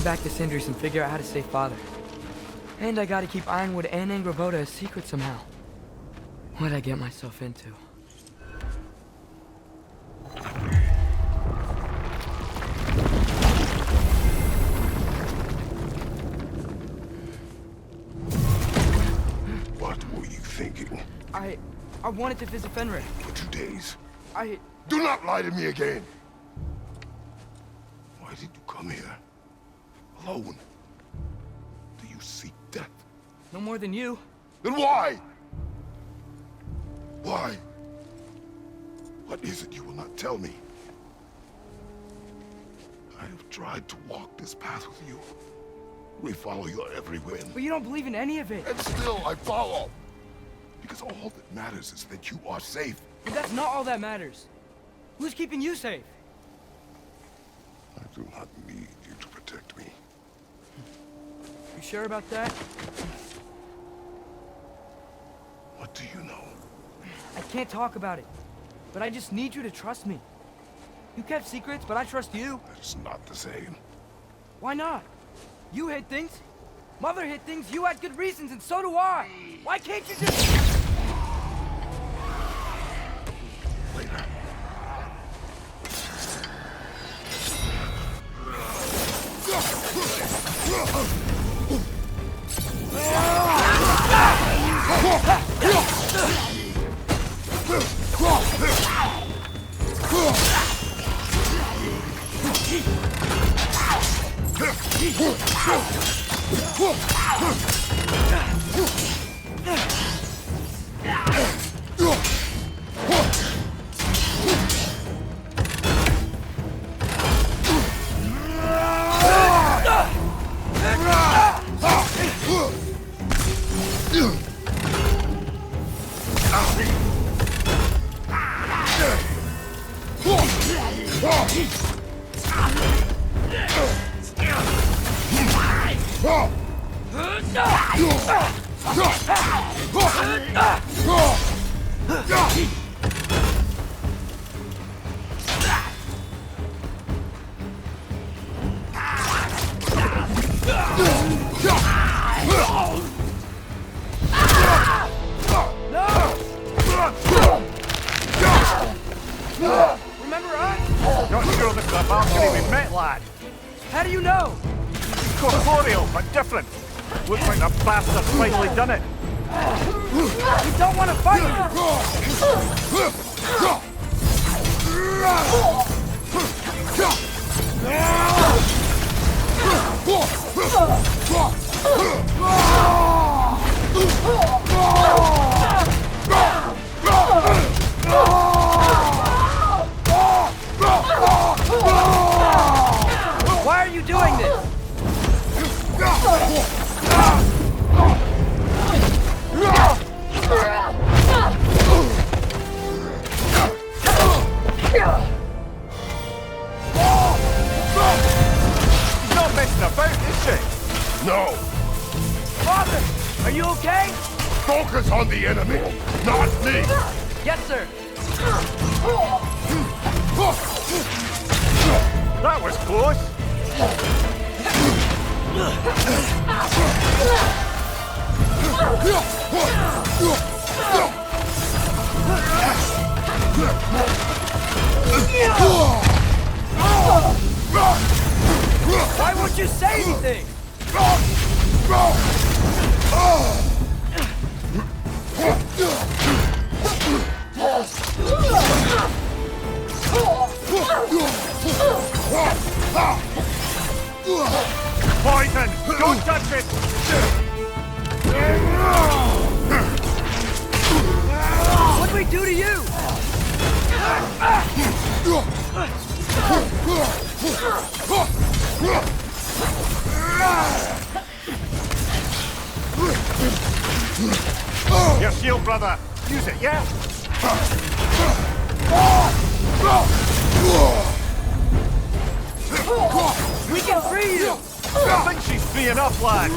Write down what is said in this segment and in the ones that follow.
Back to Cinders and figure out how to save Father. And I gotta keep Ironwood and Angravoda a secret somehow. What'd I get myself into? What were you thinking? I wanted to visit Fenrir. For 2 days. Do not lie to me again! Why did you come here? Alone? Do you seek death? No more than you. Then why? Why? What is it you will not tell me? I have tried to walk this path with you. We follow your every whim. But you don't believe in any of it. And still I follow. Because all that matters is that you are safe. But that's not all that matters. Who's keeping you safe? I do not need you to protect me. You sure about that? What do you know? I can't talk about it. But I just need you to trust me. You kept secrets, but I trust you. That's not the same. Why not? You hid things. Mother hid things. You had good reasons, and so do I. Why can't you just... Later. Remember us? Not sure this is a balcony we met, lad. How do you know? Corporeal, but different. Looks like the bastard's finally done it. You don't want to fight me! Why are you doing this? She's not messing about, is she? No! Father, are you okay? Focus on the enemy, not me! Yes, sir. That was close. Why won't you say anything? Poison! Don't touch it! What'd we do to you? Your shield, brother! Use it, yeah? We can free you! I think she's free enough, lad!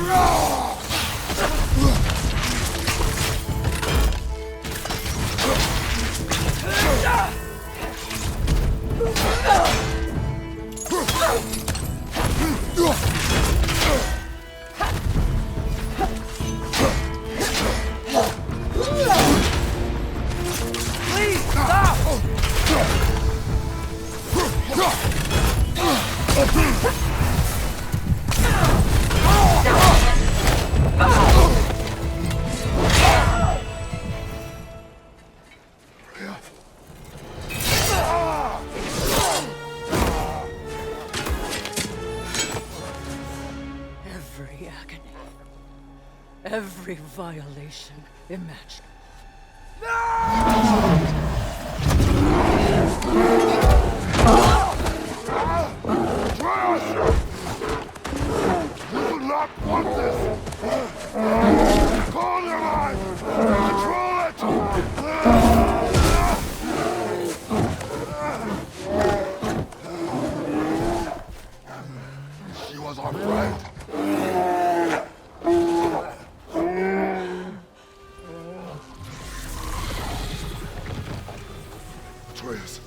Please, stop! Every agony, every violation imaginable. You do not want this! Call your mind! Control it! She was our friend. Atreus.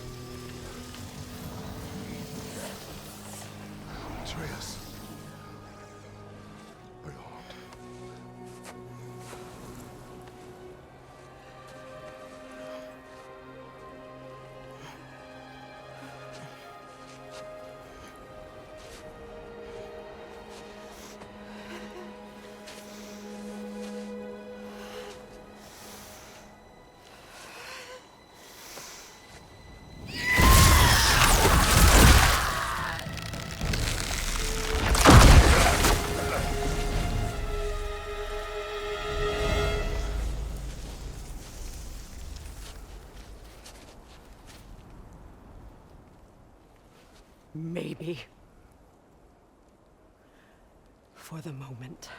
Atreus. My heart. Maybe. For the moment.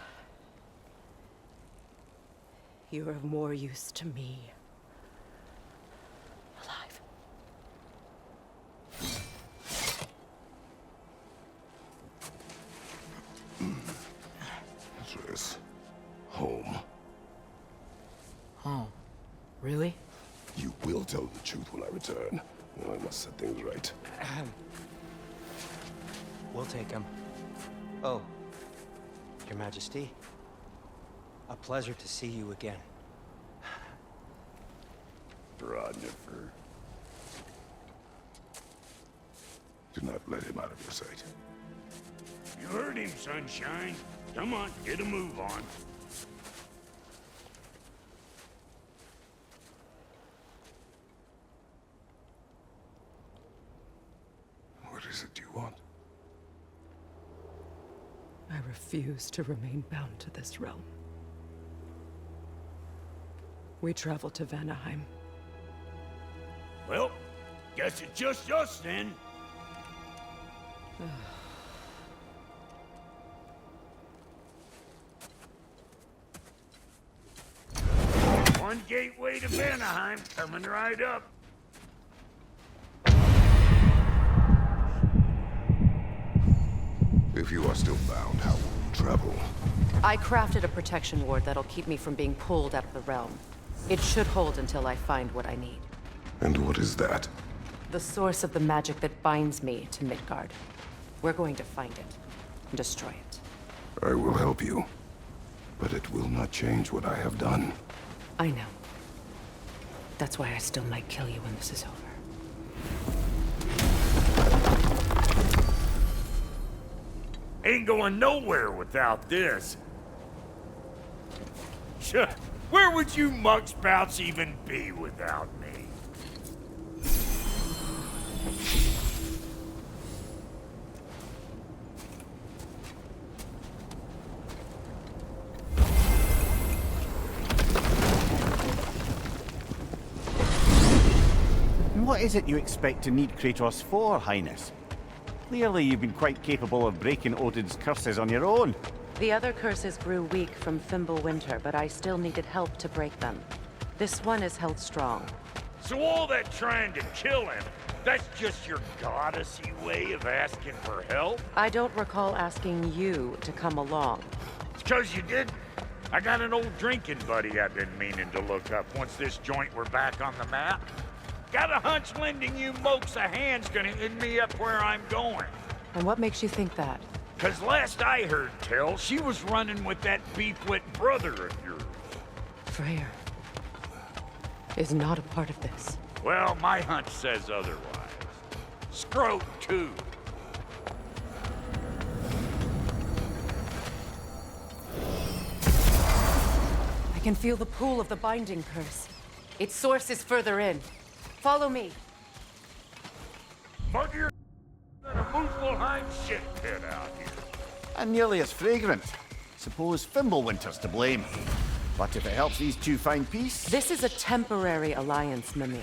You're of more use to me. Alive. Atreus. Home. Oh, really? You will tell the truth when I return. I must set things right. We'll take him. Oh, Your Majesty. A pleasure to see you again. Ragnarok. Do not let him out of your sight. You heard him, Sunshine. Come on, get a move on. What is it you want? I refuse to remain bound to this realm. We travel to Vanaheim. Well, guess it's just us then. One gateway to Vanaheim coming right up. If you are still bound, how will you travel? I crafted a protection ward that'll keep me from being pulled out of the realm. It should hold until I find what I need. And what is that? The source of the magic that binds me to Midgard. We're going to find it and destroy it. I will help you. But it will not change what I have done. I know. That's why I still might kill you when this is over. Ain't going nowhere without this. Sure, where would you muckspouts even be without me? What is it you expect to need Kratos for, Highness? Clearly you've been quite capable of breaking Odin's curses on your own. The other curses grew weak from Fimbulwinter, but I still needed help to break them. This one is held strong. So all that trying to kill him, that's just your goddessy way of asking for help? I don't recall asking you to come along. It's 'cause you didn't. I got an old drinking buddy I've been meaning to look up once this joint were back on the map. Got a hunch lending you mokes a hand's gonna end me up where I'm going. And what makes you think that? 'Cause last I heard tell, she was running with that beefwit brother of yours. Freyr is not a part of this. Well, my hunch says otherwise. Scrote, too. I can feel the pull of the binding curse. Its source is further in. Follow me. Mug your in a Muspelheim shit pit out here. And nearly as fragrant. Suppose Fimbulwinter's to blame. But if it helps these two find peace... This is a temporary alliance, Mimir.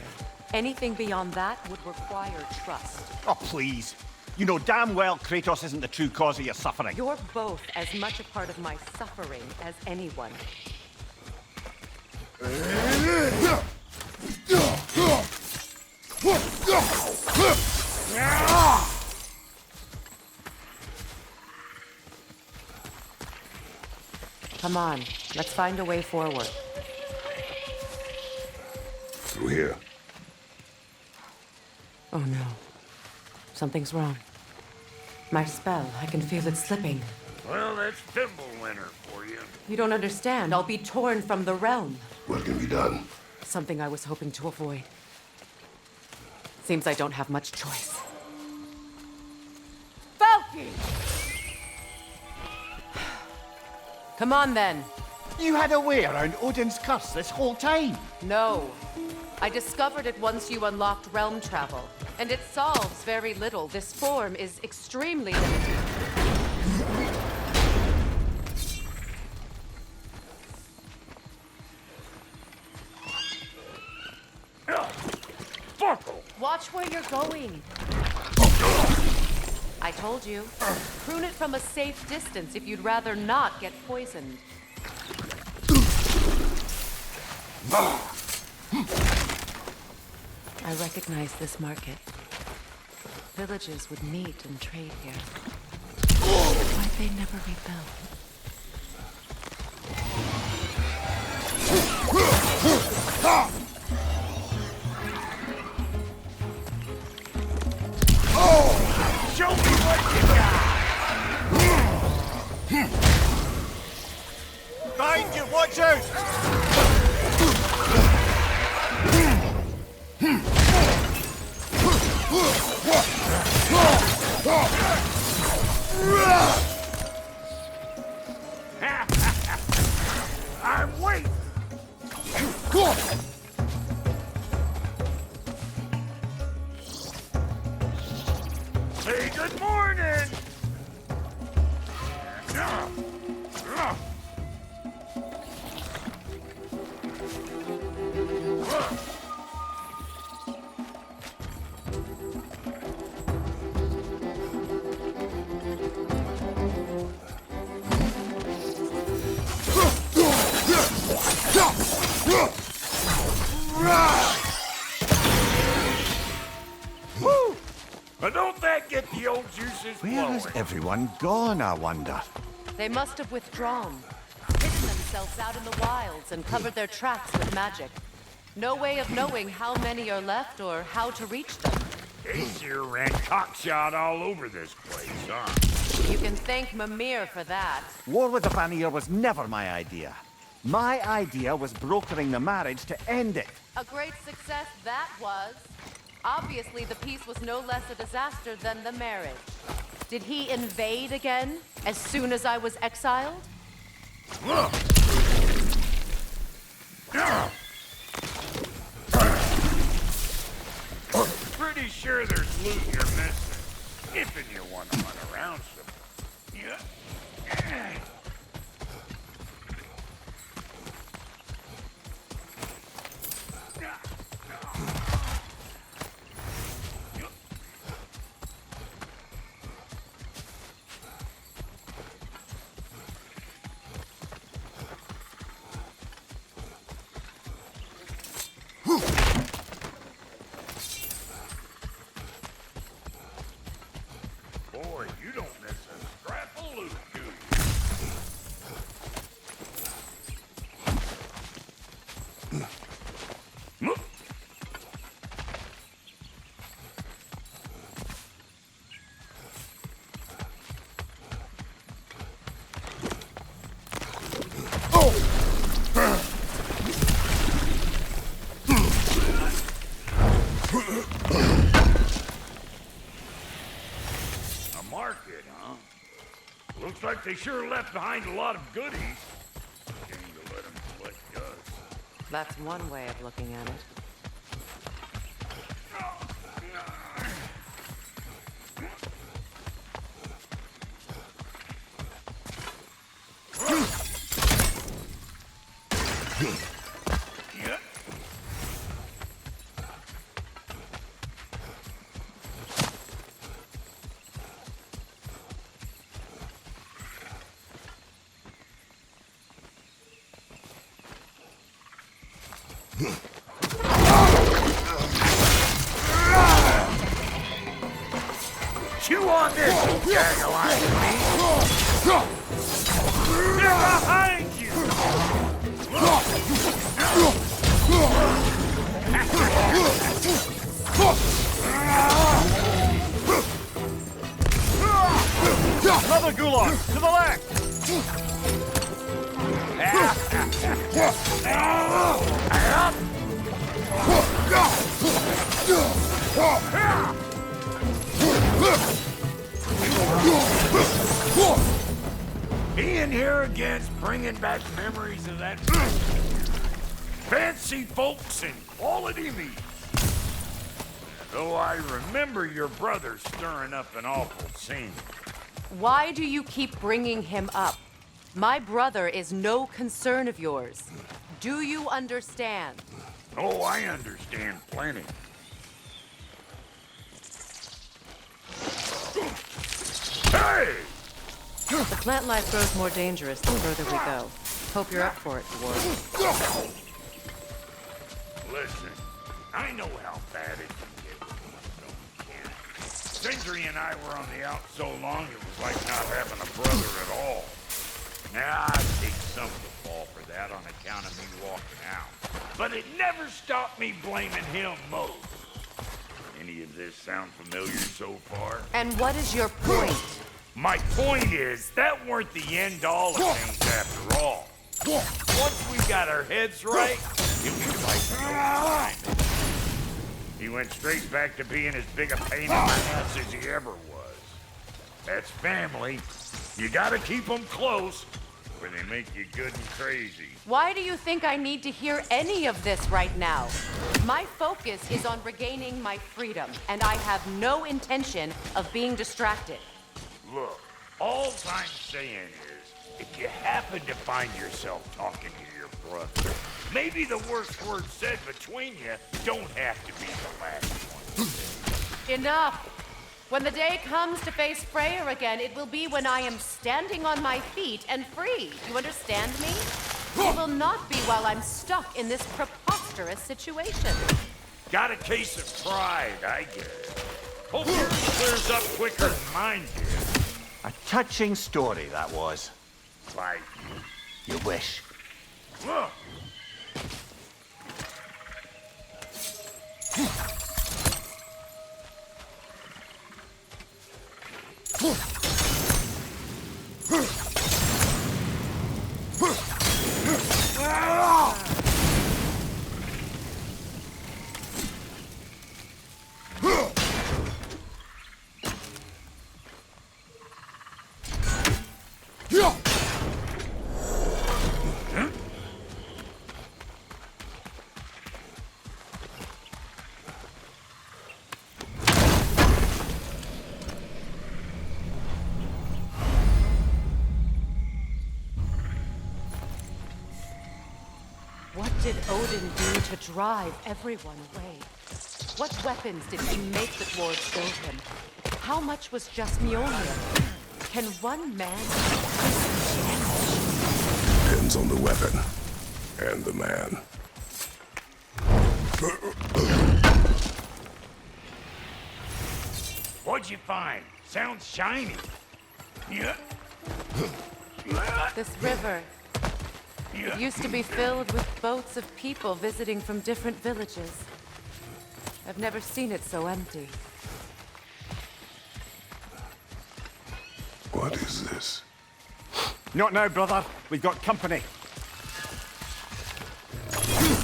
Anything beyond that would require trust. Oh, please. You know damn well Kratos isn't the true cause of your suffering. You're both as much a part of my suffering as anyone. Come on, let's find a way forward. Through here. Oh no. Something's wrong. My spell, I can feel it slipping. Well, that's Fimbulwinter for you. You don't understand. I'll be torn from the realm. What can be done? Something I was hoping to avoid. Seems I don't have much choice. Falky! Come on, then. You had a way around Odin's curse this whole time. No. I discovered it once you unlocked realm travel, and it solves very little. This form is extremely limited. Watch where you're going. I told you. Prune it from a safe distance if you'd rather not get poisoned. I recognize this market. Villages would meet and trade here. Why'd they never rebuild? Show me what you got! Behind you, watch out! I'm waiting! Hey, good morning! Woo! But don't that get the old juices Where flowing? has everyone gone, I wonder? They must have withdrawn, hidden themselves out in the wilds, and covered their tracks with magic. No way of knowing how many are left or how to reach them. Aesir ran cockshot all over this place, huh? You can thank Mimir for that. War with the Vanir was never my idea. My idea was brokering the marriage to end it. A great success that was. Obviously, the peace was no less a disaster than the marriage. Did he invade again, as soon as I was exiled? Pretty sure there's loot you're missing. If you want to run around some. Yeah. like they sure left behind a lot of goodies. Shame to let them collect dust. That's one way of looking at it. Chew on this, you gag-a-line to me! They're behind you! Another gulag! To the left! He in here again's bringing back memories of that fancy folks and quality meat. Though I remember your brother stirring up an awful scene. Why do you keep bringing him up? My brother is no concern of yours. Do you understand? Oh, I understand plenty. Hey! The plant life grows more dangerous the further we go. Hope you're up for it, dwarf. Listen, I know how bad it can get when you can't. Sindri and I were on the out so long it was like not having a brother at all. Now I take some of the fall for that on account of me walking out. But it never stopped me blaming him most. Any of this sound familiar so far? And what is your point? My point is, that weren't the end all of things after all. Once we got our heads right, it was like no time. He went straight back to being as big a pain in the ass as he ever was. That's family. You gotta keep them close, or they make you good and crazy. Why do you think I need to hear any of this right now? My focus is on regaining my freedom, and I have no intention of being distracted. Look, all I'm saying is, if you happen to find yourself talking to your brother, maybe the worst word said between you don't have to be the last one. Enough! When the day comes to face Freyr again, it will be when I am standing on my feet and free. You understand me? It will not be while I'm stuck in this preposterous situation. Got a case of pride, I guess. Hope yours clears up quicker than mine did. A touching story, that was. Like, You wish. look. What did Odin do to drive everyone away? What weapons did he make the dwarves build him? How much was just Mjolnir? Can one man... Depends on the weapon and the man. What'd you find? Sounds shiny. Yeah. This river... It used to be filled with boats of people visiting from different villages. I've never seen it so empty. What is this? Not now, brother. We've got company.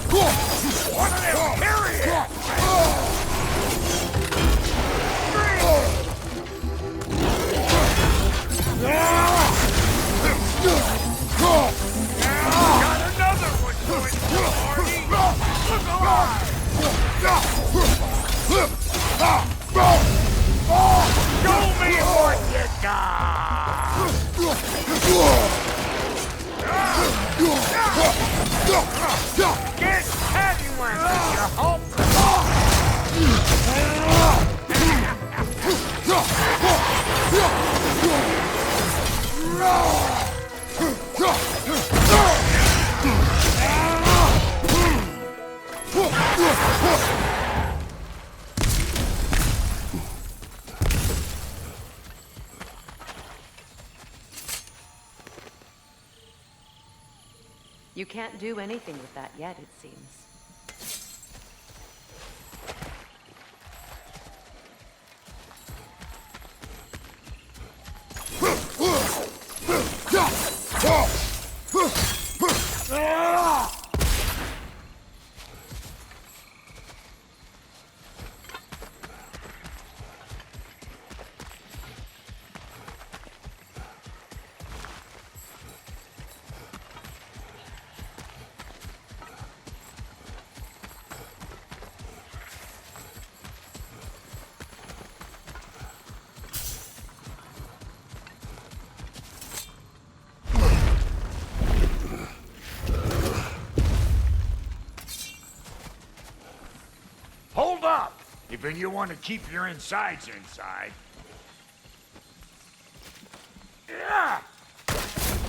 One of them, carry it! Show me what you got! Get heavy one, you hope! You can't do anything with that yet, it seems. Hold up! If you want to keep your insides inside. Yeah!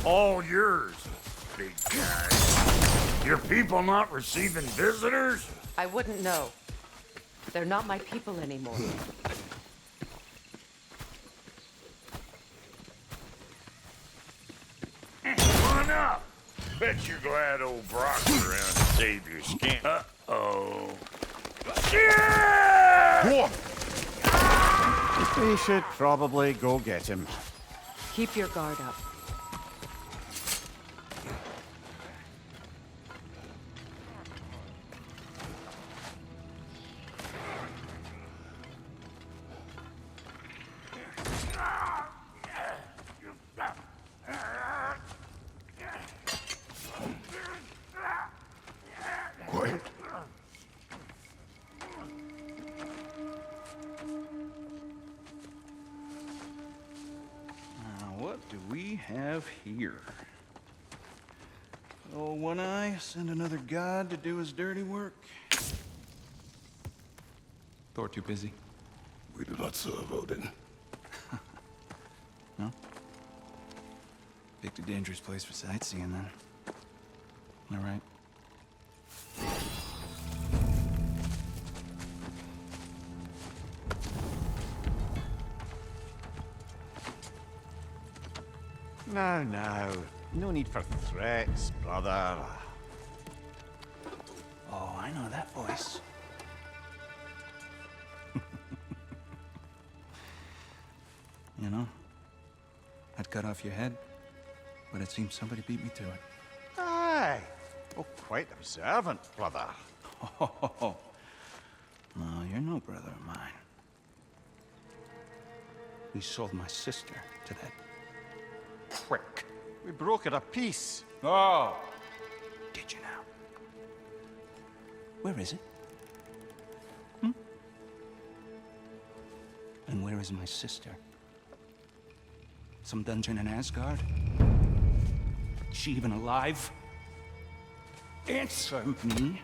All yours, big guy. Your people not receiving visitors? I wouldn't know. They're not my people anymore. Come on up! Bet you're glad old Brok's around to save your skin. Uh-oh. Yeah! We should probably go get him. Keep your guard up. Quiet. What do we have here? Oh, One Eye, send another god to do his dirty work. Thor too busy? We do not serve Odin. No? Picked a dangerous place for sightseeing, then. All right. Now. No need for threats, brother. Oh, I know that voice. You know, I'd cut off your head, but it seems somebody beat me to it. Aye. Oh, quite observant, brother. Oh, no, you're no brother of mine. We sold my sister to that prick. We broke it a piece. Oh! Did you now? Where is it? And where is my sister? Some dungeon in Asgard? Is she even alive? Answer me.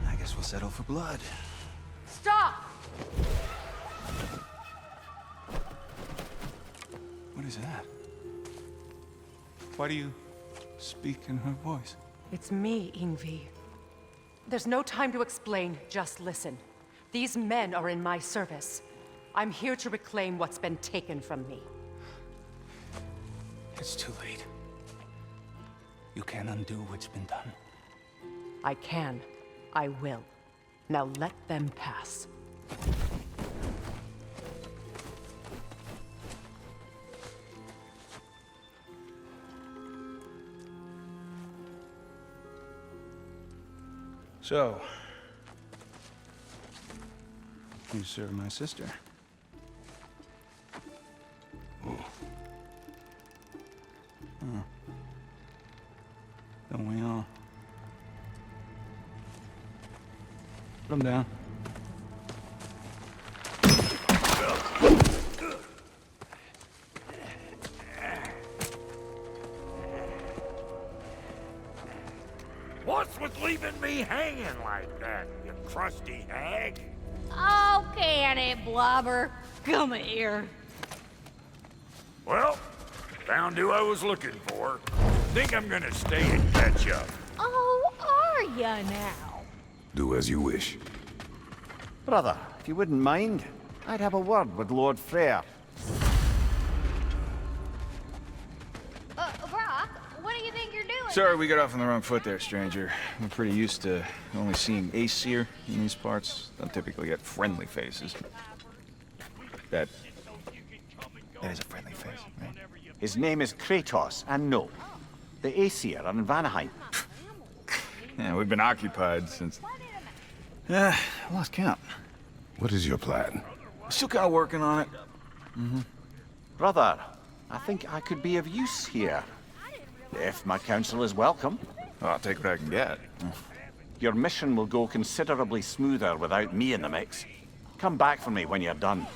I guess we'll settle for blood. Stop! What is that? Why do you speak in her voice? It's me, Ingvi. There's no time to explain, just listen. These men are in my service. I'm here to reclaim what's been taken from me. It's too late. You can't undo what's been done. I can. I will. Now let them pass. So, you serve my sister. Don't we all? Put him down. What's with leaving me hanging like that, you crusty hag? Oh, can it, Blobber? Come here. Well, found who I was looking for. Think I'm gonna stay and catch up. Oh, are ya now? Do as you wish. Brother, if you wouldn't mind, I'd have a word with Lord Freyr. Brok, what do you think you're doing? Sorry we got off on the wrong foot there, stranger. I'm pretty used to only seeing Aesir in these parts. Don't typically get friendly faces. That is a friendly face, right? His name is Kratos, and no, the Aesir are in Vanaheim. Yeah, we've been occupied since... I lost count. What is your plan? Still kind of working on it. Brother, I think I could be of use here. If my counsel is welcome. Oh, I'll take what I can get. Your mission will go considerably smoother without me in the mix. Come back for me when you're done.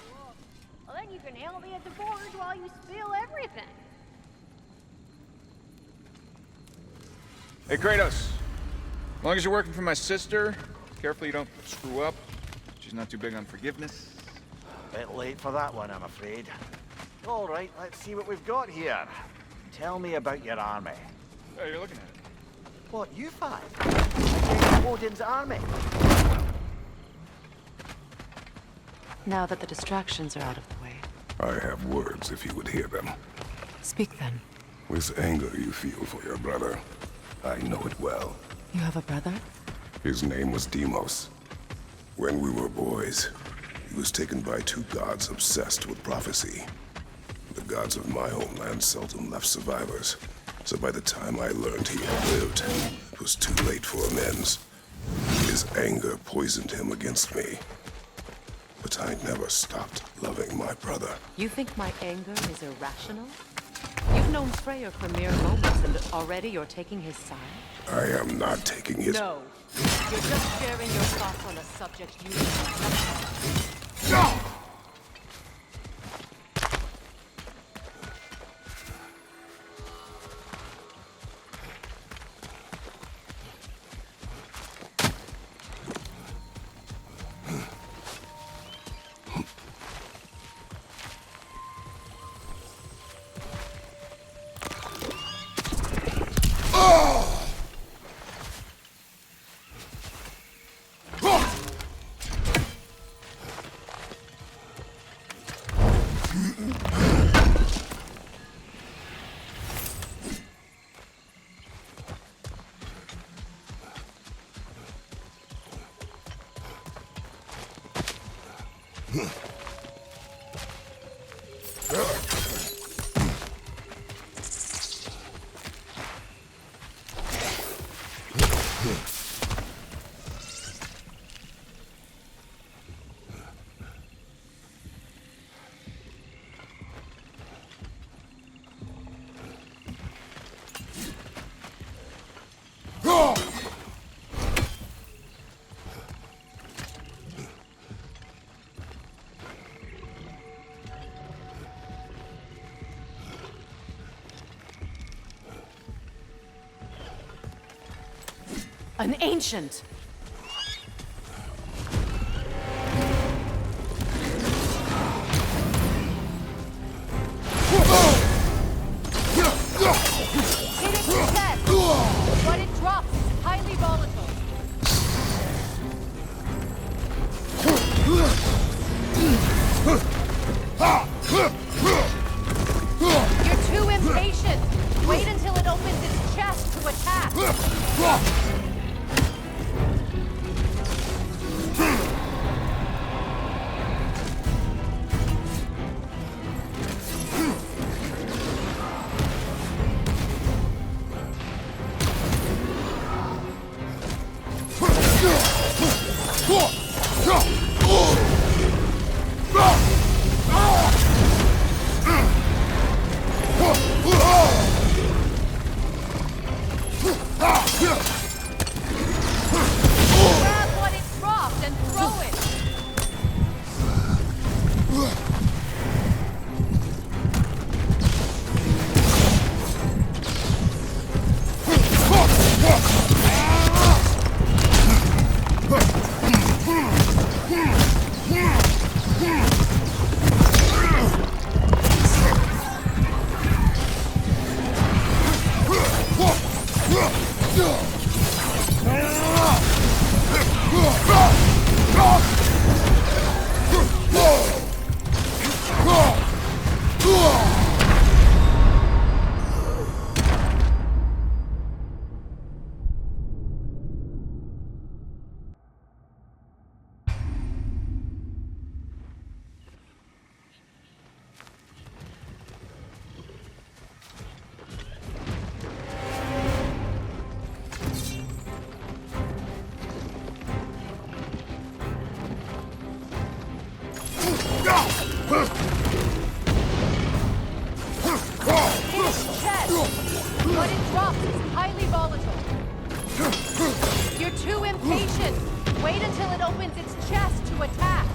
Well, then you can help me at the forge while you spill everything. Hey, Kratos. As long as you're working for my sister, careful you don't screw up. She's not too big on forgiveness. Bit late for that one, I'm afraid. All right, let's see what we've got here. Tell me about your army. Oh, you're looking at it. What, you five? Against Odin's army? Now that the distractions are out of the way, I have words if you would hear them. speak then. With anger you feel for your brother. I know it well. You have a brother? His name was Deimos. When we were boys, he was taken by two gods obsessed with prophecy. The gods of my homeland seldom left survivors, so by the time I learned he had lived, it was too late for amends. His anger poisoned him against me. But I never stopped loving my brother. You think my anger is irrational? You've known Freyr for mere moments, and already you're taking his side? I am not taking his... No. You're just sharing your thoughts on a subject you know nothing about. An ancient! Hit it with that! What it drops is highly volatile. You're too impatient! Wait until it opens its chest to attack! What it drops is highly volatile. You're too impatient. Wait until it opens its chest to attack.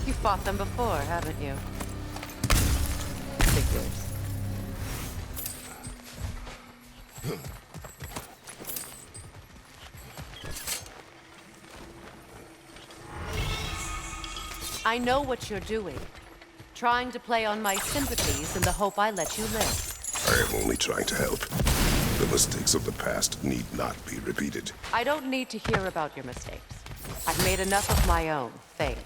You fought them before, haven't you? Figures. I know what you're doing. Trying to play on my sympathies in the hope I let you live. I am only trying to help. The mistakes of the past need not be repeated. I don't need to hear about your mistakes. I've made enough of my own, thanks.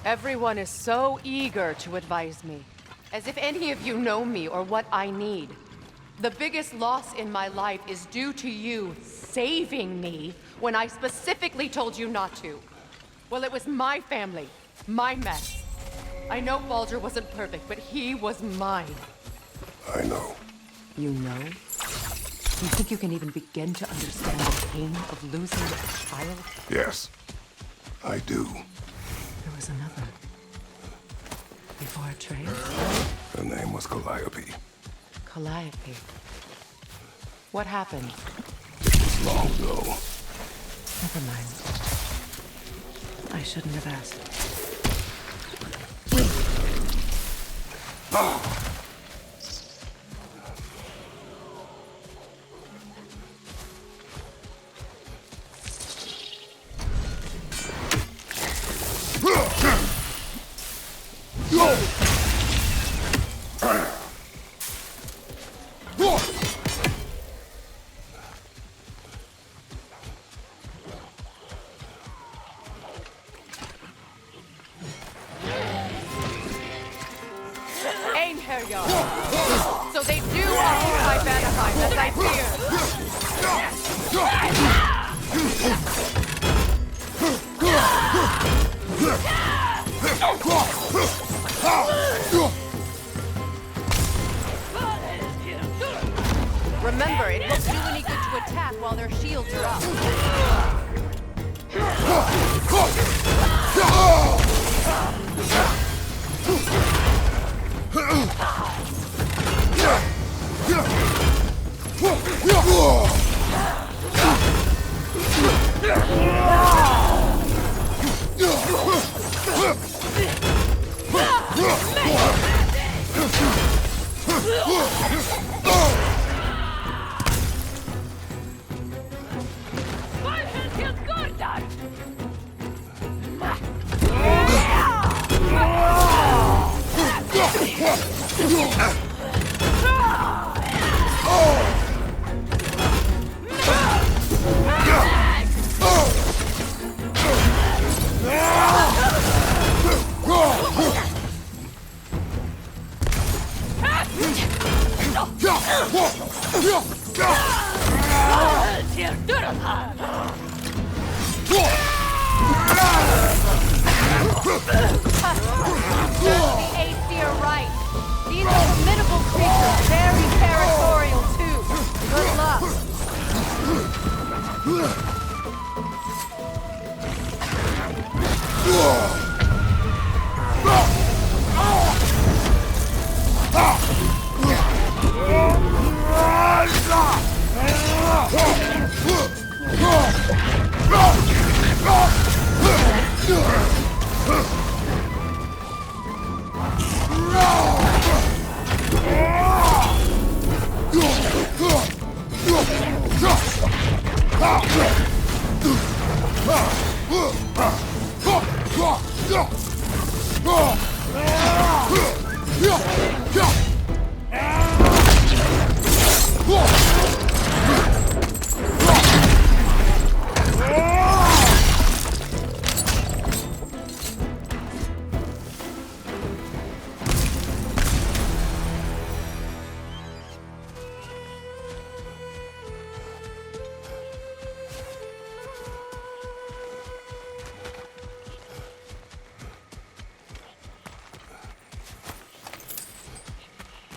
Everyone is so eager to advise me, as if any of you know me or what I need. The biggest loss in my life is due to you saving me when I specifically told you not to. Well, it was my family, My mess. I know Baldur wasn't perfect, but he was mine. I know. You know? You think you can even begin to understand the pain of losing a child? Yes, I do. There was another. Before Atreus? Her name was Calliope. Calliope. What happened? It was long ago. Never mind. I shouldn't have asked. So they do occupy Vanaheim, as I Remember, it won't do any good to attack while their shields are up.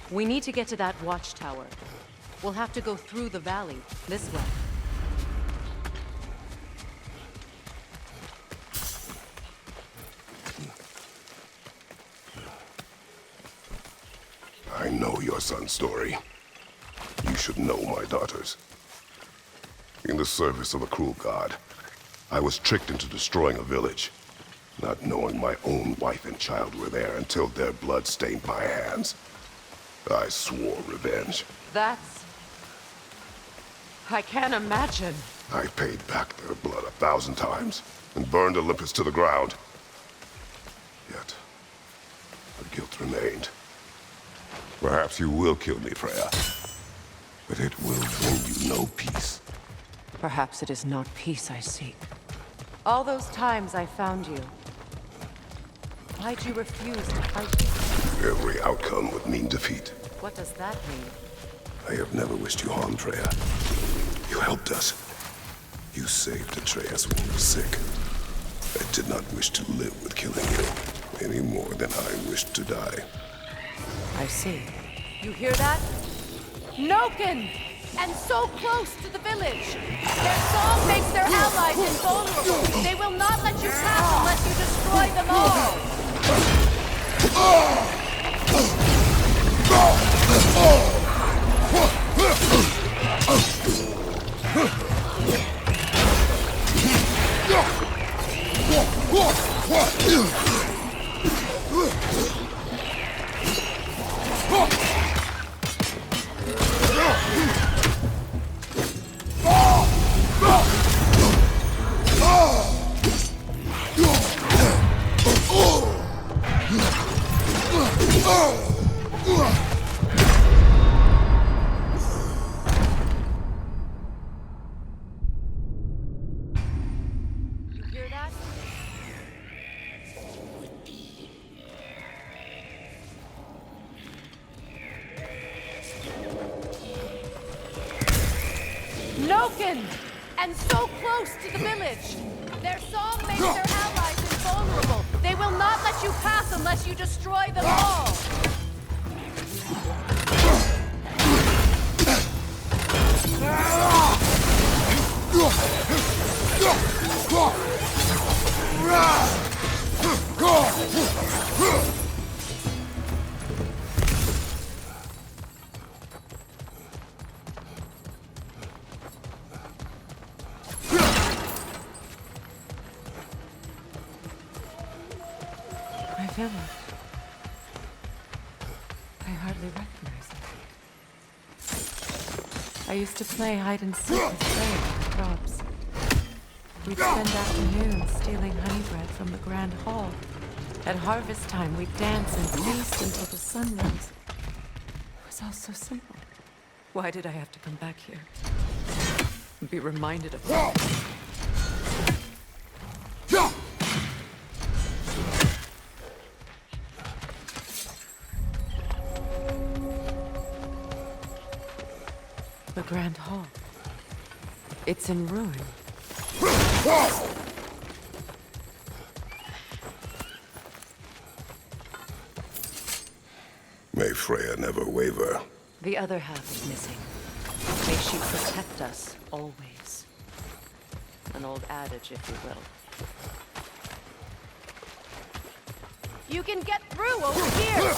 We need to get to that watchtower. We'll have to go through the valley, this way. I know your son's story. You should know my daughter's. In the service of a cruel god, I was tricked into destroying a village, not knowing my own wife and child were there until their blood stained my hands. I swore revenge. I can't imagine. I paid back their blood 1,000 times and burned Olympus to the ground. Yet, the guilt remained. Perhaps you will kill me, Freya, but it will bring you no peace. Perhaps it is not peace I seek. All those times I found you. Why'd you refuse to fight me? Every outcome would mean defeat. What does that mean? I have never wished you harm, Freya. You helped us. You saved Atreus when he was sick. And did not wish to live with killing you, any more than I wished to die. I see. You hear that? Noken! And so close to the village! Their song makes their allies invulnerable! They will not let you pass unless you destroy them all! Noken! And so close to the village! Their song makes their allies invulnerable! They will not let you pass unless you destroy them all! My village. I hardly recognize it. I used to play hide and seek with Freya in the crops. We'd spend afternoons stealing honey bread from the grand hall. At harvest time, we'd dance and feast until the sun rose. It was all so simple. Why did I have to come back here? And be reminded of that? The Grand Hall. It's in ruin. May Freya never waver. The other half is missing. May she protect us always. An old adage, if you will. You can get through over here!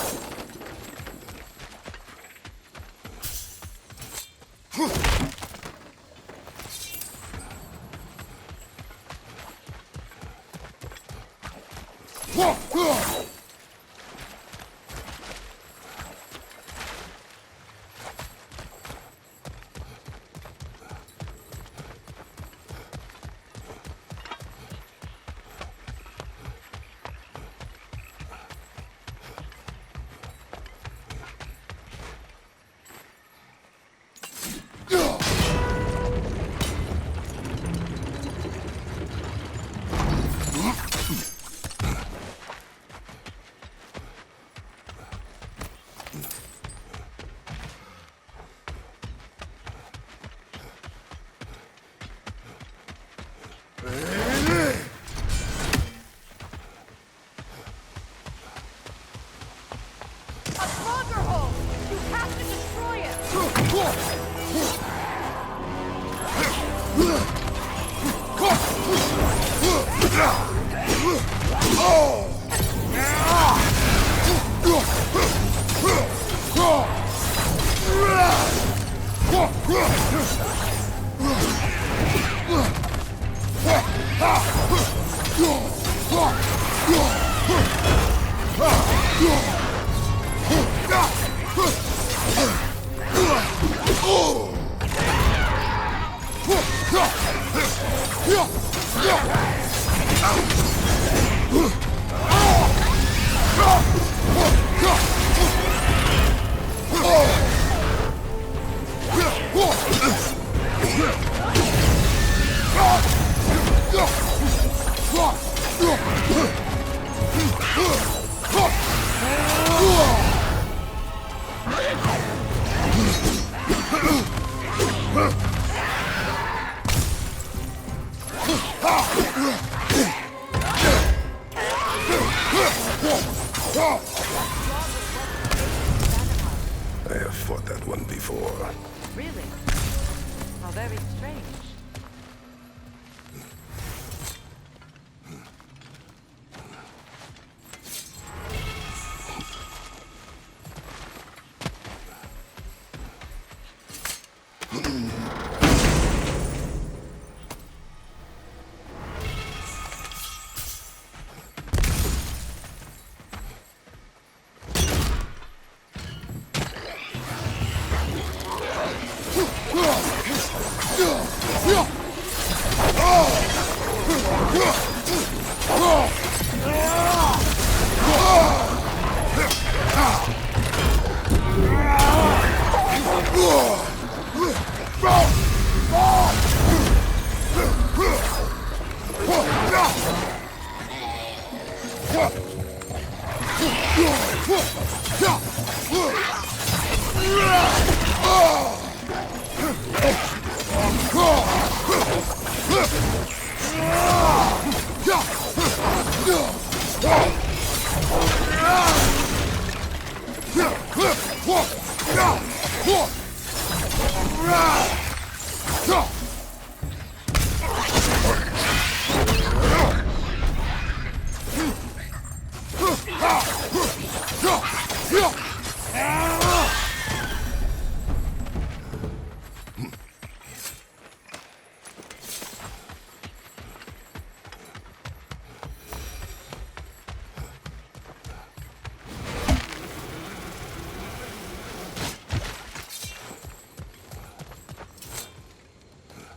I have fought that one before. Really? How very strange.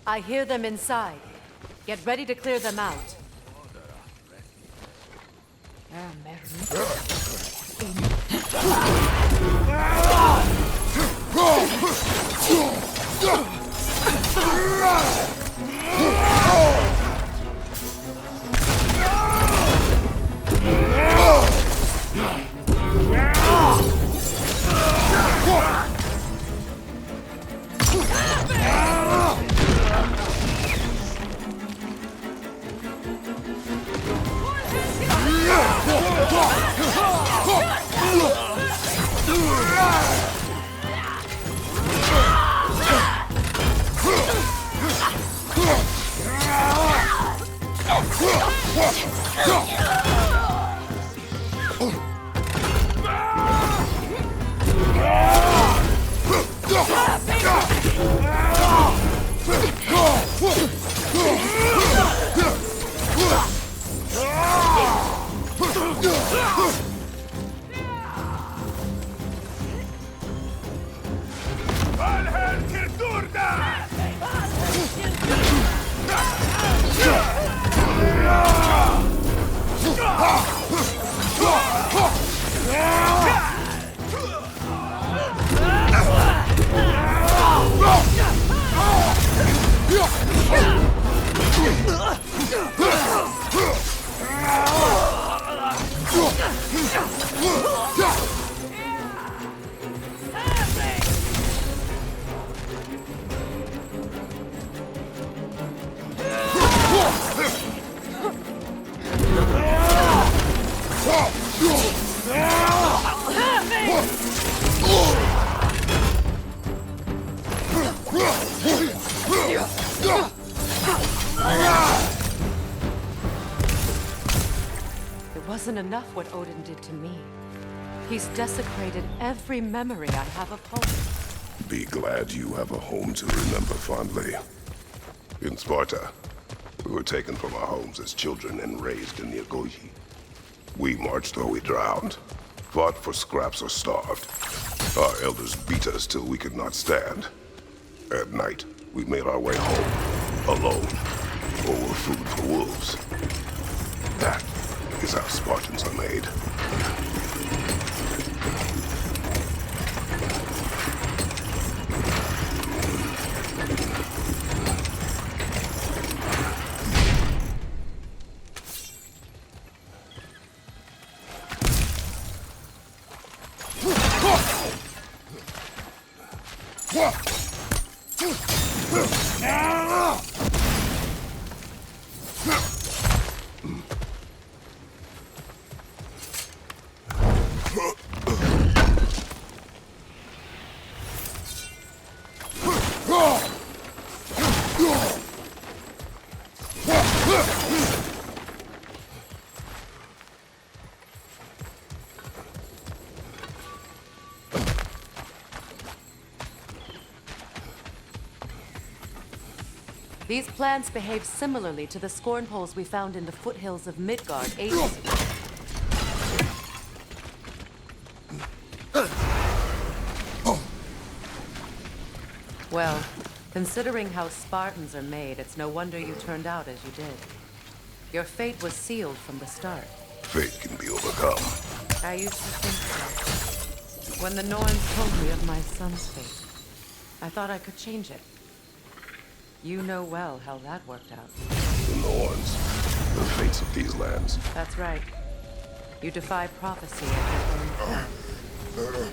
I hear them inside. Get ready to clear them out. It wasn't enough what Odin did to me. He's desecrated every memory I have of home. Be glad you have a home to remember fondly. In Sparta, we were taken from our homes as children and raised in the Agogi. We marched or we drowned, fought for scraps or starved. Our elders beat us till we could not stand. At night, we made our way home, alone, or were food for wolves. That is how Spartans are made. These plants behave similarly to the scorn poles we found in the foothills of Midgard ages ago. Well, considering how Spartans are made, it's no wonder you turned out as you did. Your fate was sealed from the start. Fate can be overcome. I used to think so. When the Norns told me of my son's fate, I thought I could change it. You know well how that worked out. The Norns, the fates of these lands. That's right. You defy prophecy at your own peril.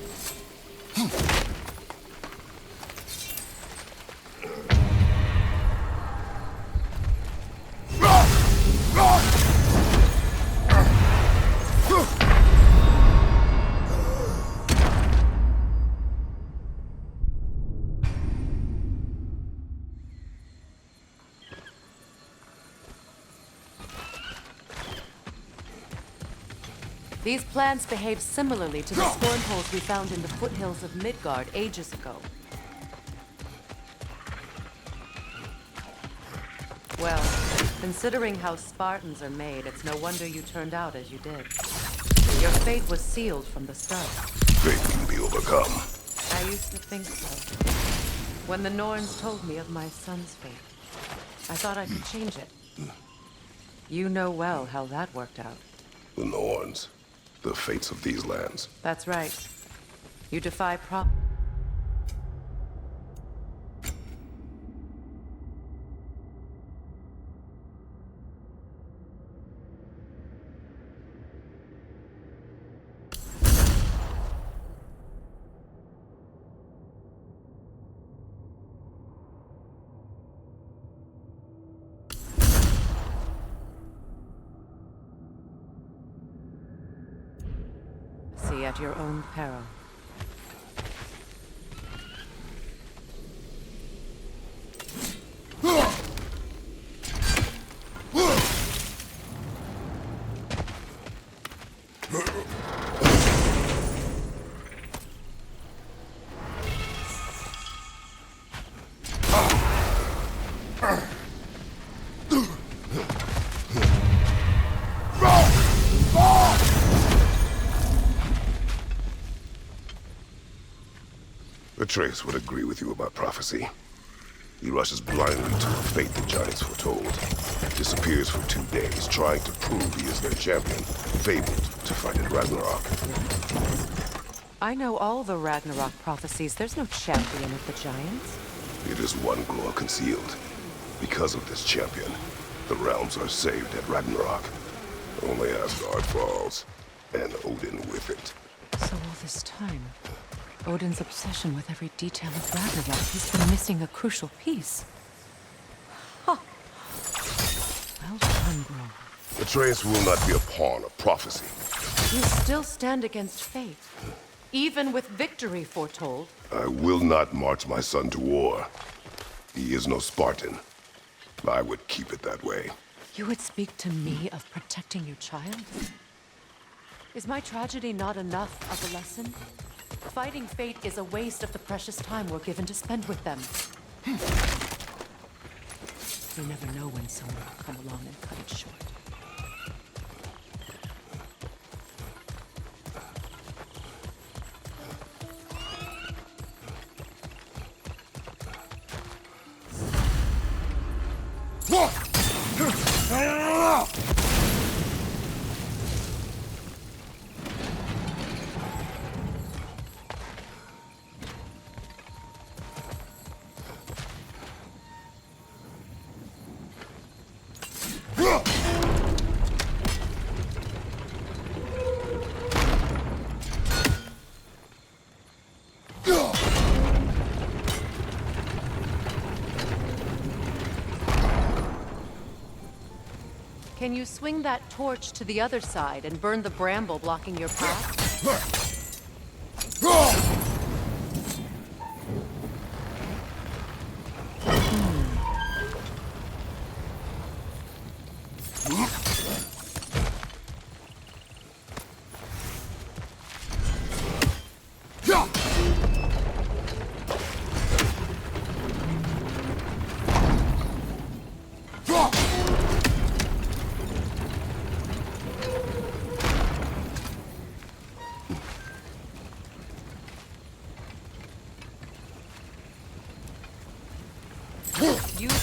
These plants behave similarly to the scorn poles we found in the foothills of Midgard ages ago. Well, considering how Spartans are made, it's no wonder you turned out as you did. Your fate was sealed from the start. Fate can be overcome. I used to think so. When the Norns told me of my son's fate, I thought I could change it. You know well how that worked out. The Norns, the fates of these lands. That's right. You defy at your own peril. Atreus would agree with you about prophecy. He rushes blindly to a fate the giants foretold. Disappears for 2 days, trying to prove he is their champion, fabled to fight in Ragnarok. I know all the Ragnarok prophecies. There's no champion of the giants. It is one glow concealed. Because of this champion, the realms are saved at Ragnarok. Only Asgard falls, and Odin with it. So all this time, Odin's obsession with every detail of Ragnarok, he's been missing a crucial piece. Huh. Well done, Brok. Atreus will not be a pawn of prophecy. You still stand against fate, even with victory foretold. I will not march my son to war. He is no Spartan. I would keep it that way. You would speak to me of protecting your child? Is my tragedy not enough of a lesson? Fighting fate is a waste of the precious time we're given to spend with them. You never know when someone will come along and cut it short. Can you swing that torch to the other side and burn the bramble blocking your path?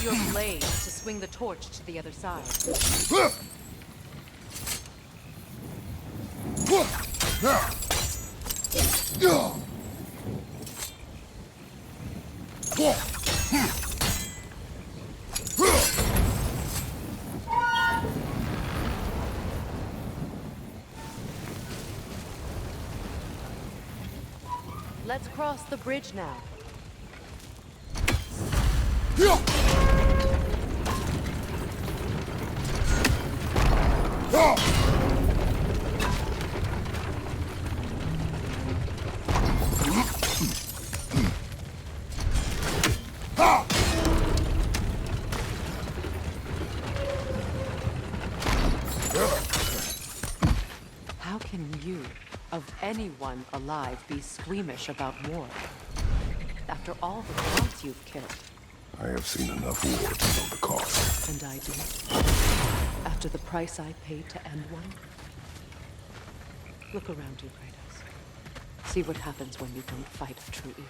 your blade to swing the torch to the other side. Let's cross the bridge now. How can you, of anyone alive, be squeamish about war? After all the gods you've killed. I have seen enough war to know the cost. And I do. After the price I paid to end one. Look around you, Kratos. See what happens when you don't fight a true evil.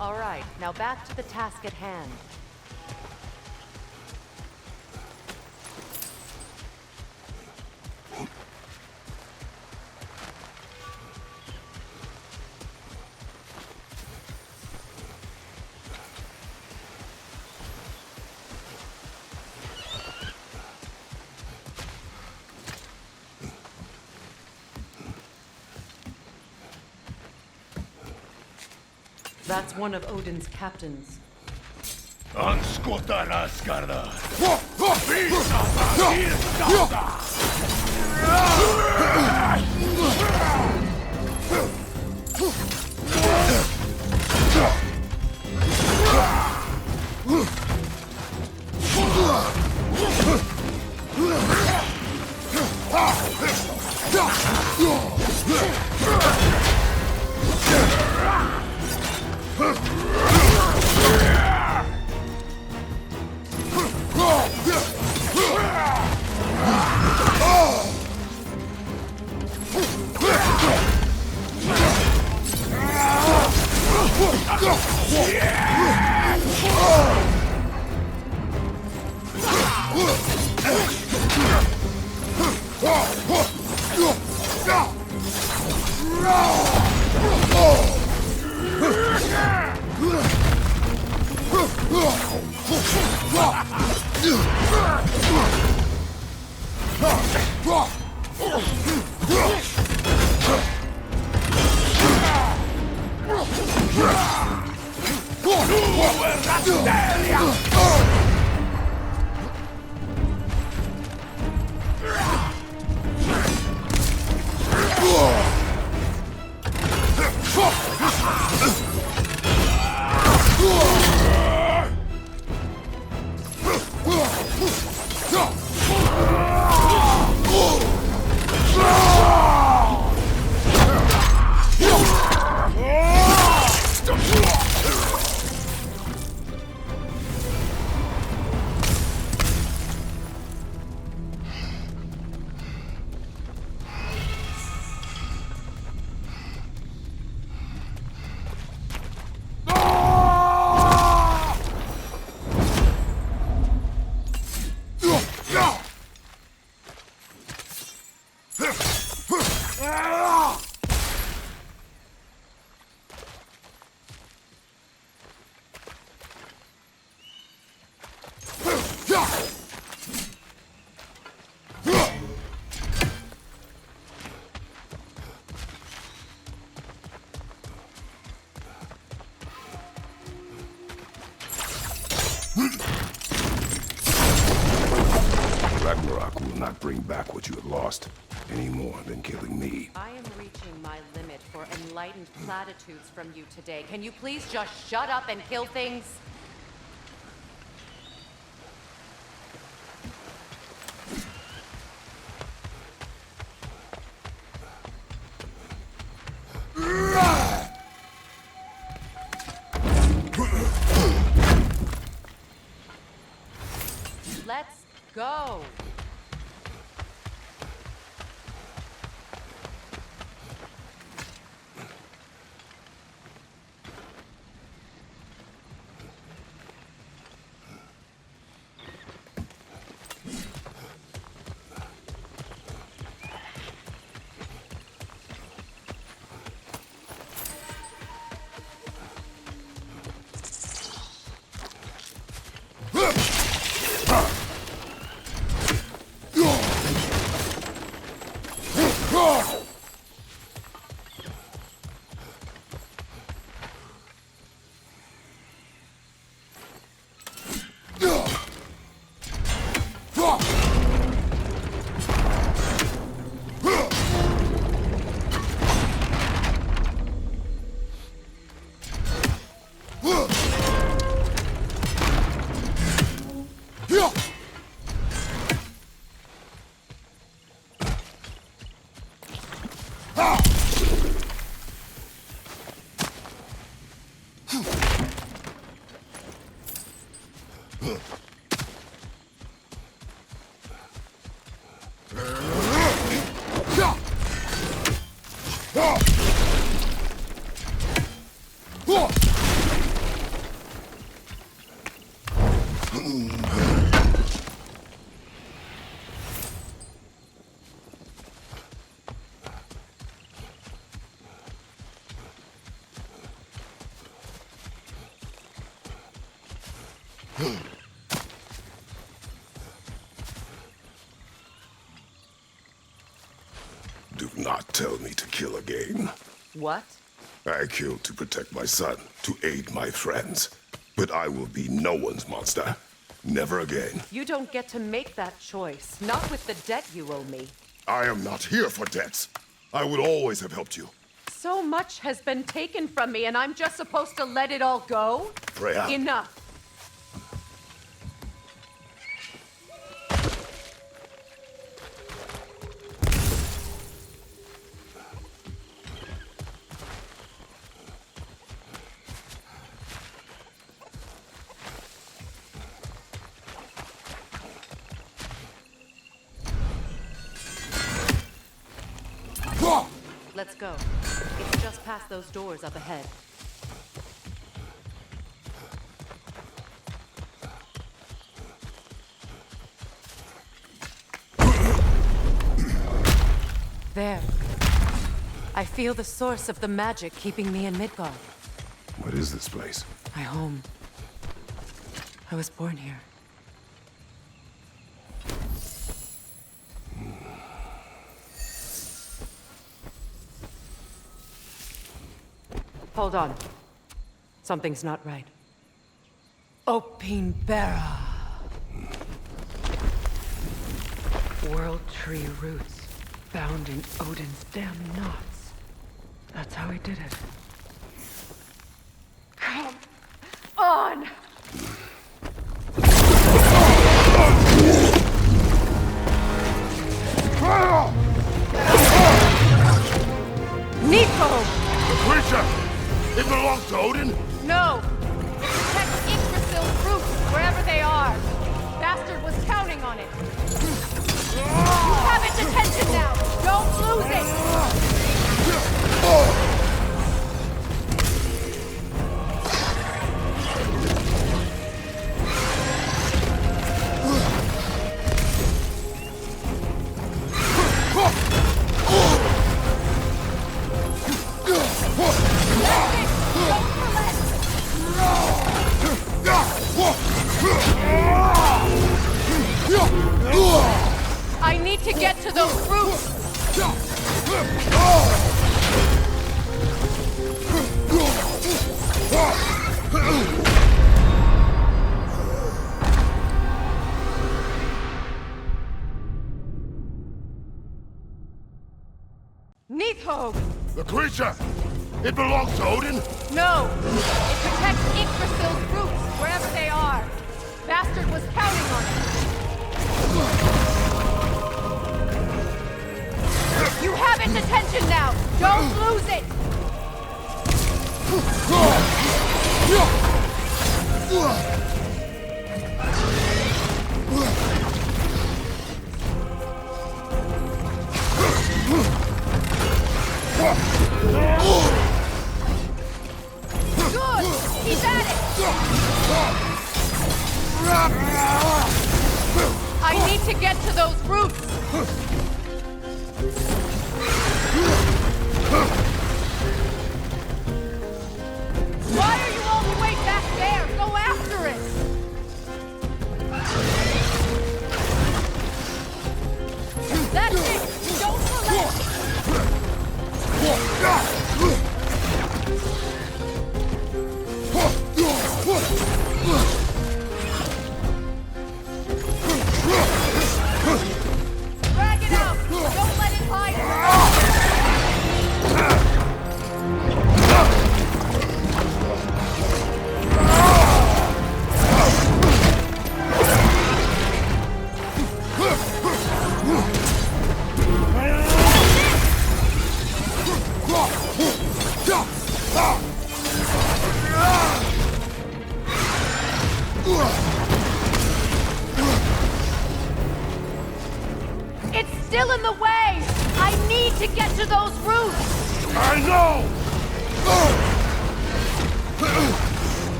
All right, now back to the task at hand. That's one of Odin's captains. Anskotan Asgard. Ragnarok will not bring back what you have lost, any more than killing me. I am reaching my limit for enlightened platitudes from you today. Can you please just shut up and kill things? Let's go. Do not tell me to kill again. What? I killed to protect my son, to aid my friends. But I will be no one's monster. Never again. You don't get to make that choice. Not with the debt you owe me. I am not here for debts. I would always have helped you. So much has been taken from me, and I'm just supposed to let it all go? Freya. Enough. Let's go. It's just past those doors up ahead. There. I feel the source of the magic keeping me in Midgard. What is this place? My home. I was born here. Hold on. Something's not right. Opinbera. World tree roots found in Odin's damn knots. That's how he did it. Come on! Nico! The creature! It belongs to Odin? No! It protects Yggdrasil's roots, wherever they are. Bastard was counting on it. You have its attention now! Don't lose it! to get to those roots! Neathog! The creature! It belongs to Odin? No! It protects Yggdrasil's roots, wherever they are. Bastard was counting on it. You have its attention now! Don't lose it! Good! He's at it! I need to get to those roots! Why are you all the way back there? Go after it! That's it! Don't relent! Drag it out! Don't let it hide! It's still in the way! I need to get to those roots! I know!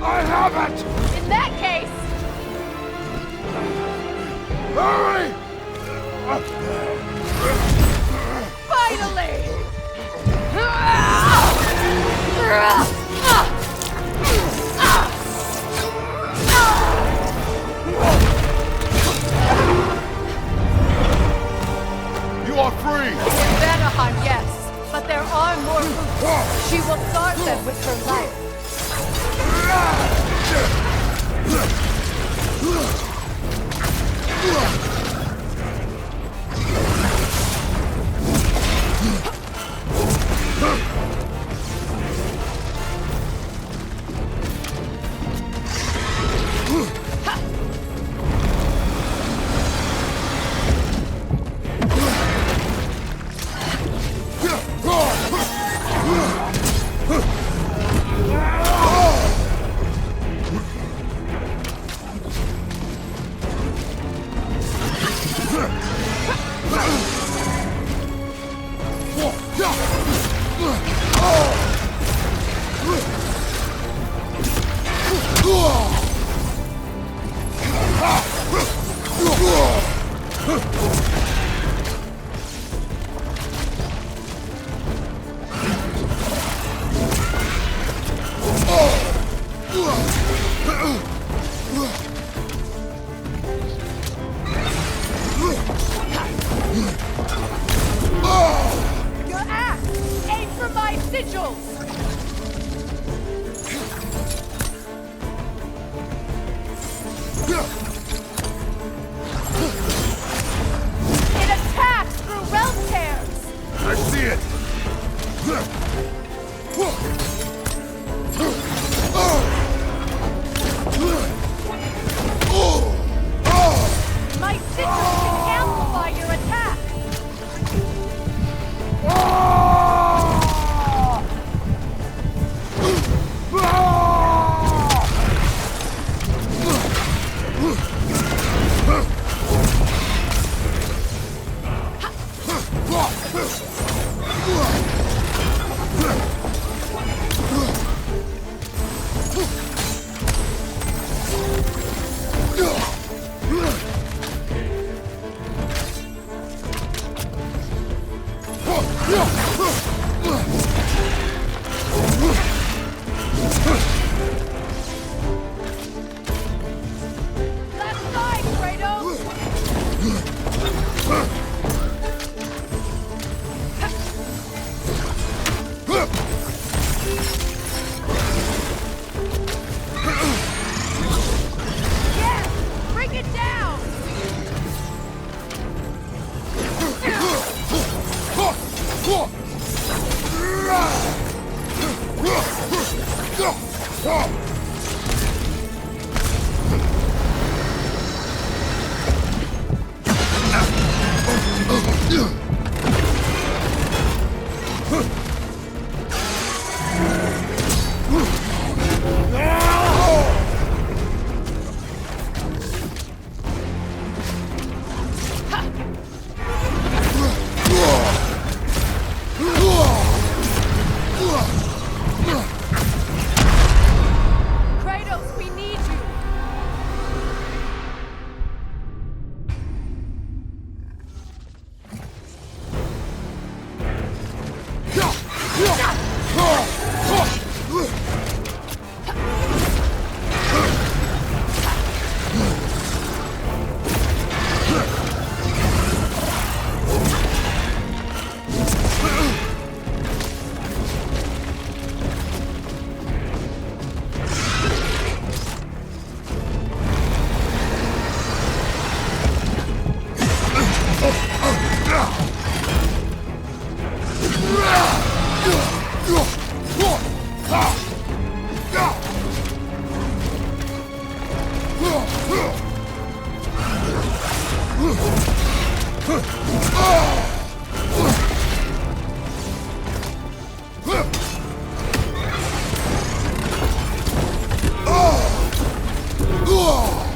I have it! In that case... Hurry! Finally! You are free! In Vanaheim, yes. But there are more roots. She will guard them with her life. Your axe! Aim for my sigils! It attacks through realm tears! I see it! My sigils can amplify your attack! Kratos, we need you!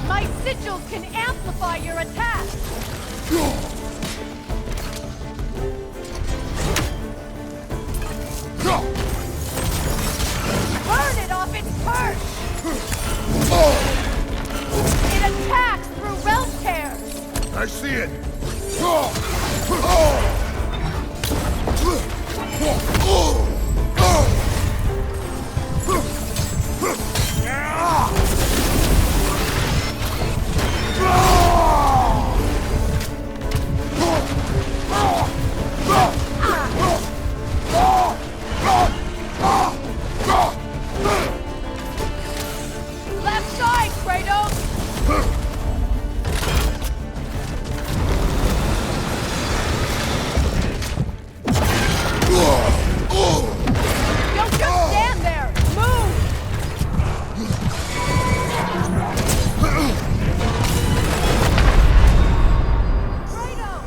My sigils can amplify your attack! Burn it off its perch! It attacks through realm tears! I see it! Left side, Kratos! Don't just stand there! Move! Kratos!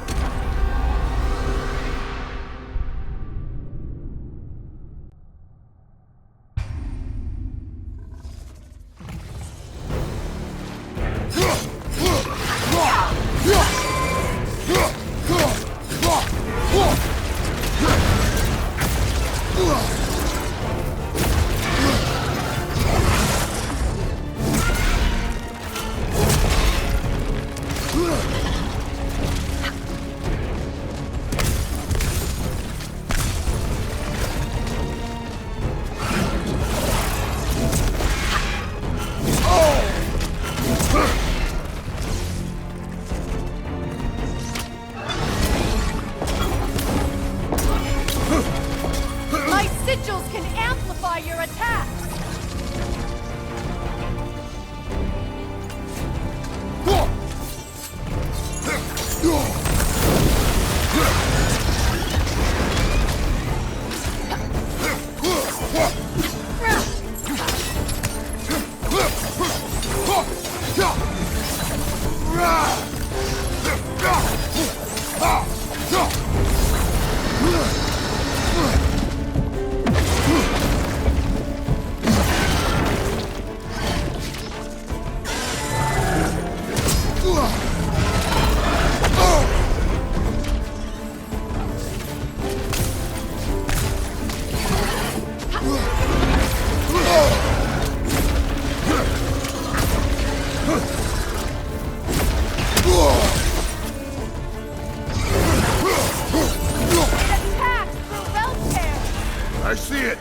My sigils can amplify your attacks! see it!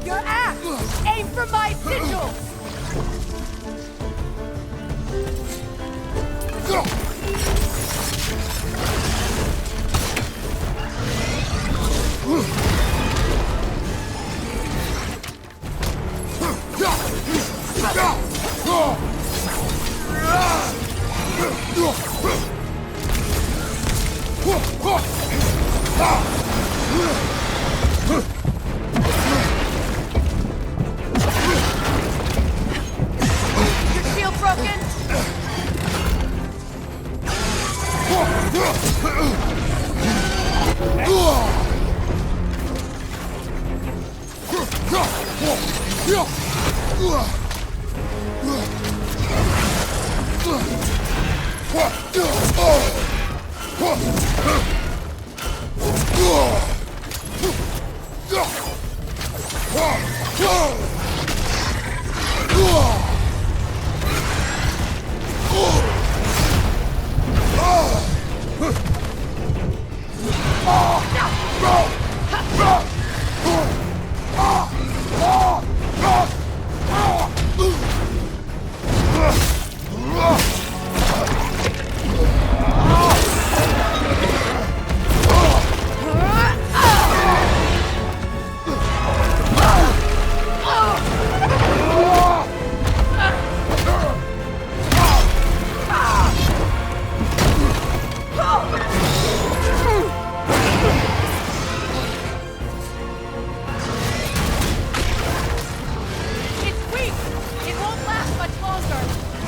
Your axe! Aim for my sigils! Your shield broken?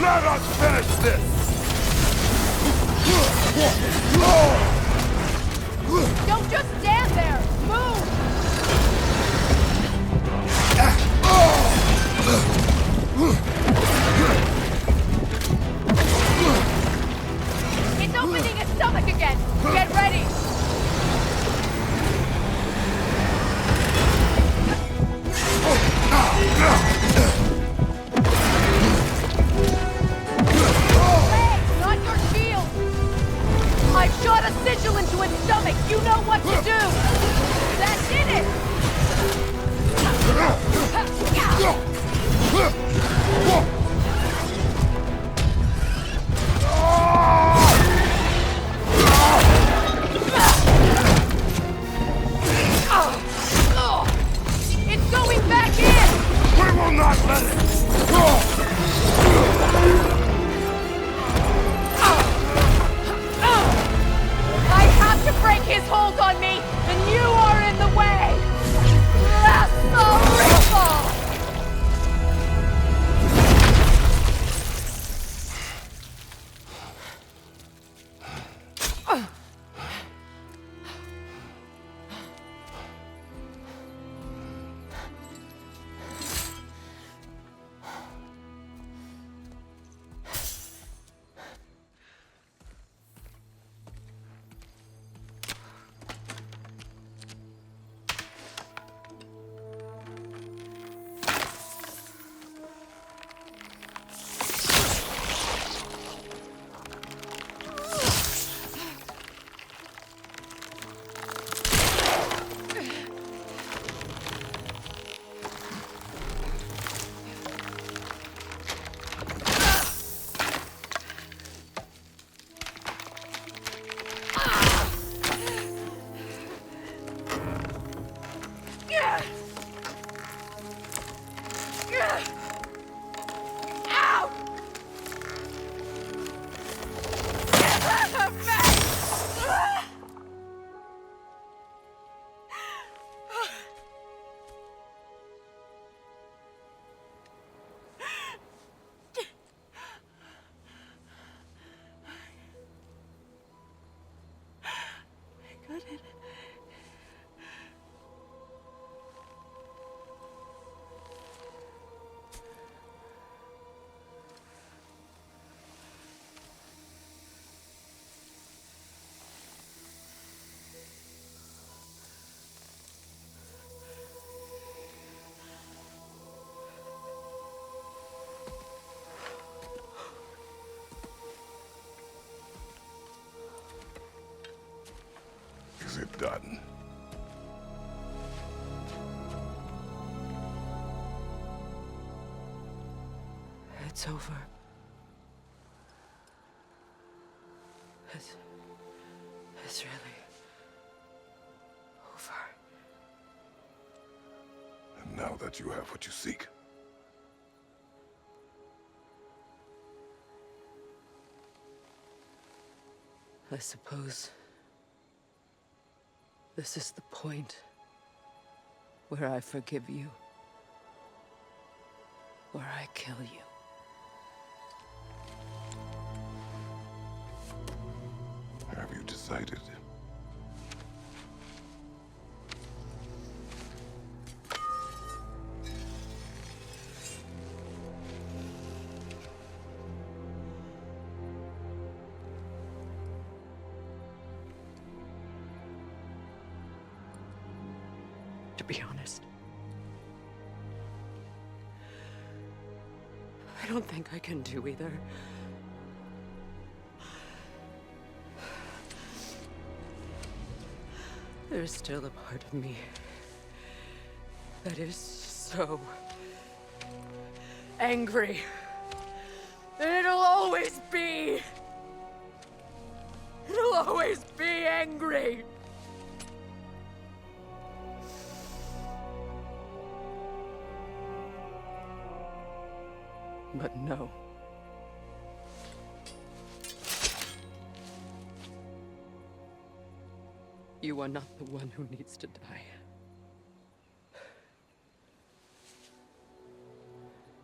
Let us finish this! Don't just stand there! Move! It's opening its stomach again! Get ready! I shot a sigil into its stomach! You know what to do! That did it! It's going back in! We will not let it! I have to break his hold on me, and you are in the way! That's the ripple! done. It's over. It's really over. And now that you have what you seek, I suppose this is the point where I forgive you, or I kill you. have you decided? To be honest, I don't think I can do either. There's still a part of me that is so angry. And it'll always be. It'll always be angry. But no. You are not the one who needs to die.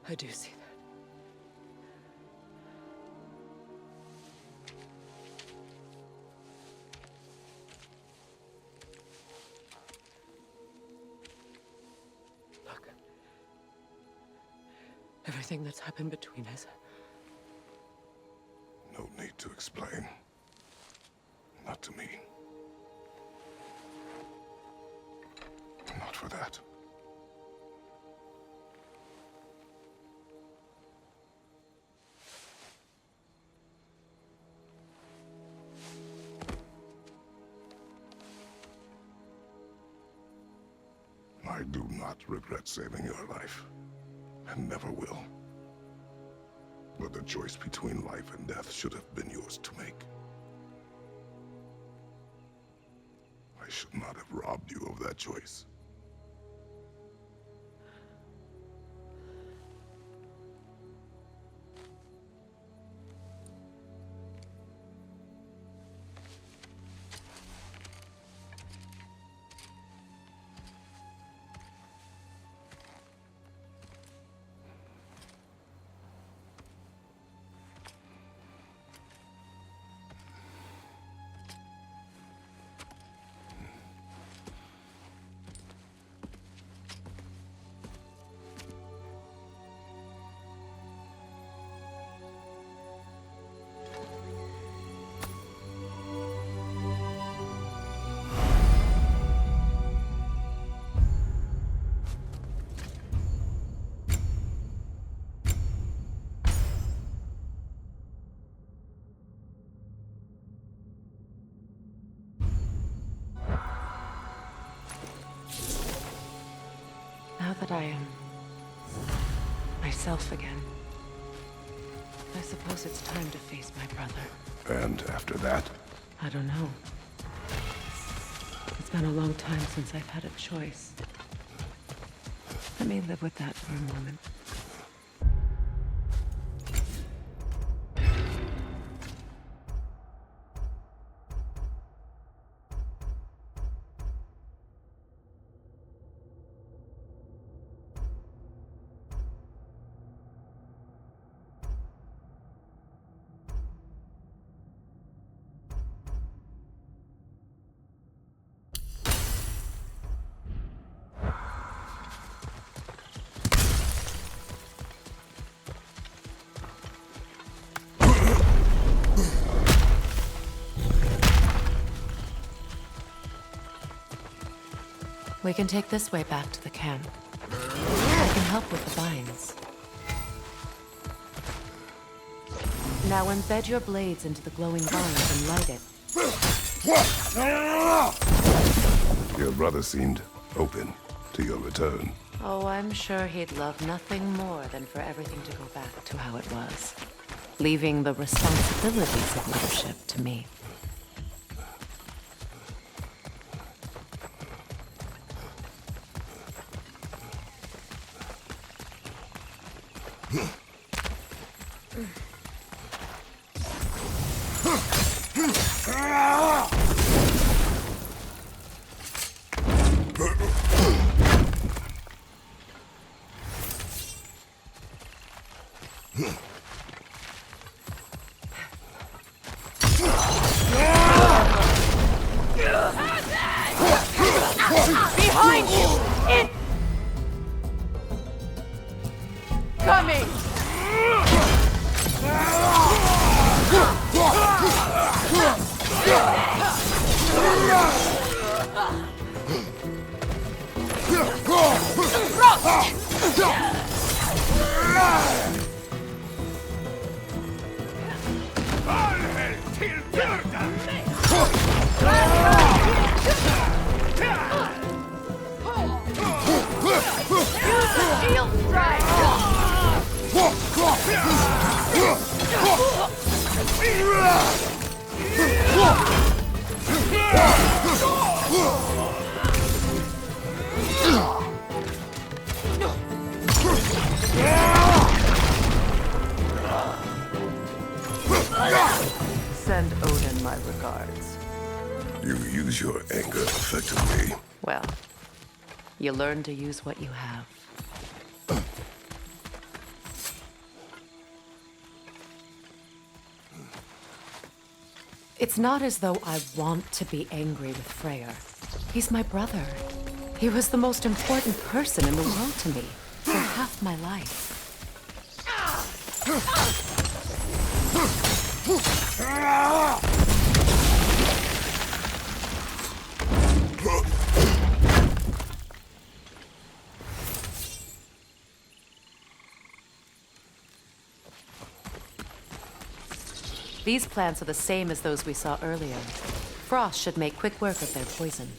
I do see that. Look. Everything that's happened between us. No need to explain. Not to me. Not for that. I do not regret saving your life, and never will. But the choice between life and death should have been yours to make. I should not have robbed you of that choice. Now that I am myself again, I suppose it's time to face my brother. And after that? I don't know. It's been a long time since I've had a choice. Let me live with that for a moment. We can take this way back to the camp. I can help with the vines. Now embed your blades into the glowing vines and light it. Your brother seemed open to your return. Oh, I'm sure he'd love nothing more than for everything to go back to how it was, leaving the responsibilities of leadership to me. Behind you! In... Coming! Shield strike! Send Odin my regards. You use your anger effectively. Well, you learn to use what you have. It's not as though I want to be angry with Freyr. He's my brother. He was the most important person in the world to me for half my life. These plants are the same as those we saw earlier. Frost should make quick work of their poison.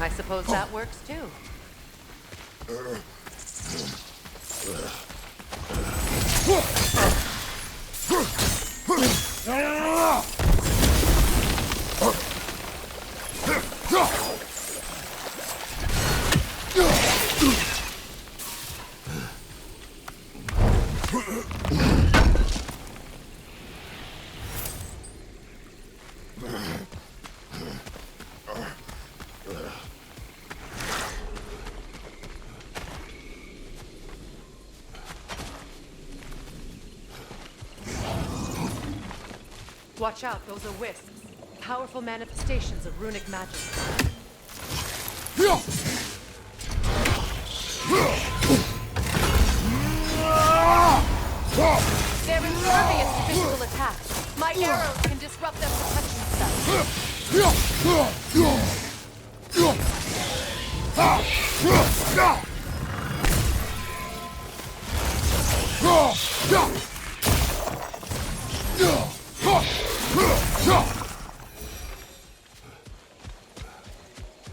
I suppose that works too. Watch out, those are wisps. Powerful manifestations of runic magic. They're impervious to physical attacks. My arrows can disrupt their protection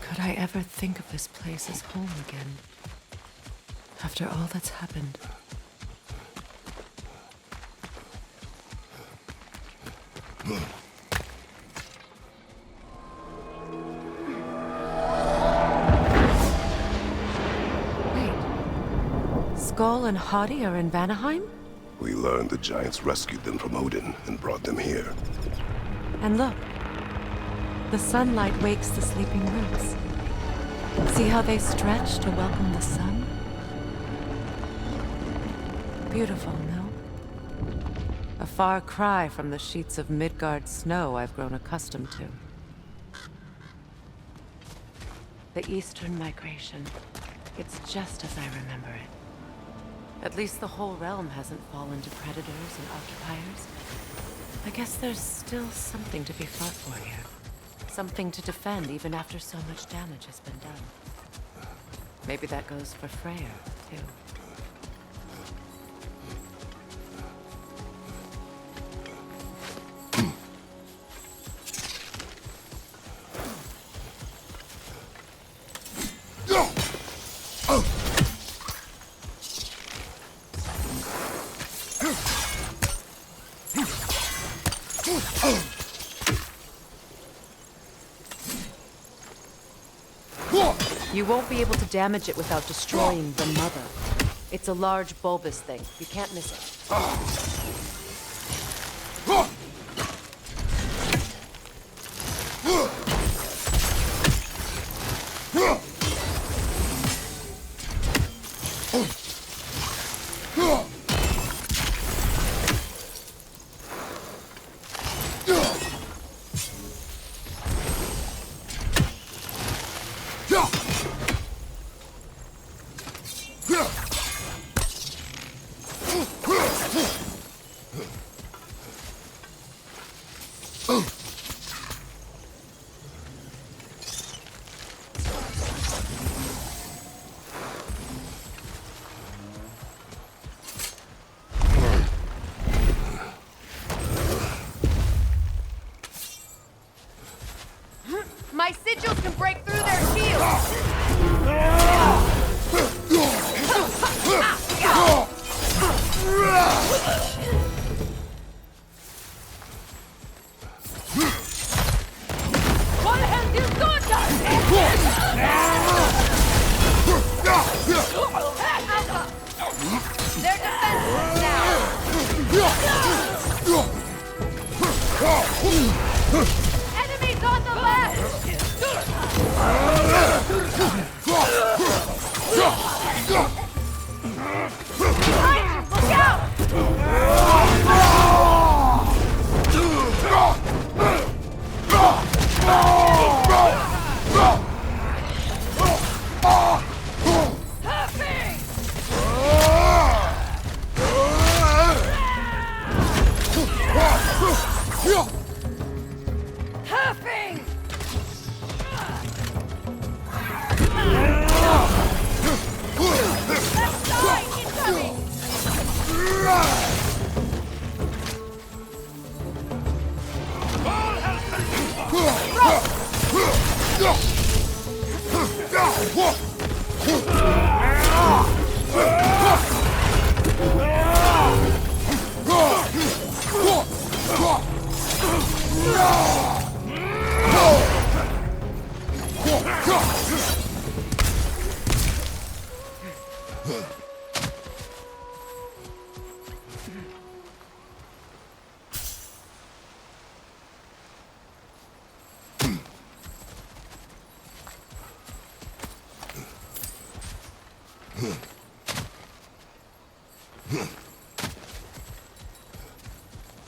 Could I ever think of this place as home again? After all that's happened. Wait. Skull and Hati are in Vanaheim? We learned the giants rescued them from Odin and brought them here. And look. The sunlight wakes the sleeping roots. See how they stretch to welcome the sun? Beautiful, no? A far cry from the sheets of Midgard snow I've grown accustomed to. The Eastern migration. It's just as I remember it. At least the whole realm hasn't fallen to predators and occupiers. I guess there's still something to be fought for here. Something to defend even after so much damage has been done. Maybe that goes for Freyr, too. You won't be able to damage it without destroying the mother. It's a large bulbous thing. You can't miss it. My sigils can break through their shields! What have you done? They're defenseless now! Enemies on the left! Look out!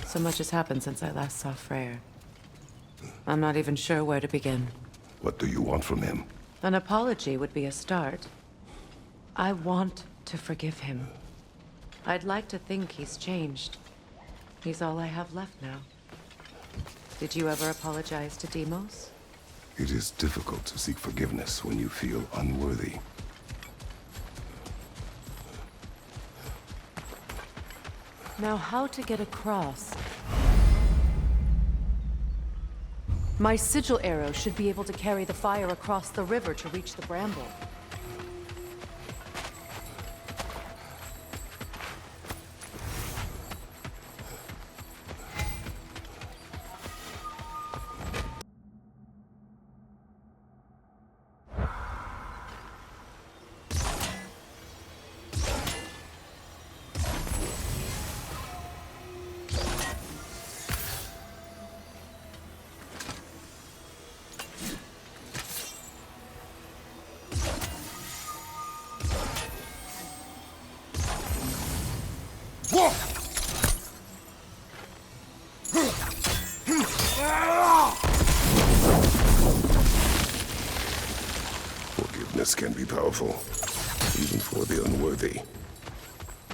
So much has happened since I last saw Freyr. I'm not even sure where to begin. What do you want from him? An apology would be a start. I want to forgive him. I'd like to think he's changed. He's all I have left now. Did you ever apologize to Deimos? It is difficult to seek forgiveness when you feel unworthy. Now, how to get across? My sigil arrow should be able to carry the fire across the river to reach the bramble. Forgiveness can be powerful, even for the unworthy.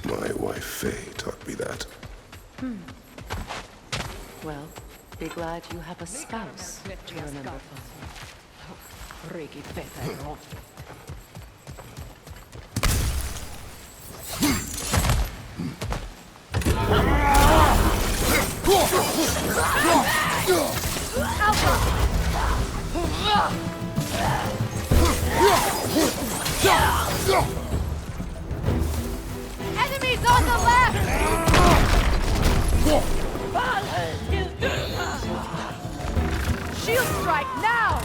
My wife Faye taught me that. Well, be glad you have a spouse to remember, Father. Enemies on the left! Shield strike now!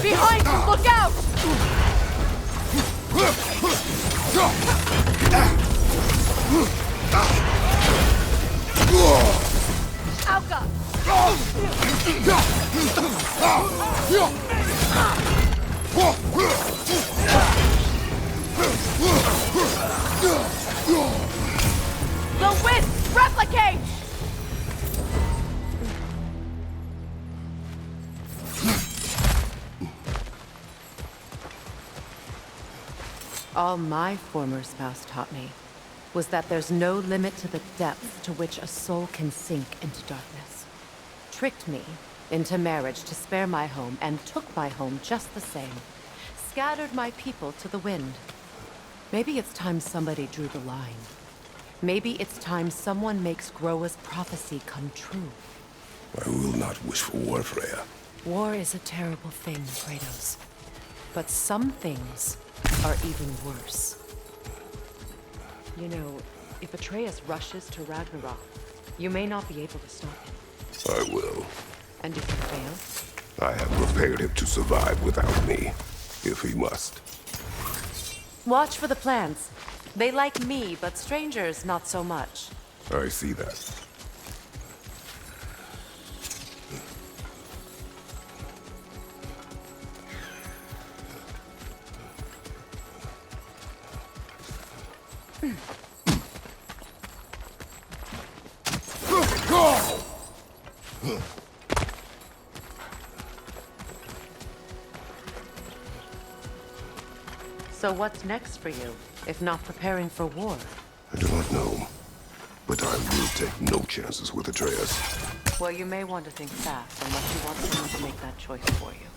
Behind you, look out! Alka! The wisp! Replicate! All my former spouse taught me was that there's no limit to the depth to which a soul can sink into darkness. Tricked me into marriage to spare my home and took my home just the same. Scattered my people to the wind. Maybe it's time somebody drew the line. Maybe it's time someone makes Groa's prophecy come true. I will not wish for war, Freya. War is a terrible thing, Kratos. But some things are even worse. You know, if Atreus rushes to Ragnarok, you may not be able to stop him. I will. And if he fails? I have prepared him to survive without me, if he must. Watch for the plants. They like me, but strangers not so much. I see that. So what's next for you, if not preparing for war? I do not know, but I will take no chances with Atreus. Well, you may want to think fast unless you want someone to make that choice for you.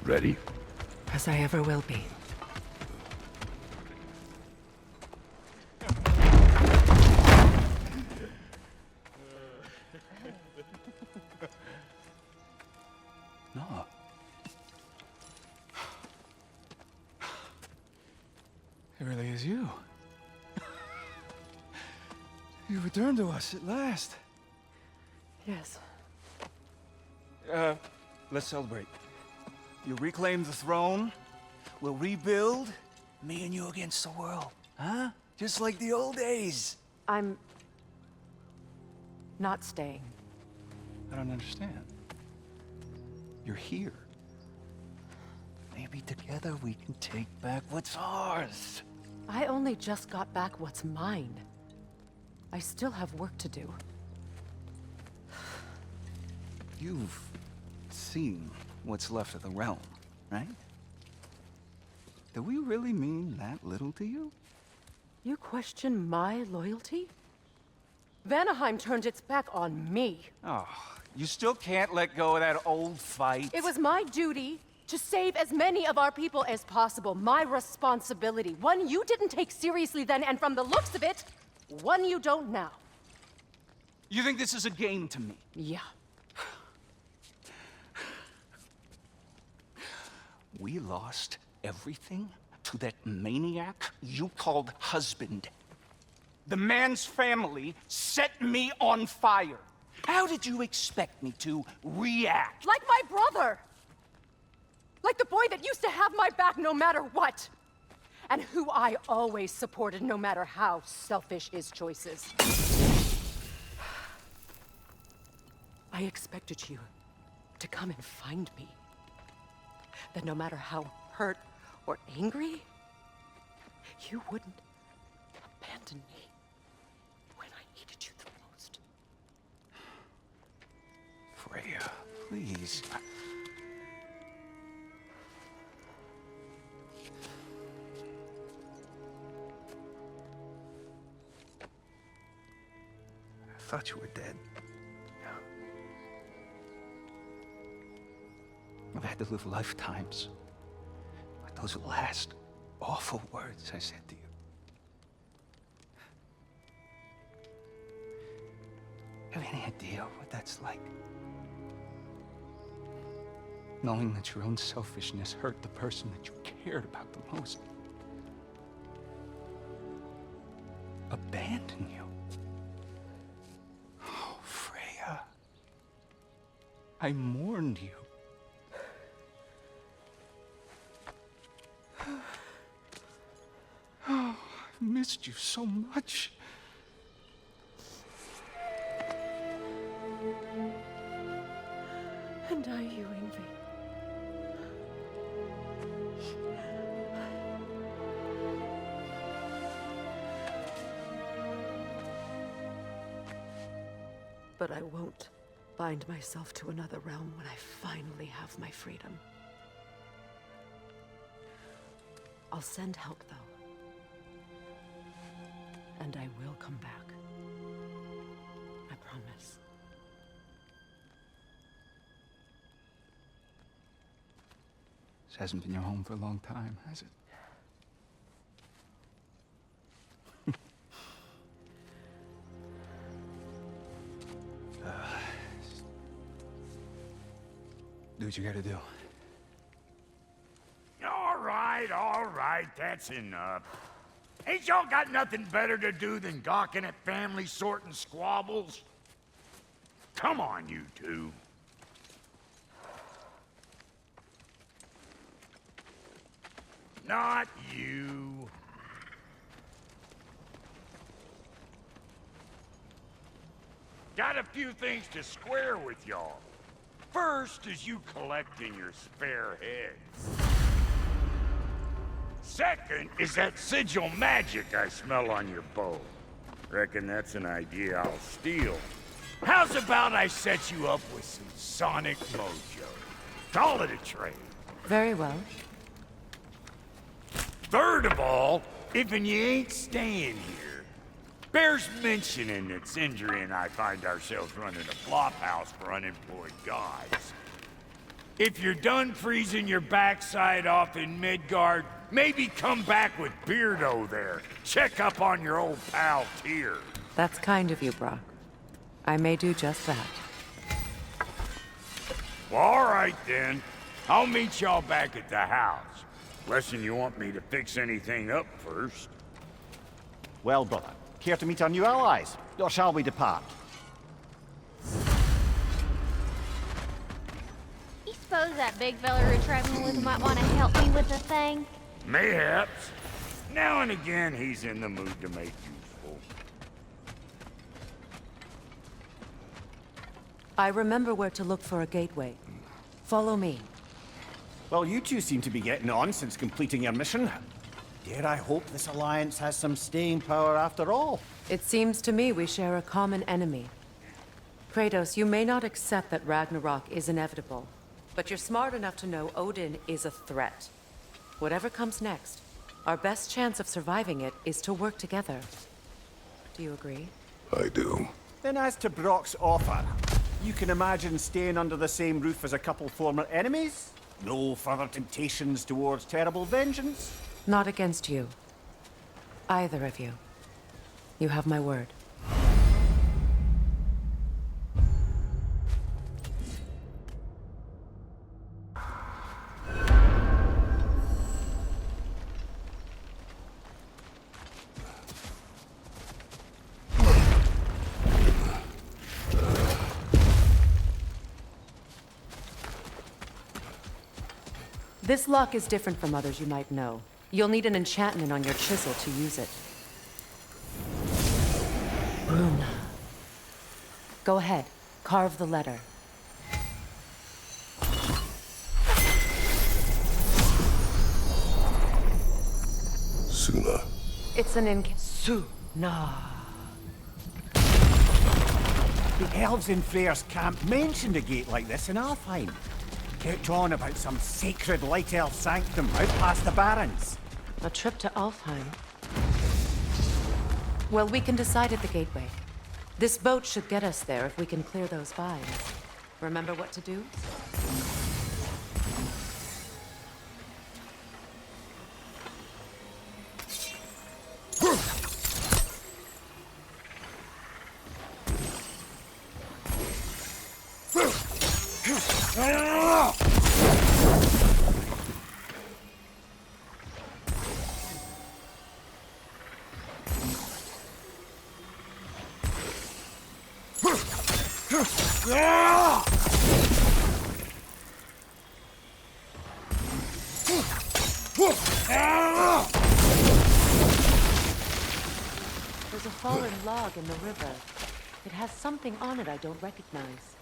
Ready? As I ever will be. No. It really is you. You returned to us at last. Yes. Let's celebrate. You reclaim the throne, we'll rebuild, me and you against the world, huh? Just like the old days. I'm not staying. I don't understand. You're here. Maybe together we can take back what's ours. I only just got back what's mine. I still have work to do. You've seen what's left of the realm, right? Do we really mean that little to you? You question my loyalty? Vanaheim turned its back on me. Oh, you still can't let go of that old fight? It was my duty to save as many of our people as possible. My responsibility. One you didn't take seriously then, and from the looks of it, one you don't now. You think this is a game to me? Yeah. We lost everything to that maniac you called husband. The man's family set me on fire. How did you expect me to react? Like my brother! Like the boy that used to have my back no matter what! And who I always supported no matter how selfish his choices. I expected you to come and find me. That no matter how hurt or angry, you wouldn't abandon me when I needed you the most. Freya, please. I thought you were dead. I've had to live lifetimes with those last awful words I said to you. Have any idea what that's like? Knowing that your own selfishness hurt the person that you cared about the most. Abandon you. Oh, Freya. I mourned you. Oh, I've missed you so much. And are you, Ingvi? But I won't bind myself to another realm when I finally have my freedom. I'll send help, though. And I will come back. I promise. This hasn't been your home for a long time, has it? Do what you gotta do. All right, that's enough. Ain't y'all got nothing better to do than gawking at family sorting squabbles? Come on, you two. Not you. Got a few things to square with y'all. First is you collecting your spare heads. Second is that sigil magic I smell on your bow. Reckon that's an idea I'll steal. How's about I set you up with some sonic mojo? Call it a trade. Very well. Third of all, if you ain't staying here, bears mentioning that Sindri and I find ourselves running a flop house for unemployed gods. If you're done freezing your backside off in Midgard, maybe come back with Beardo there. Check up on your old pal Tyr. That's kind of you, Brok. I may do just that. Well, all right then. I'll meet y'all back at the house. Unless you want me to fix anything up first. Well, brother, care to meet our new allies? Or shall we depart? You suppose that big fella you're traveling with might want to help me with the thing? Mayhaps. Now and again, he's in the mood to make useful. I remember where to look for a gateway. Follow me. Well, you two seem to be getting on since completing your mission. Dare I hope this alliance has some staying power after all? It seems to me we share a common enemy. Kratos, you may not accept that Ragnarok is inevitable, but you're smart enough to know Odin is a threat. Whatever comes next, our best chance of surviving it is to work together. Do you agree? I do. Then as to Brok's offer, you can imagine staying under the same roof as a couple former enemies? No further temptations towards terrible vengeance? Not against you. Either of you. You have my word. This lock is different from others you might know. You'll need an enchantment on your chisel to use it. Rune. Go ahead. Carve the letter. Suna. It's an Suna. The elves in Freyr's camp mentioned a gate like this in Alfheim. Kept on about some sacred light elf sanctum out past the barrens. A trip to Alfheim. Well, we can decide at the gateway. This boat should get us there if we can clear those vines. Remember what to do? There's a fallen log in the river. It has something on it I don't recognize.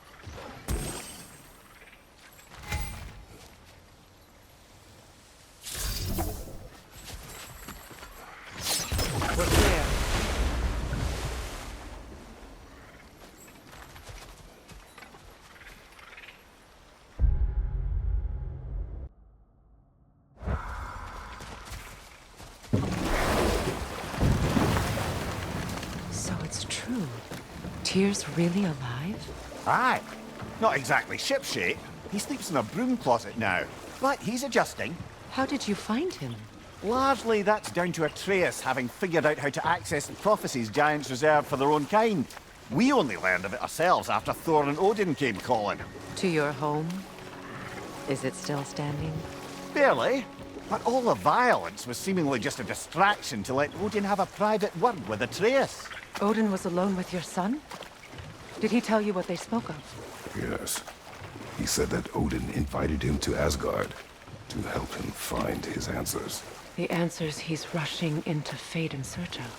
We're clear. So it's true. Tyr's really alive? Aye. Not exactly shipshape. He sleeps in a broom closet now. But he's adjusting. How did you find him? Largely that's down to Atreus having figured out how to access the prophecies giants reserved for their own kind. We only learned of it ourselves after Thor and Odin came calling. To your home? Is it still standing? Barely. But all the violence was seemingly just a distraction to let Odin have a private word with Atreus. Odin was alone with your son? Did he tell you what they spoke of? Yes. He said that Odin invited him to Asgard to help him find his answers. The answers he's rushing into fate in search of.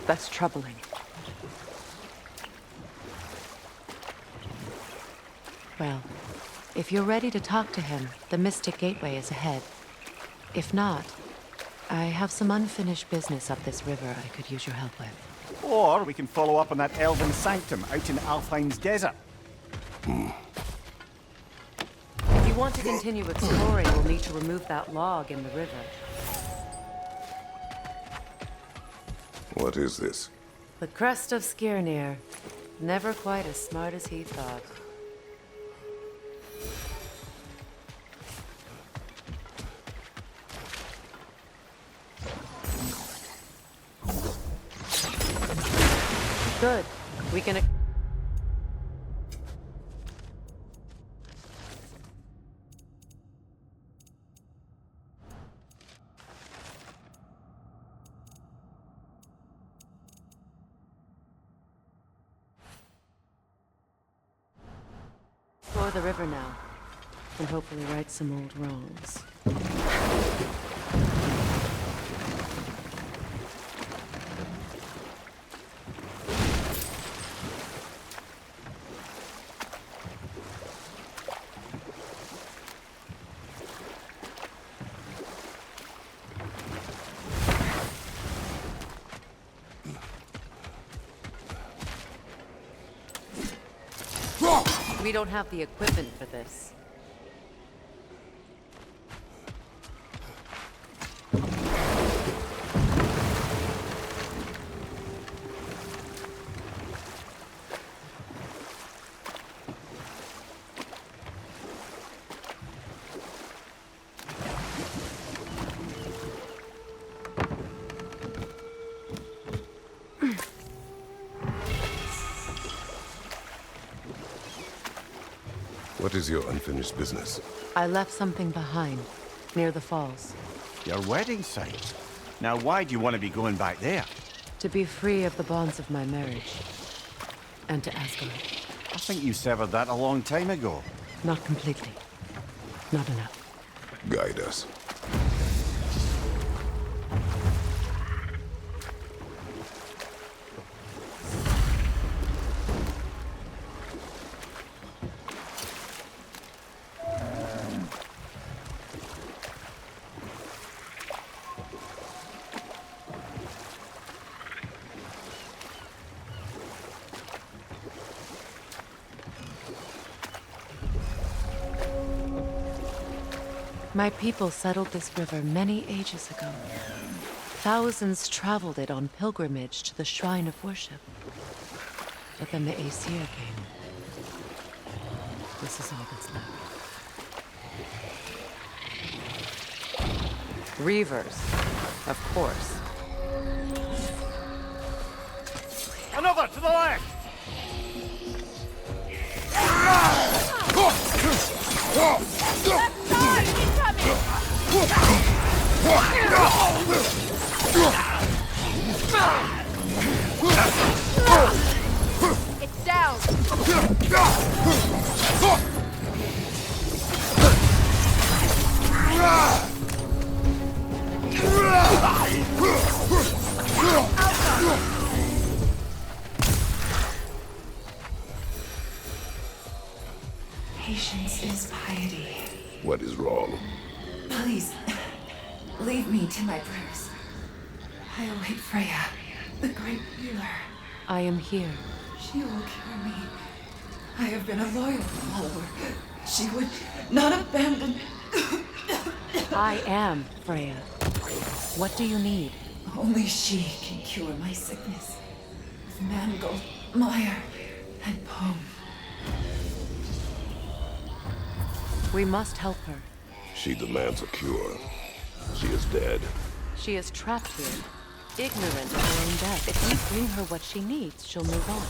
That's troubling. Well, if you're ready to talk to him, the Mystic Gateway is ahead. If not, I have some unfinished business up this river I could use your help with. Or we can follow up on that elven sanctum out in Alfheim's desert. If you want to continue exploring, we'll need to remove that log in the river. What is this? The crest of Skirnir. Never quite as smart as he thought. Good. We can... Explore the river now, and hopefully right some old wrongs. We don't have the equipment for this. What is your unfinished business? I left something behind, near the falls. Your wedding site? Now why do you want to be going back there? To be free of the bonds of my marriage. And to Asgard. I think you severed that a long time ago. Not completely. Not enough. Guide us. My people settled this river many ages ago. Thousands traveled it on pilgrimage to the shrine of worship. But then the Aesir came. This is all that's left. Reavers, of course. Another to the left! It's down! Patience is piety. What is wrong? Please, leave me to my prayers. I await Freya, the great healer. I am here. She will cure me. I have been a loyal follower. She would not abandon... I am Freya. What do you need? Only she can cure my sickness. With mangold, mire, and poem. We must help her. She demands a cure. She is dead. She is trapped here, ignorant of her own death. If we bring her what she needs, she'll move on.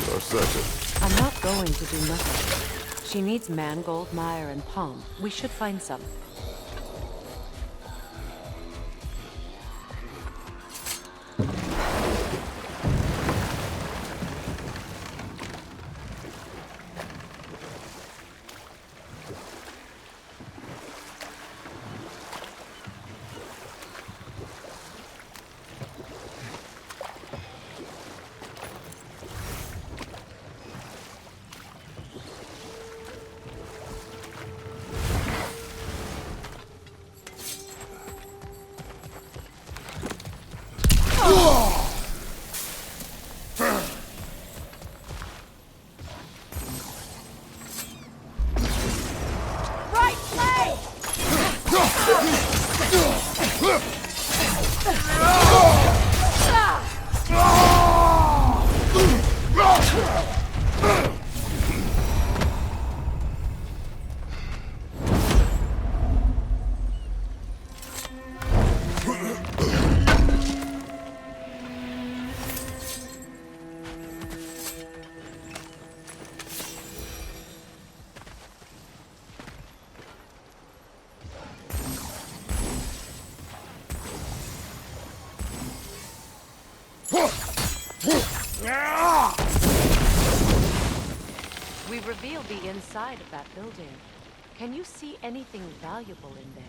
You're certain? I'm not going to do nothing. She needs mangold, mire, and palm. We should find some. We revealed the inside of that building. Can you see anything valuable in there?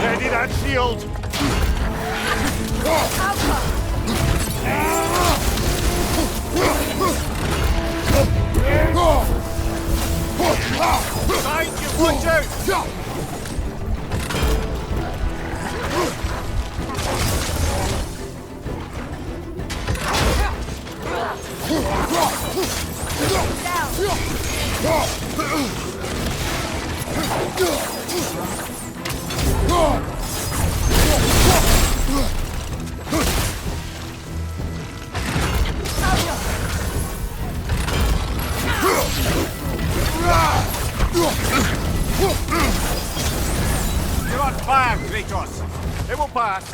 Ready that shield! Behind you, watch out! Kratos. It will pass.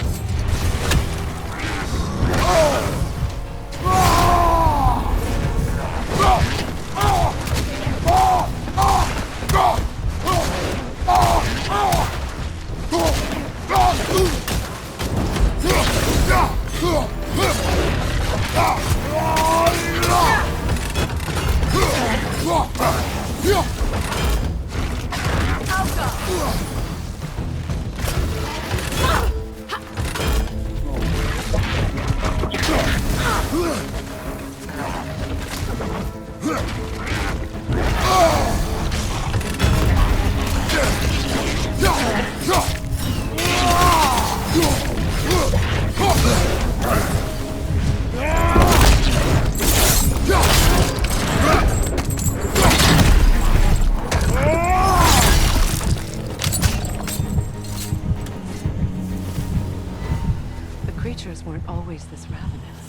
Weren't always this ravenous.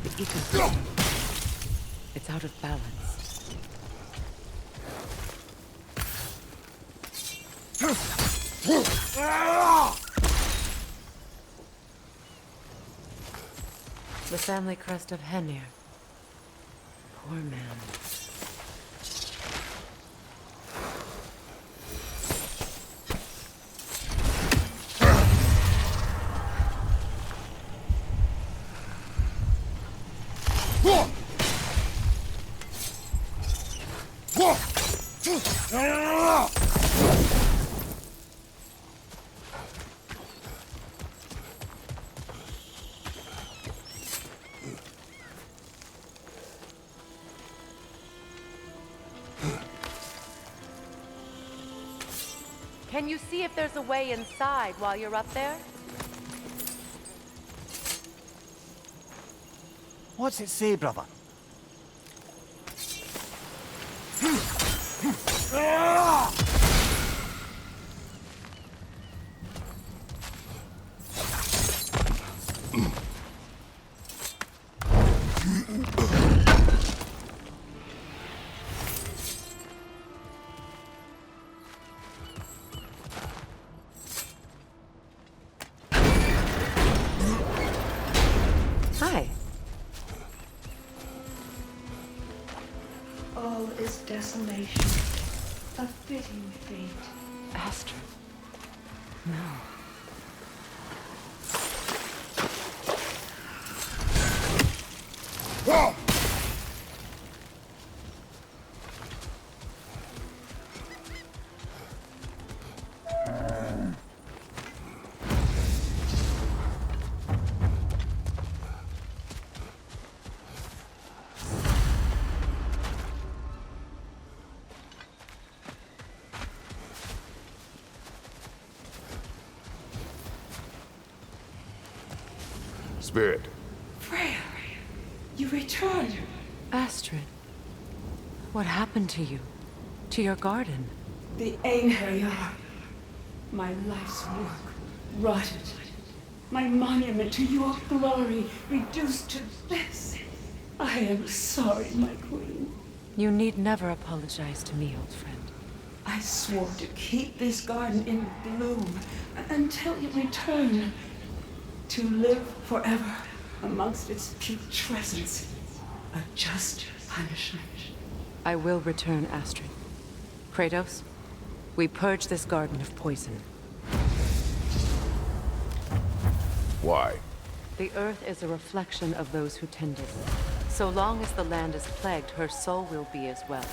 The ecosystem, it's out of balance. The family crest of Henir. Poor man. Can you see if there's a way inside while you're up there? What's it say, brother? Desolation. A fitting fate. Astrid. No. Spirit. Freya, you returned. Astrid, what happened to you? To your garden? The Einherjar. My life's work rotted. My monument to your glory reduced to this. I am sorry, my queen. You need never apologize to me, old friend. I swore to keep this garden in bloom until you return. To live forever amongst its putrescence. A just punishment. I will return, Astrid. Kratos, we purge this garden of poison. Why? The earth is a reflection of those who tend it. So long as the land is plagued, her soul will be as well.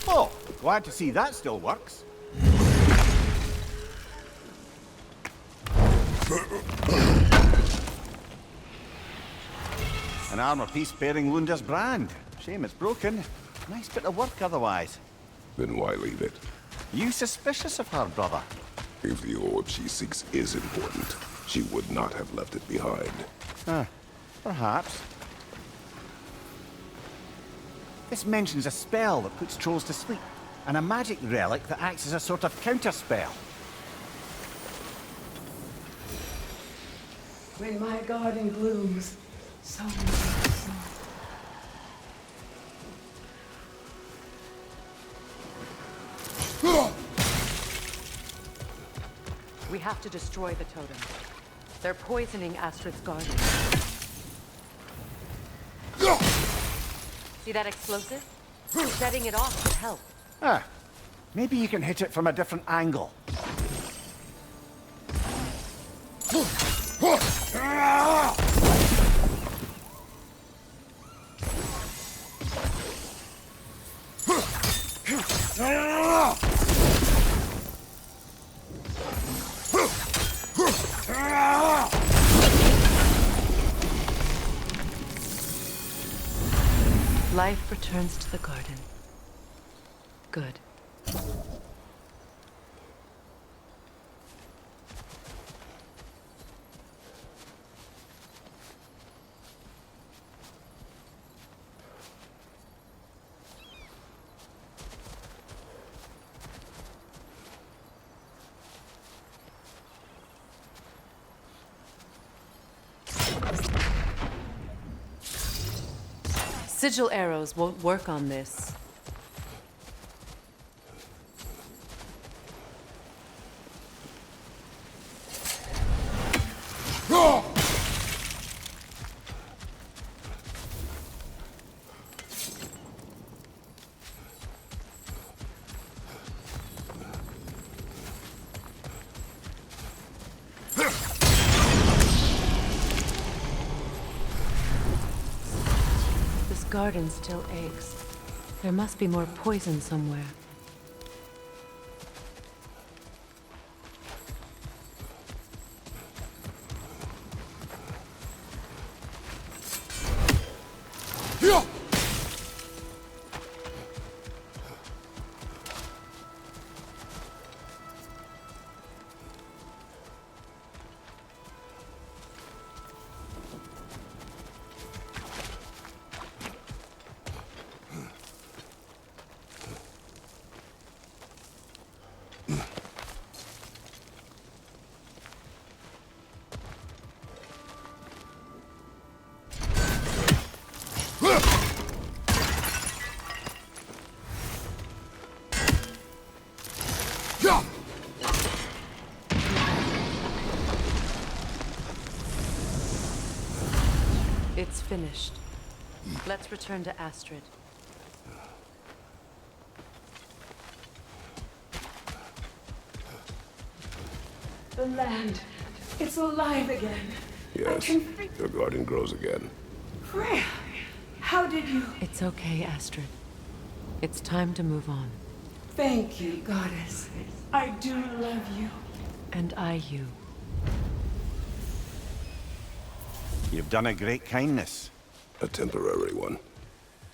Oh, glad to see that still works. An armor piece bearing Lunda's brand. Shame it's broken. Nice bit of work otherwise. Then why leave it? You suspicious of her, brother? If the orb she seeks is important, she would not have left it behind. Perhaps. This mentions a spell that puts trolls to sleep, and a magic relic that acts as a sort of counterspell. When my garden blooms, so will my soul. We have to destroy the totem. They're poisoning Astrid's garden. See that explosive? Setting it off could help. Ah, maybe you can hit it from a different angle. Life returns to the garden. Good. Sigil arrows won't work on this. Garden still aches. There must be more poison somewhere. It's finished. Let's return to Astrid. The land. It's alive again. Yes, your garden grows again. Freya, how did you... It's okay, Astrid. It's time to move on. Thank you, goddess. I do love you. And I you. You've done a great kindness. A temporary one.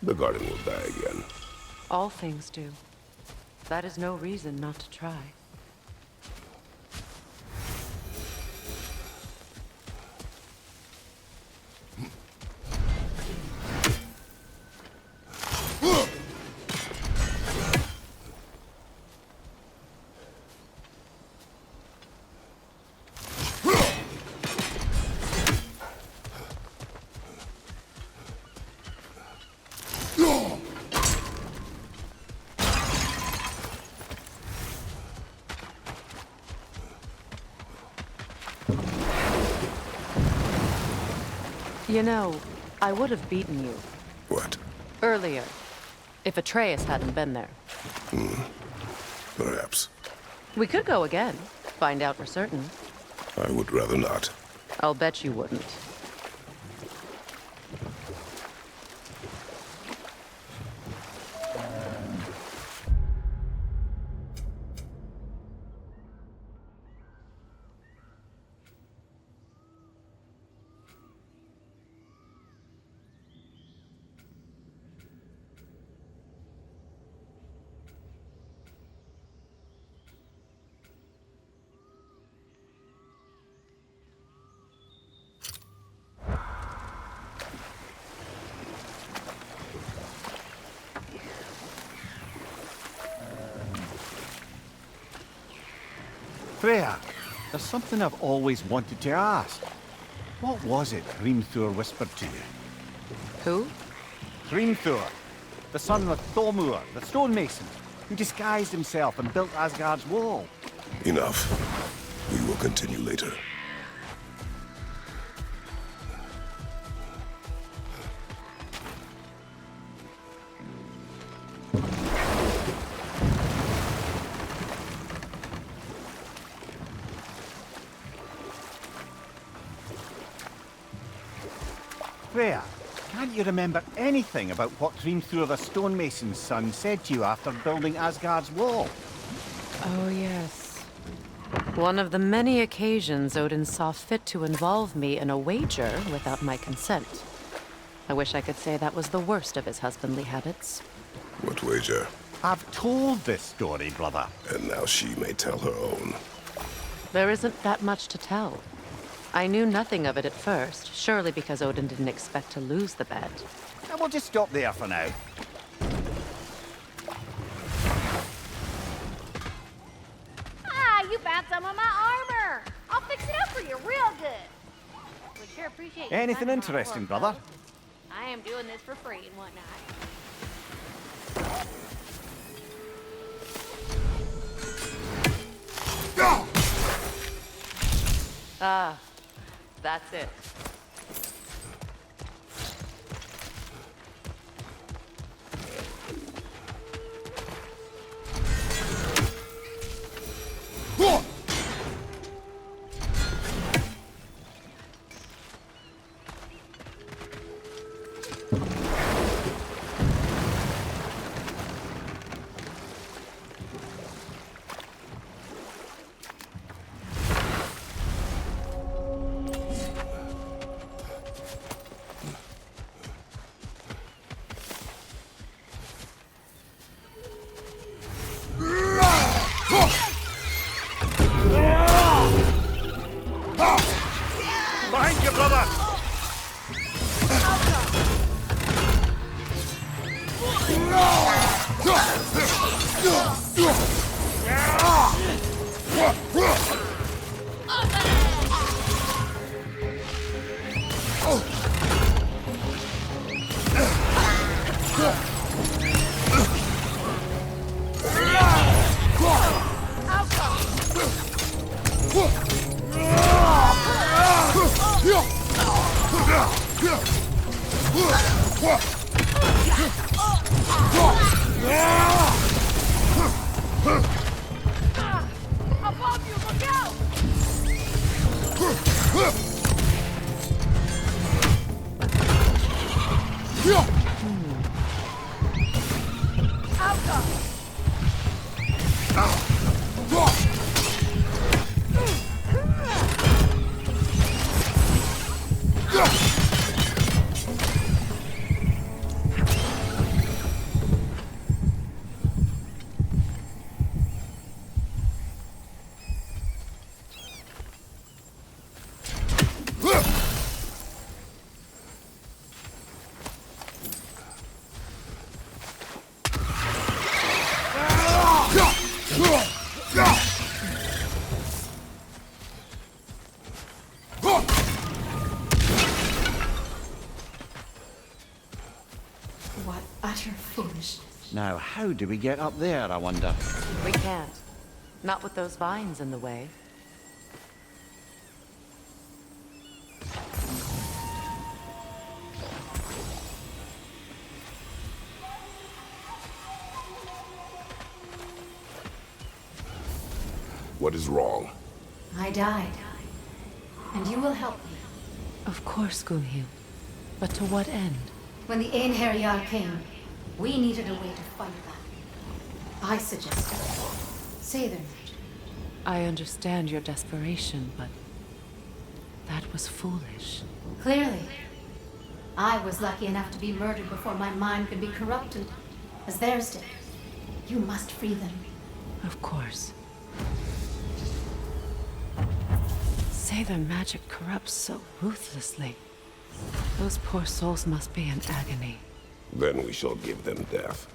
The garden will die again. All things do. That is no reason not to try. You know, I would have beaten you. What? Earlier. If Atreus hadn't been there. Perhaps. We could go again. Find out for certain. I would rather not. I'll bet you wouldn't. Freya, there's something I've always wanted to ask. What was it Hrimthur whispered to you? Who? Hrimthur, the son of Thormur, the stonemason. who disguised himself and built Asgard's wall. Enough. We will continue later. Freya, can't you remember anything about what Dreamthrough the stonemason's son said to you after building Asgard's wall? Oh, yes. One of the many occasions Odin saw fit to involve me in a wager without my consent. I wish I could say that was the worst of his husbandly habits. What wager? I've told this story, brother. And now she may tell her own. There isn't that much to tell. I knew nothing of it at first, surely because Odin didn't expect to lose the bet. And we'll just stop there for now. Ah, you found some of my armor. I'll fix it up for you real good. Would sure appreciate you Anything finding my interesting, work, brother? fellas. I am doing this for free and whatnot. Ah, that's it. Behind you, brother! Above you, look out! What utter foolishness. Now, how do we get up there, I wonder? We can't. Not with those vines in the way. What is wrong? I died. And you will help me. Of course, Gunhild. But to what end? When the Einherjar came, we needed a way to fight them. I suggested say their magic. I understand your desperation, but that was foolish. Clearly. I was lucky enough to be murdered before my mind could be corrupted, as theirs did. You must free them. Of course. Say their magic corrupts so ruthlessly. Those poor souls must be in agony. Then we shall give them death.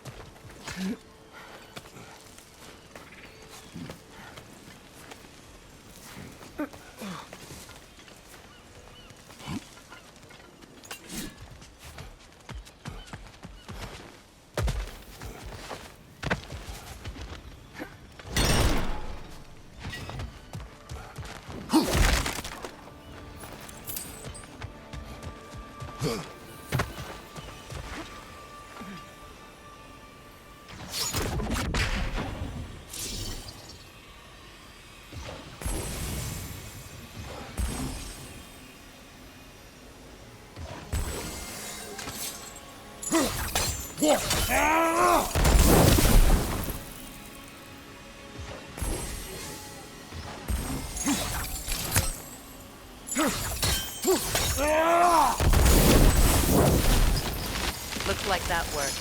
Looks like that worked.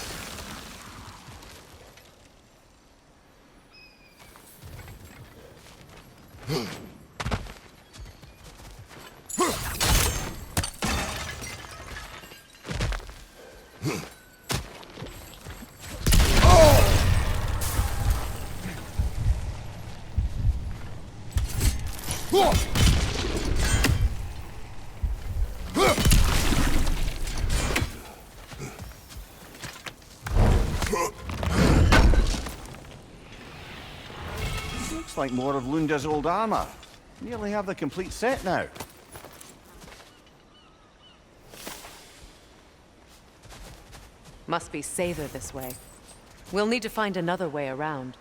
Looks like more of Lunda's old armor. Nearly have the complete set now. Must be safer this way. We'll need to find another way around.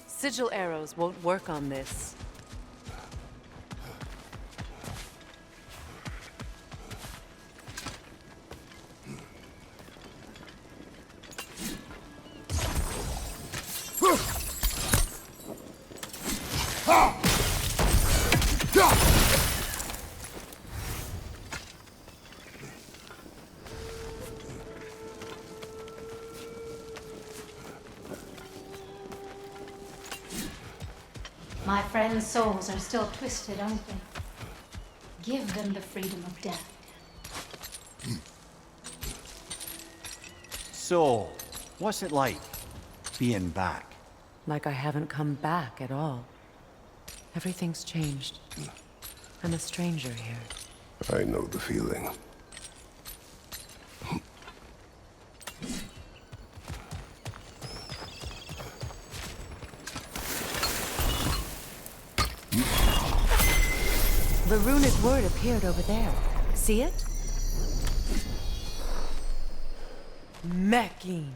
Sigil arrows won't work on this. My friends' souls are still twisted, aren't they? Give them the freedom of death. So, what's it like, being back? Like I haven't come back at all. Everything's changed. I'm a stranger here. I know the feeling. The runic word appeared over there. See it? Mecking.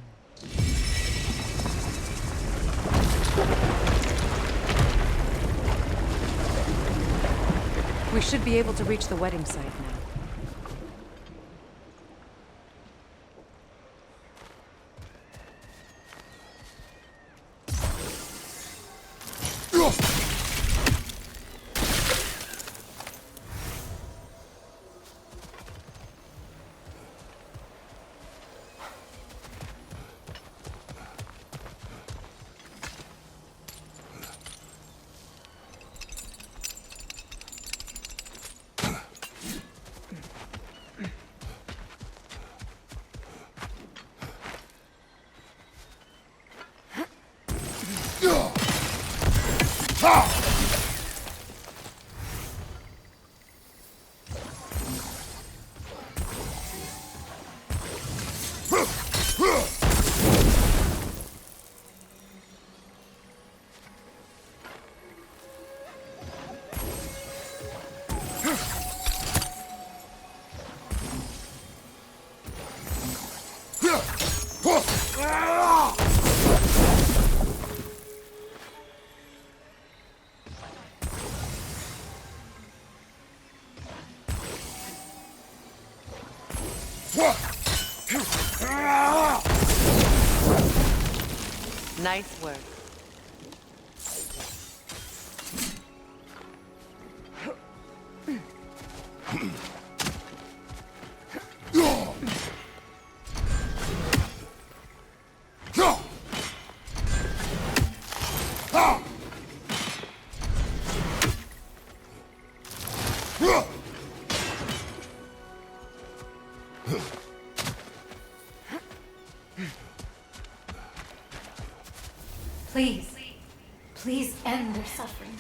We should be able to reach the wedding site now. Nice work. Please, please end their suffering.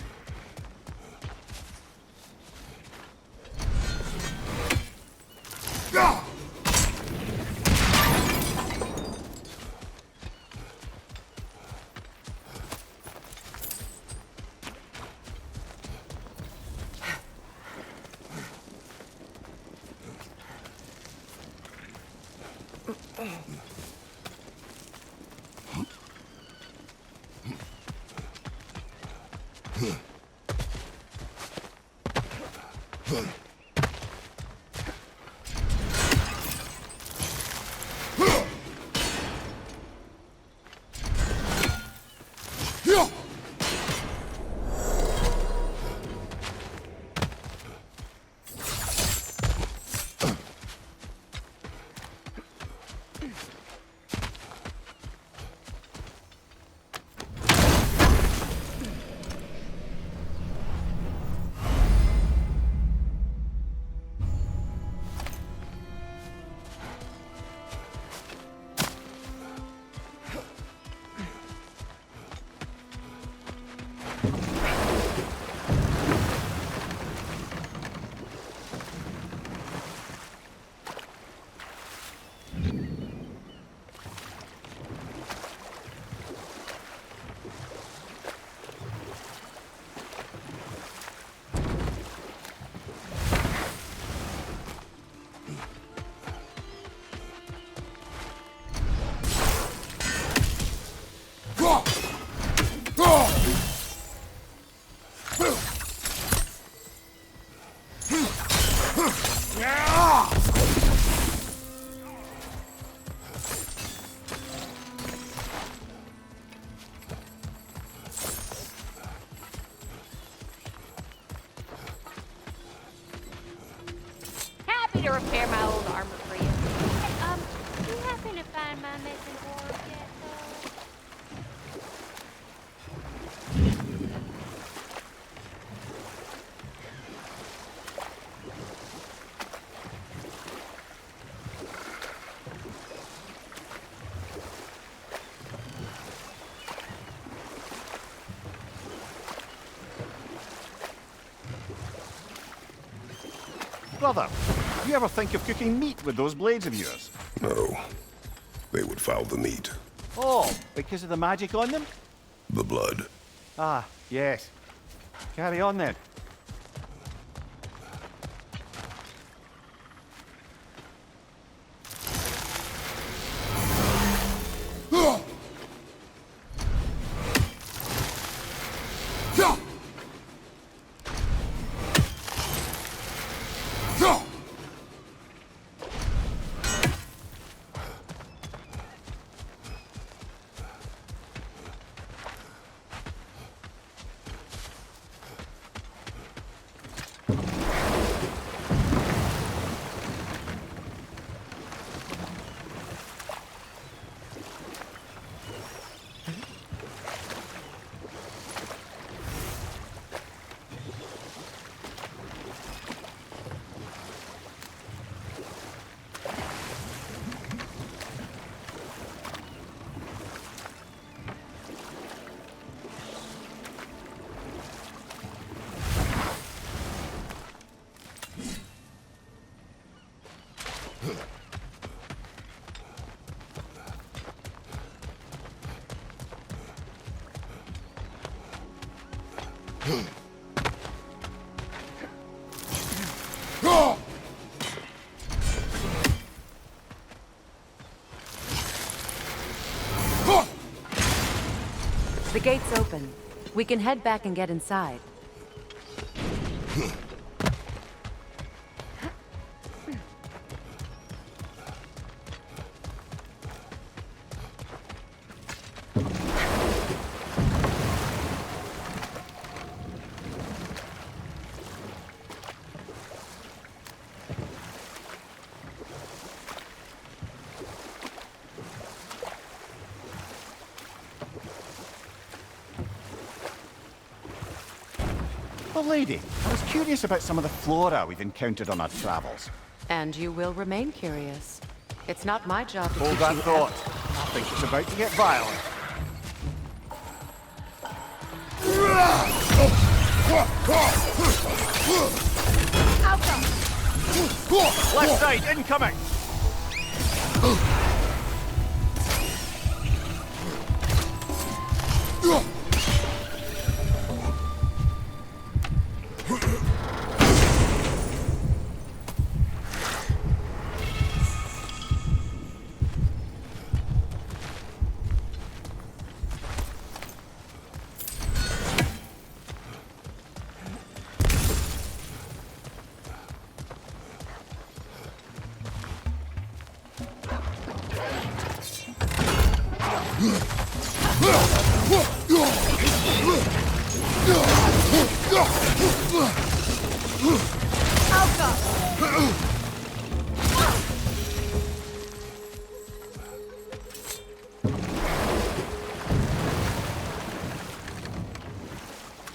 Happy to repair my old armor for you. Hey, do you happen to find my missing board yet, though? Brother, do you ever think of cooking meat with those blades of yours? No. They would foul the meat. Oh, because of the magic on them? The blood. Ah, yes. Carry on then. The gate's open. We can head back and get inside. Well, lady, I was curious about some of the flora we've encountered on our travels. And you will remain curious. It's not my job to Hold teach that you thought. I think it's about to get violent. Left side, incoming!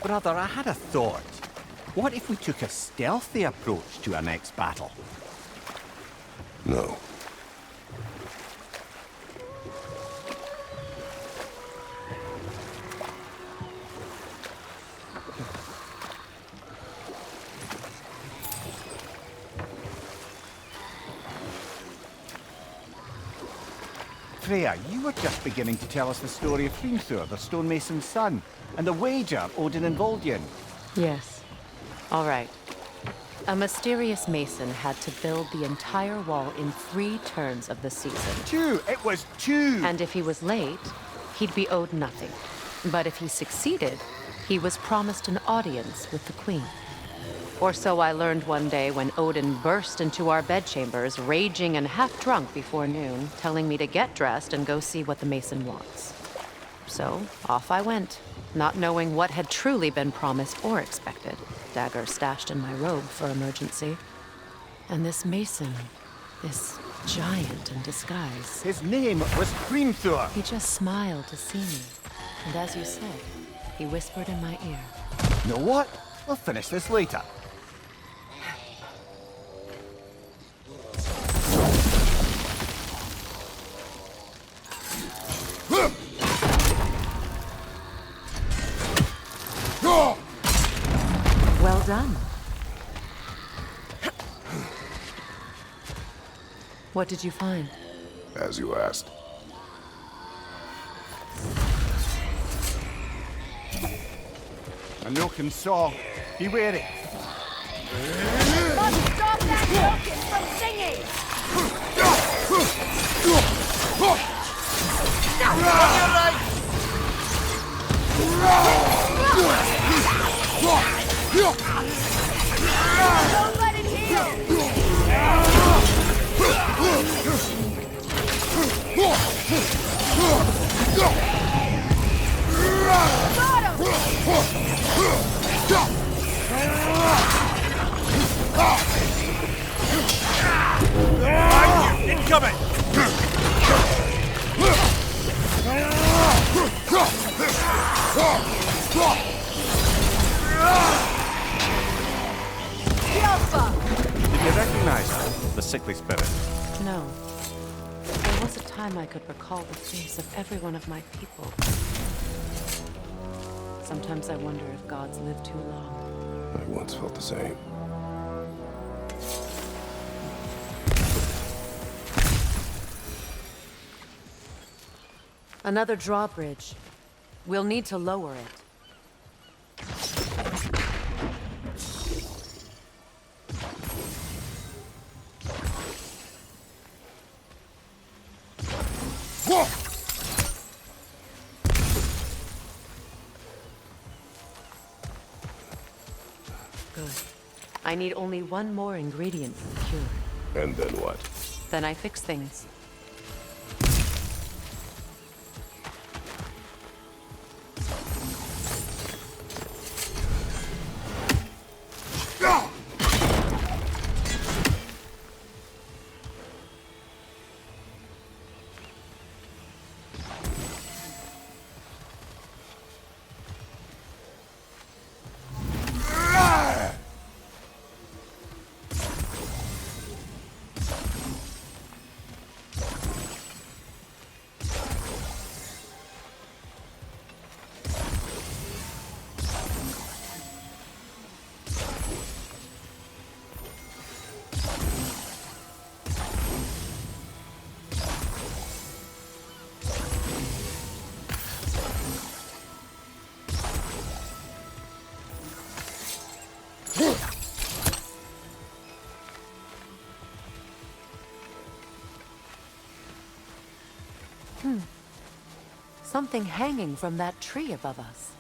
Brother, I had a thought. What if we took a stealthy approach to our next battle? No. Freya, you were just beginning to tell us the story of Fimbulwinter, the stonemason's son, and the wager Odin and Odin. Yes. All right. A mysterious mason had to build the entire wall in 3 turns of the season. 2! It was 2! And if he was late, he'd be owed nothing. But if he succeeded, he was promised an audience with the queen. Or so I learned one day when Odin burst into our bedchambers, raging and half-drunk before noon, telling me to get dressed and go see what the mason wants. So, off I went, not knowing what had truly been promised or expected. Dagger stashed in my robe for emergency. And this mason, this giant in disguise. His name was Fimbulwinter. He just smiled to see me. And as you said, he whispered in my ear. Know what? We'll finish this later. Well done. What did you find? As you asked. A milking saw. Be wary. Must stop that milking from singing! Don't let it heal! Got him! Incoming! Did you recognize her? The sickly spirit? No. There was a time I could recall the face of every one of my people. Sometimes I wonder if gods live too long. I once felt the same. Another drawbridge. We'll need to lower it. Good. I need only one more ingredient for the cure. And then what? Then I fix things. Something hanging from that tree above us.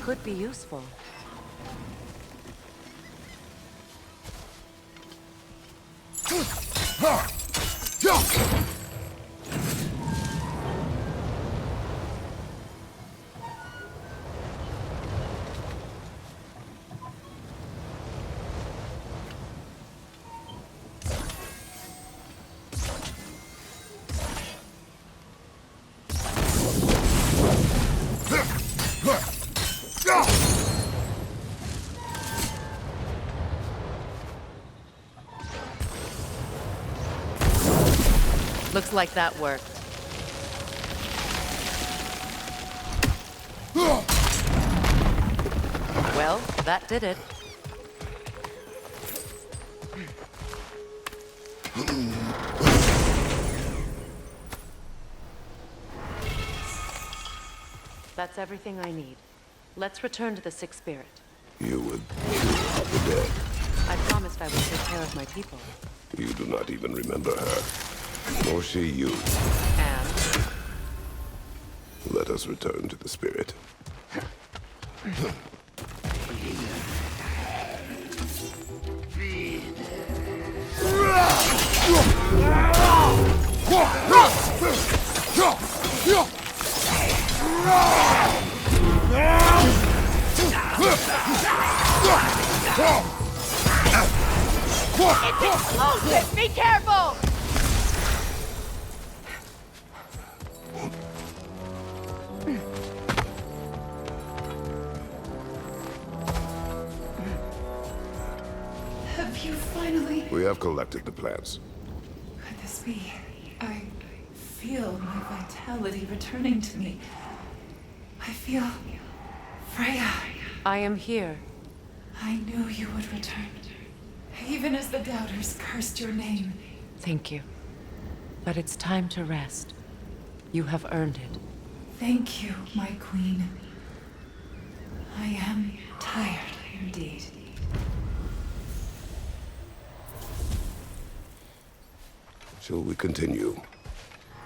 Could be useful. Looks like that worked. Well, that did it. That's everything I need. Let's return to the Sixth Spirit. You would cure the dead. I promised I would take care of my people. You do not even remember her. Nor she you. And? Let us return to the spirit. It's explosive! Be careful! Have you finally... We have collected the plants. Could this be? I feel my vitality returning to me. I feel... Freya. I am here. I knew you would return. Even as the doubters cursed your name. Thank you. But it's time to rest. You have earned it. Thank you, my queen. I am tired indeed. Shall we continue?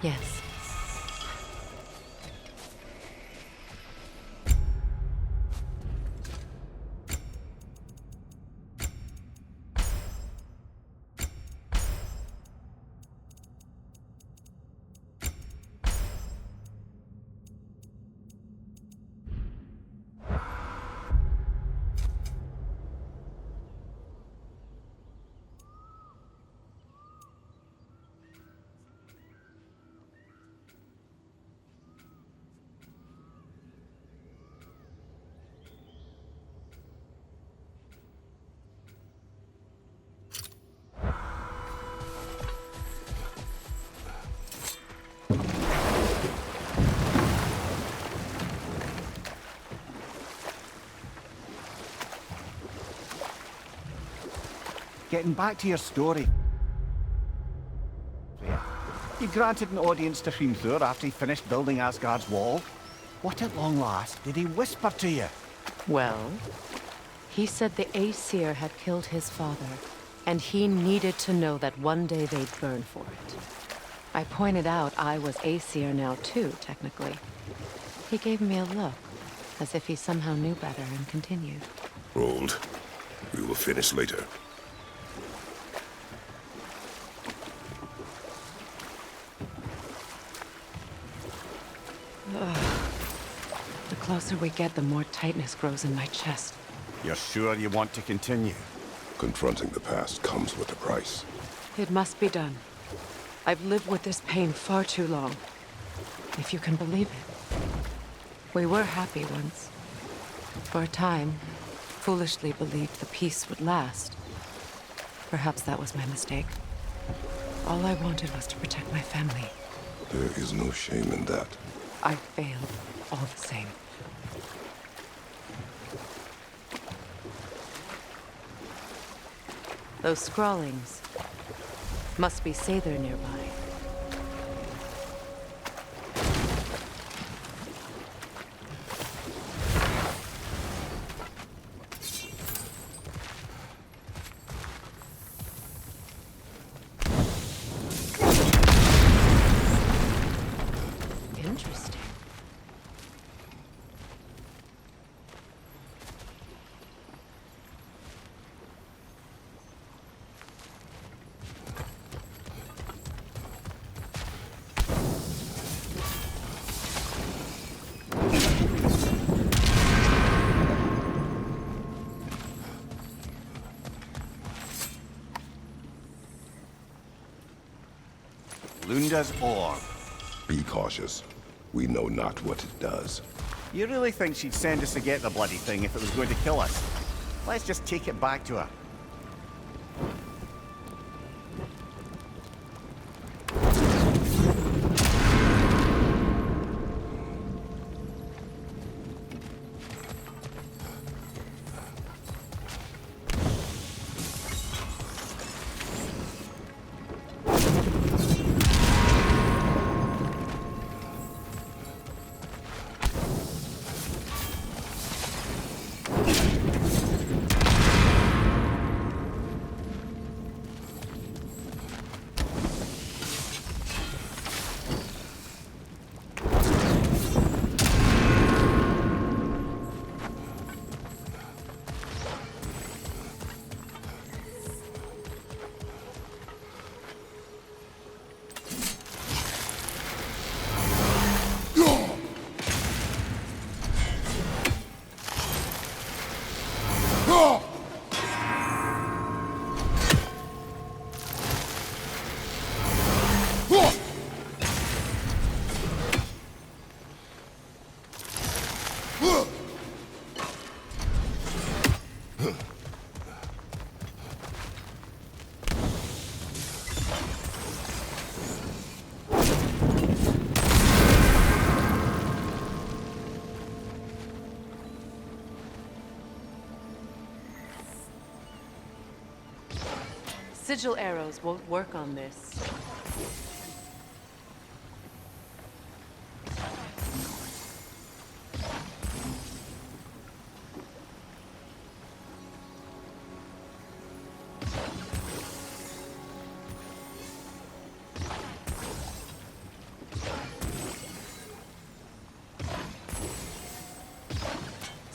Yes. Getting back to your story. You granted an audience to Fimbulwinter after he finished building Asgard's wall. What at long last did he whisper to you? Well, he said the Aesir had killed his father, and he needed to know that one day they'd burn for it. I pointed out I was Aesir now too, technically. He gave me a look, as if he somehow knew better, and continued. Hold. We will finish later. The closer we get, the more tightness grows in my chest. You're sure you want to continue? Confronting the past comes with a price. It must be done. I've lived with this pain far too long. If you can believe it. We were happy once. For a time, foolishly believed the peace would last. Perhaps that was my mistake. All I wanted was to protect my family. There is no shame in that. I failed, all the same. Those scrawlings must be Sather nearby. Interesting. Lunda's orb. Be cautious. We know not what it does. You really think she'd send us to get the bloody thing if it was going to kill us? Let's just take it back to her. Sigil arrows won't work on this.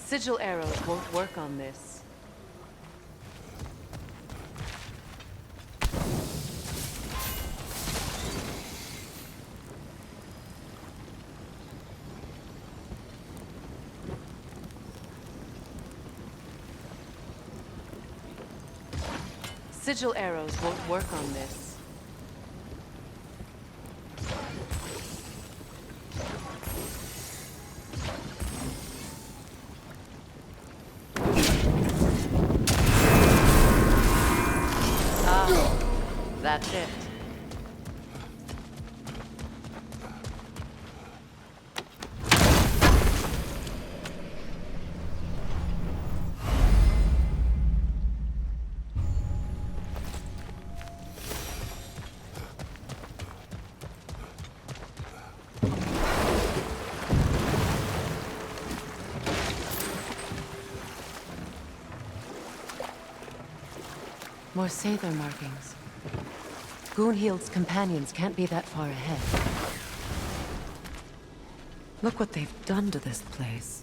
Sigil arrows won't work on this. Sigil arrows won't work on this. Ah, that's it. More Sather markings. Gunhild's companions can't be that far ahead. Look what they've done to this place.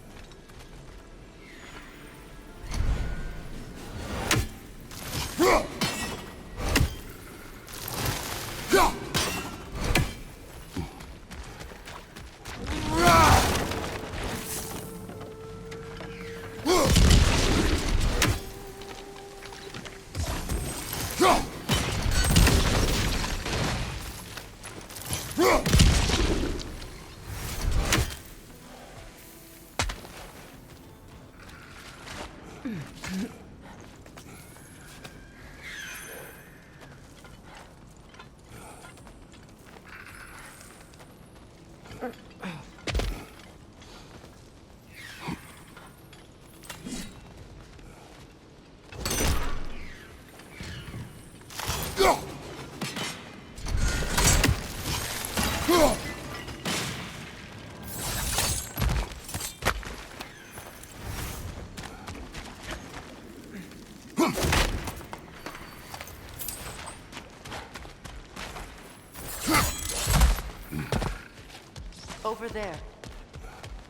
Over there.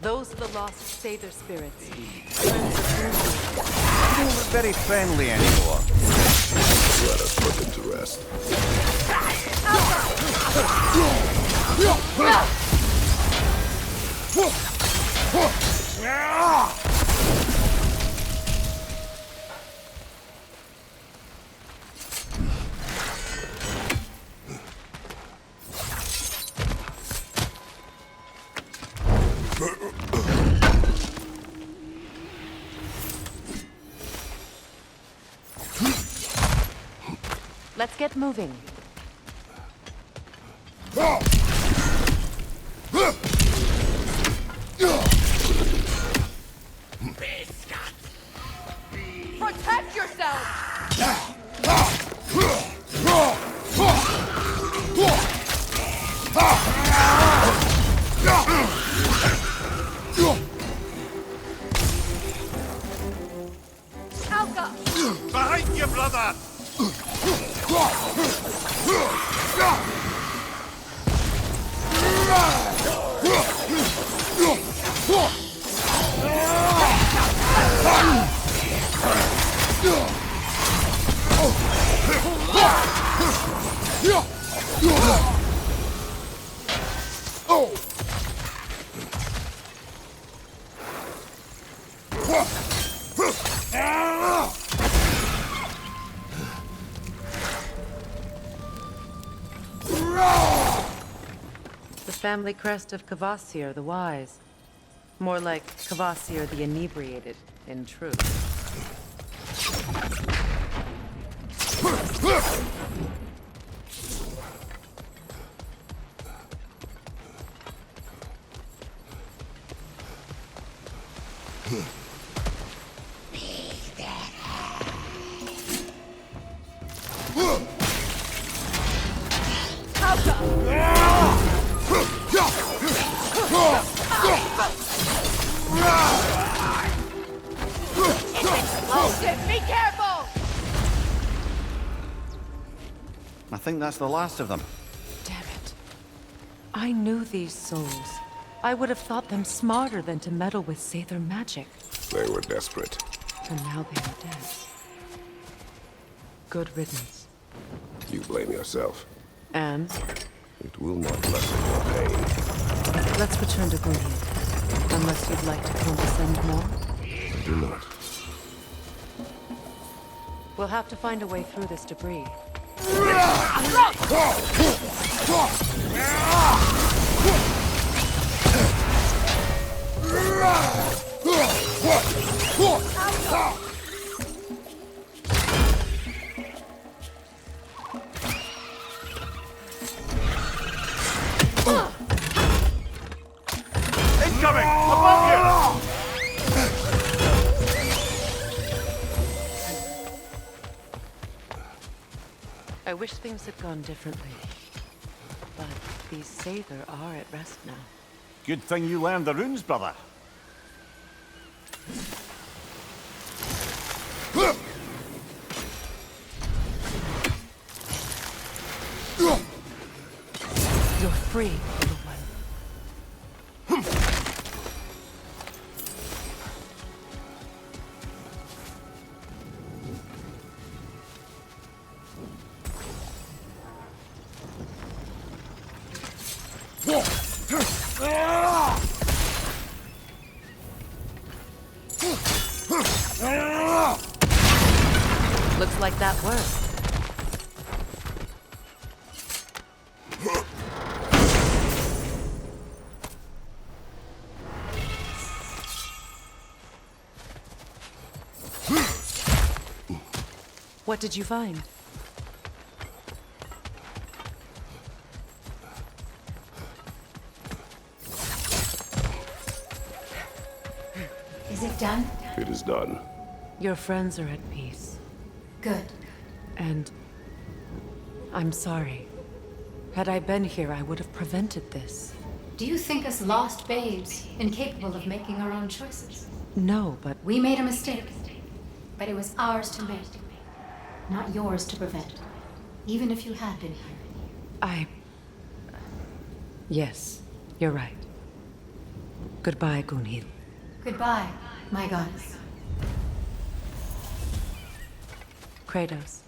Those are the lost Sather spirits. They don't look very friendly anymore. Let us put them to rest. Let's get moving. Protect yourself! Alka! Behind you, brother! The family crest of Kvasir the Wise. More like Kvasir the Inebriated, in truth. Be careful! I think that's the last of them. Damn it. I knew these souls. I would have thought them smarter than to meddle with Sather magic. They were desperate. And now they are dead. Good riddance. You blame yourself. And? It will not lessen your pain. Let's return to Gunhild. Unless you'd like to condescend more? I do not. We'll have to find a way through this debris. Incoming! Above you! I wish things had gone differently. But these Sather are at rest now. Good thing you learned the runes, brother. You're free, little one. Looks like that worked. What did you find? Is it done? It is done. Your friends are at peace. Good. And I'm sorry. Had I been here, I would have prevented this. Do you think us lost babes, incapable of making our own choices? No, but We made a mistake, but it was ours to make, not yours to prevent, even if you had been here. Yes, you're right. Goodbye, Gunhild. Goodbye, my goddess. Kratos.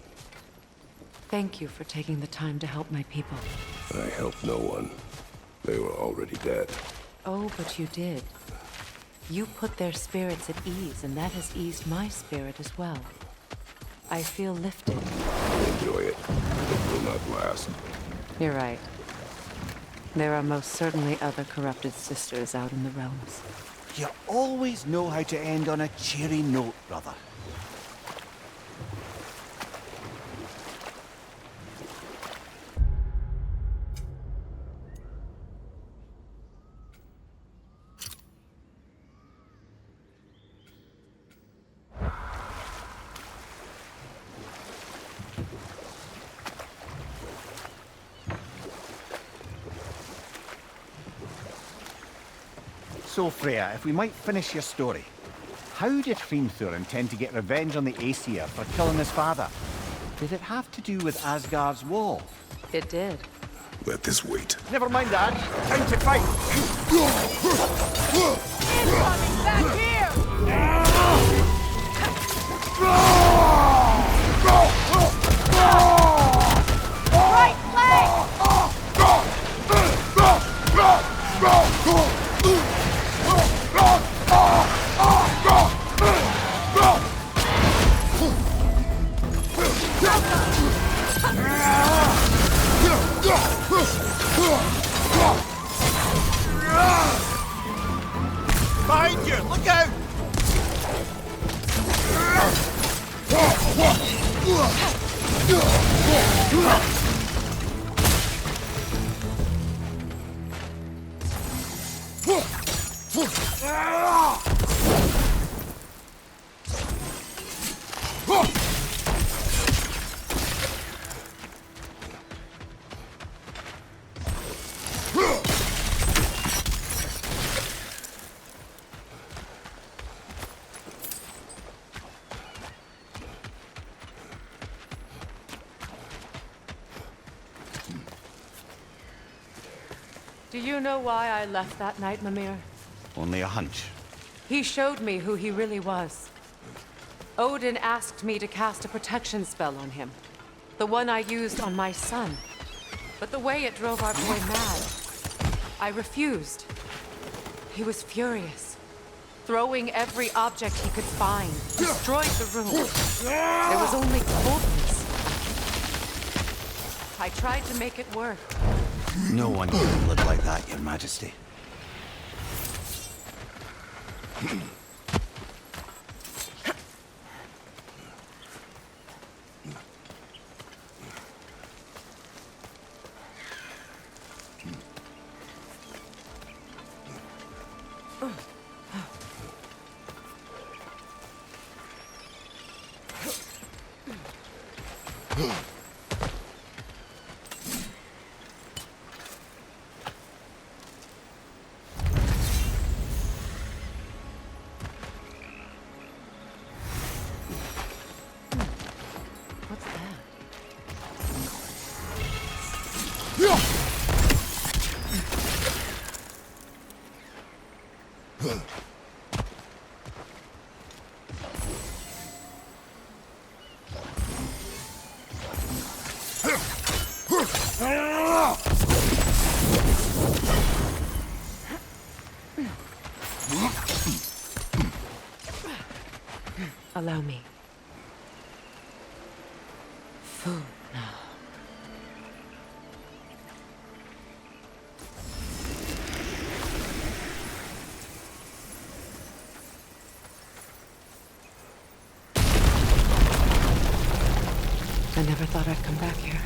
Thank you for taking the time to help my people. I helped no one. They were already dead. Oh, but you did. You put their spirits at ease, and that has eased my spirit as well. I feel lifted. Enjoy it. It will not last. You're right. There are most certainly other corrupted sisters out in the realms. You always know how to end on a cheery note, brother. So, Freya, if we might finish your story. How did Hrimthur intend to get revenge on the Aesir for killing his father? Did it have to do with Asgard's wall? It did. Let this wait. Never mind that. Time to fight! Incoming back here! Right leg! Behind you! Look out! Do you know why I left that night, Mimir? Only a hunch. He showed me who he really was. Odin asked me to cast a protection spell on him. The one I used on my son. But the way it drove our boy mad, I refused. He was furious, throwing every object he could find, destroyed the room. There was only coldness. I tried to make it work. No one can live like that, Your Majesty. Allow me. Food now. I never thought I'd come back here.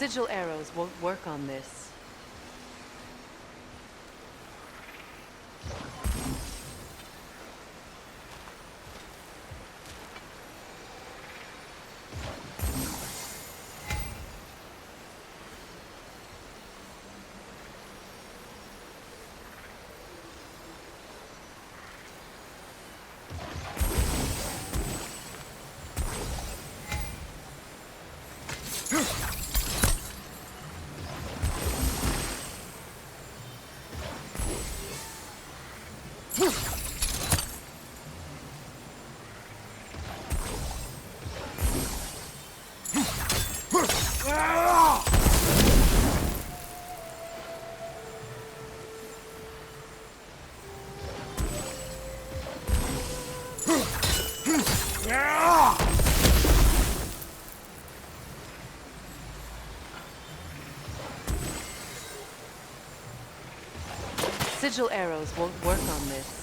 Sigil arrows won't work on this. Sigil arrows won't work on this.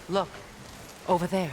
Look, over there.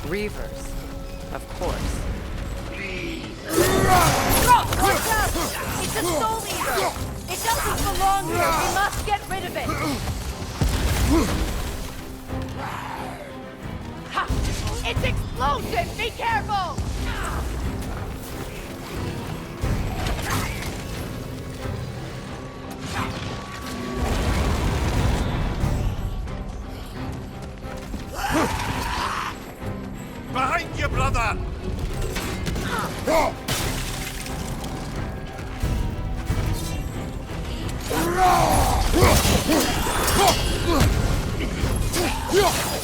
Reavers, of course. Brok, watch out! It's a soul eater! It doesn't belong here! We must get rid of it! Ha! It's explosive! Be careful! Behind you, brother!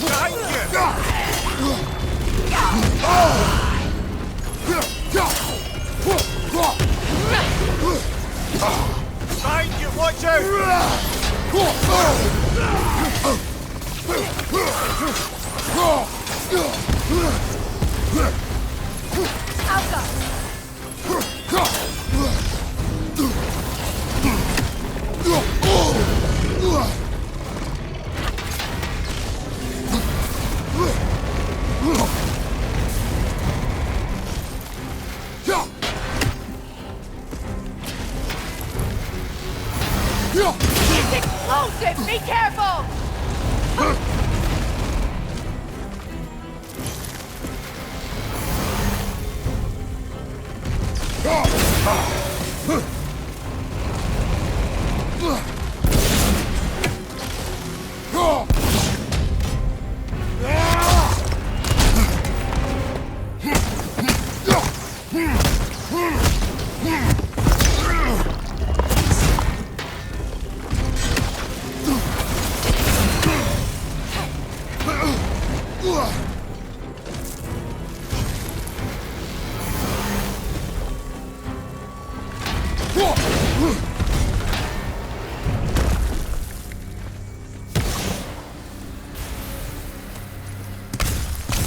Behind you! Watch out! It's explosive! Be careful!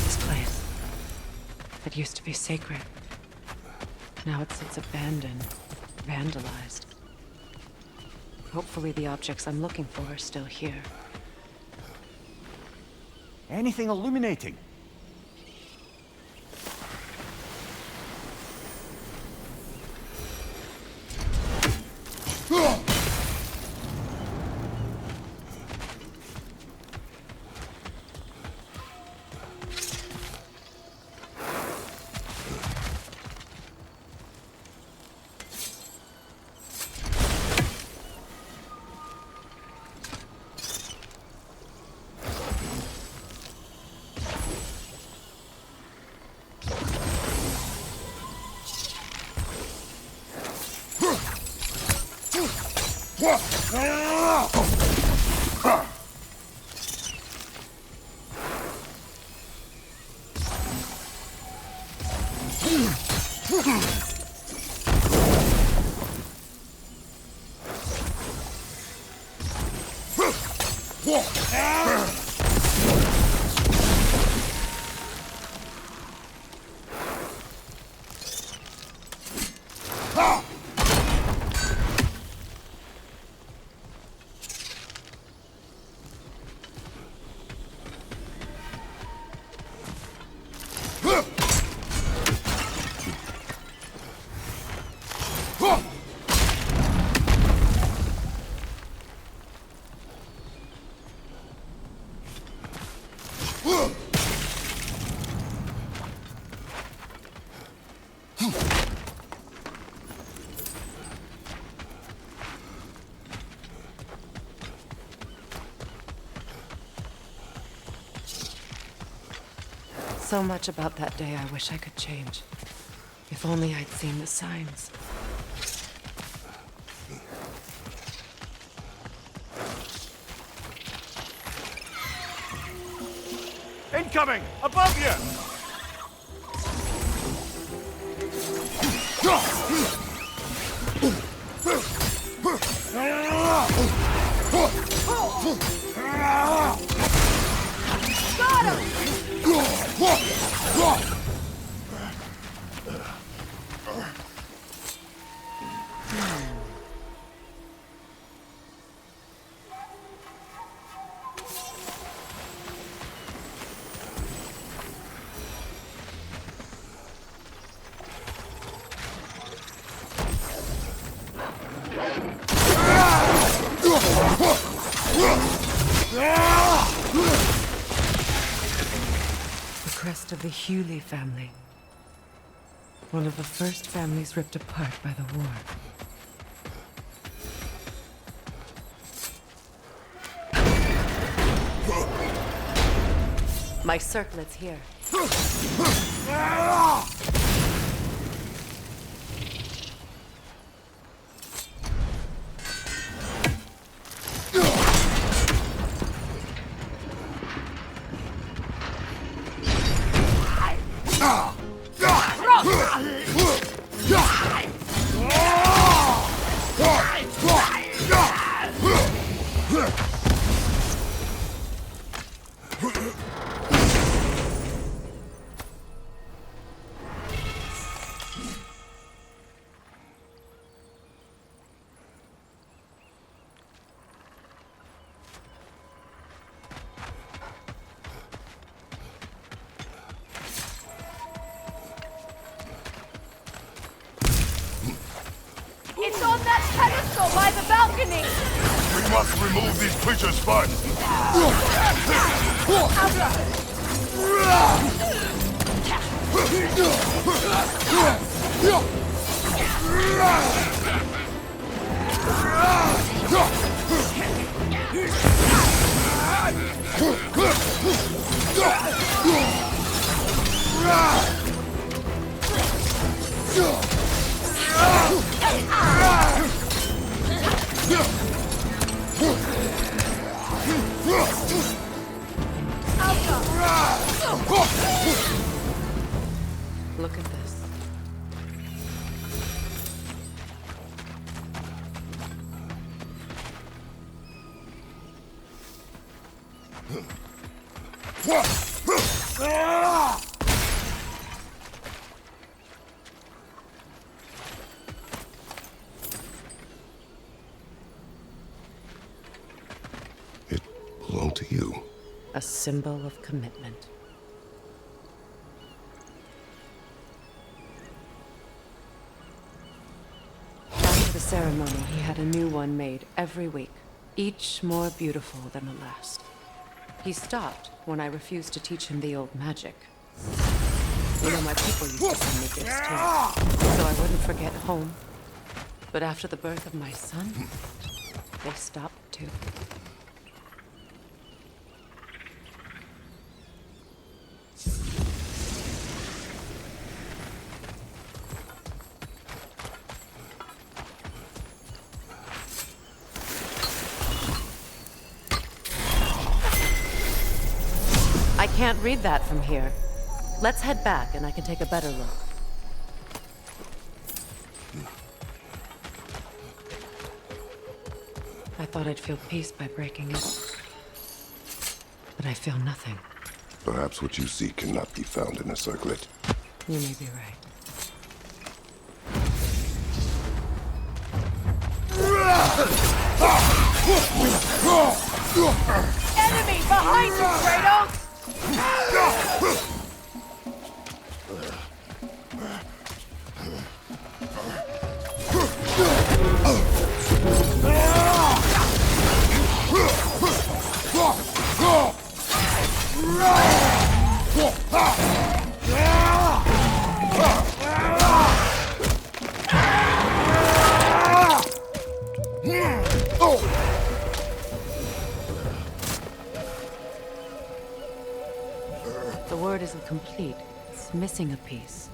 This place. It used to be sacred. Now it sits abandoned, vandalized. Hopefully the objects I'm looking for are still here. Anything illuminating? So much about that day I wish I could change. If only I'd seen the signs. Incoming! Above you! Got him! The crest of the Hewley family. One of the first families ripped apart by the war. My circlet's here. balcony! We must remove these creatures first. Look at this. It belonged to you. A symbol of commitment. After the ceremony, he had a new one made every week, each more beautiful than the last. He stopped when I refused to teach him the old magic. You know, my people used to send me gifts too, so I wouldn't forget home. But after the birth of my son, they stopped too. I can't read that from here. Let's head back and I can take a better look. I thought I'd feel peace by breaking it. But I feel nothing. Perhaps what you seek cannot be found in a circlet. You may be right. Enemy behind you, Kratos! The word isn't complete. It's missing a piece.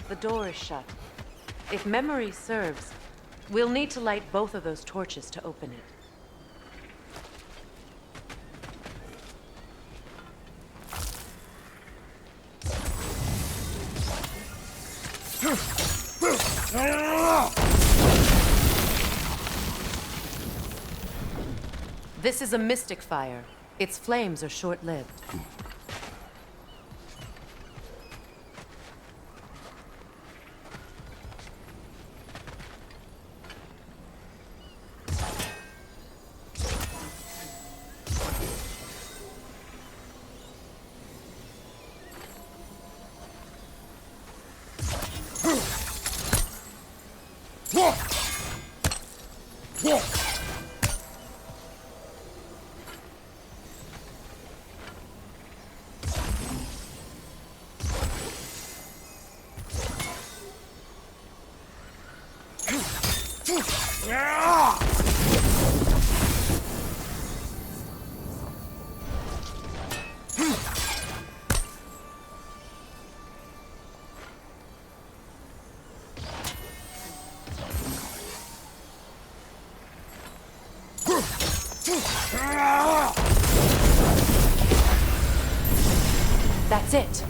The door is shut. If memory serves, we'll need to light both of those torches to open it. This is a mystic fire. Its flames are short-lived. That's it.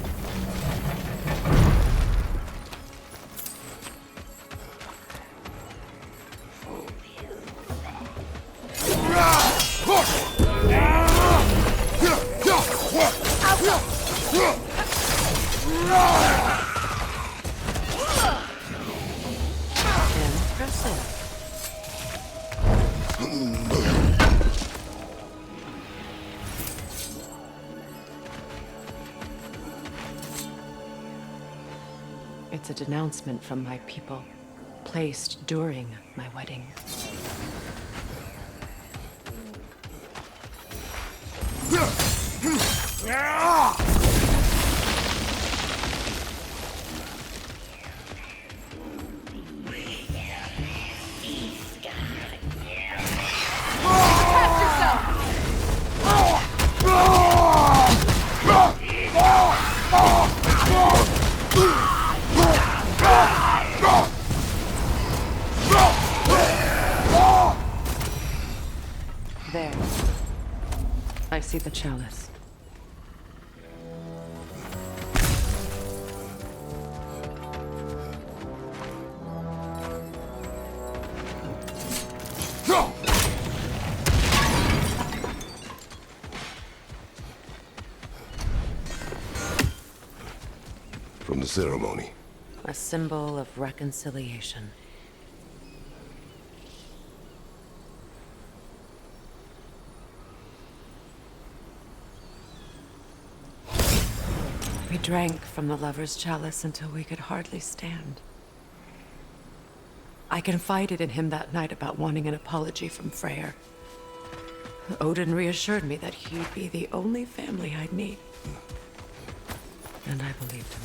It's a denouncement from my people, placed during my wedding. There. I see the chalice. From the ceremony. A symbol of reconciliation. We drank from the lover's chalice until we could hardly stand. I confided in him that night about wanting an apology from Freyr. Odin reassured me that he'd be the only family I'd need. And I believed him.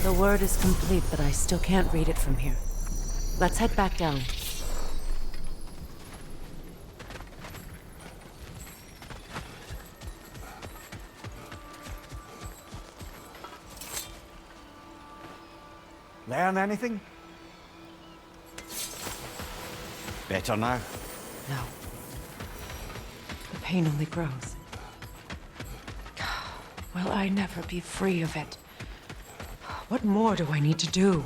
The word is complete, but I still can't read it from here. Let's head back down. Learn anything? Better now? No. The pain only grows. Will I never be free of it? What more do I need to do?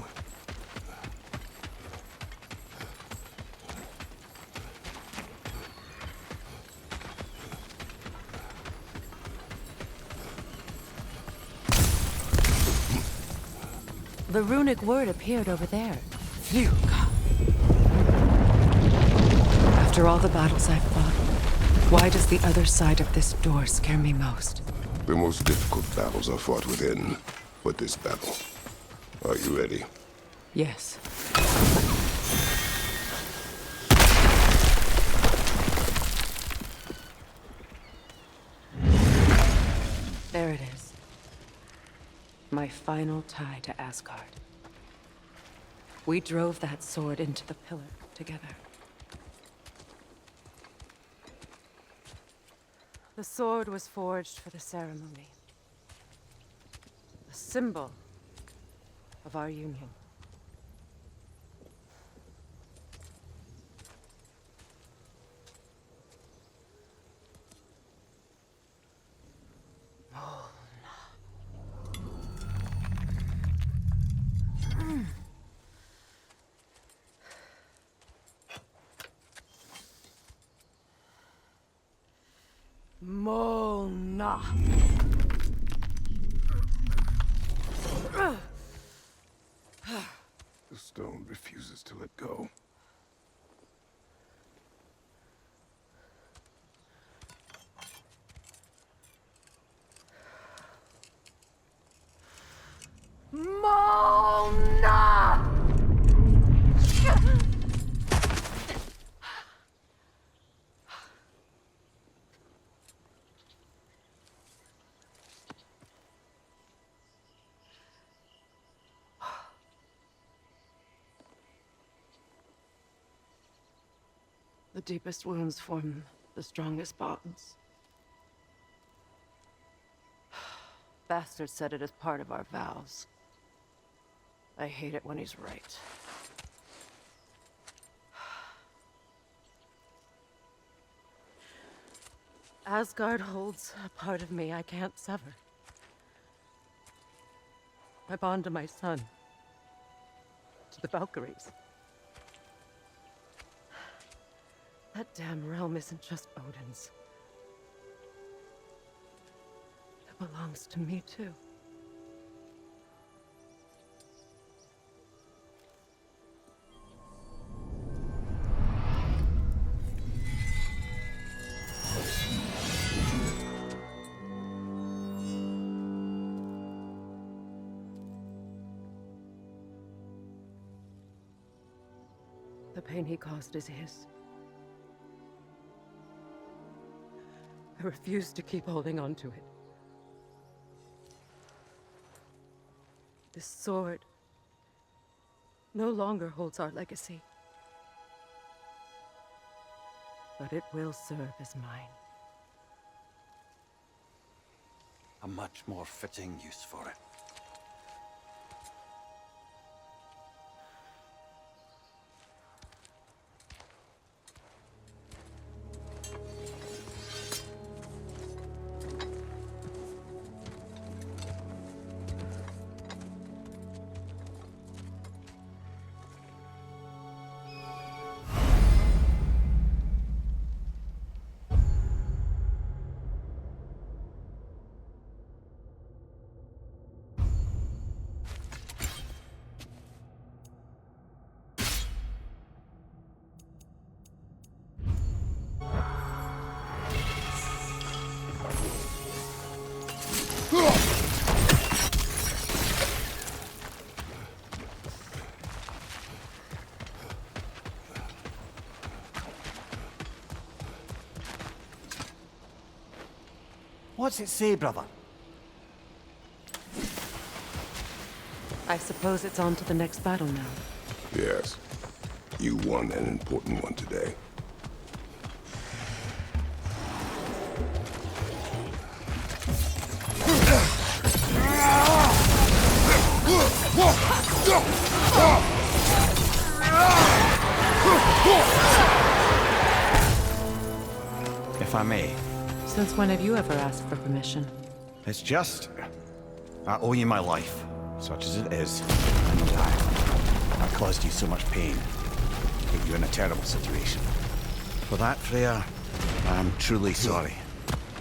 The runic word appeared over there. Phew. After all the battles I've fought, why does the other side of this door scare me most? The most difficult battles are fought within, but this battle. Are you ready? Yes. There it is. My final tie to Asgard. We drove that sword into the pillar together. The sword was forged for the ceremony. A symbol of our union. Mona. The stone refuses to let go. The deepest wounds form the strongest bonds. Bastard said it as part of our vows. I hate it when he's right. Asgard holds a part of me I can't sever. I bond to my son, to the Valkyries. That damn realm isn't just Odin's. It belongs to me too. The pain he caused is his. I refuse to keep holding on to it. This sword no longer holds our legacy. But it will serve as mine. A much more fitting use for it. What's it say, brother? I suppose it's on to the next battle now. Yes. You won an important one today. If I may. Since when have you ever asked for permission? It's just... I owe you my life, such as it is. And I caused you so much pain. Put you in a terrible situation. For that, Freya, I'm truly sorry.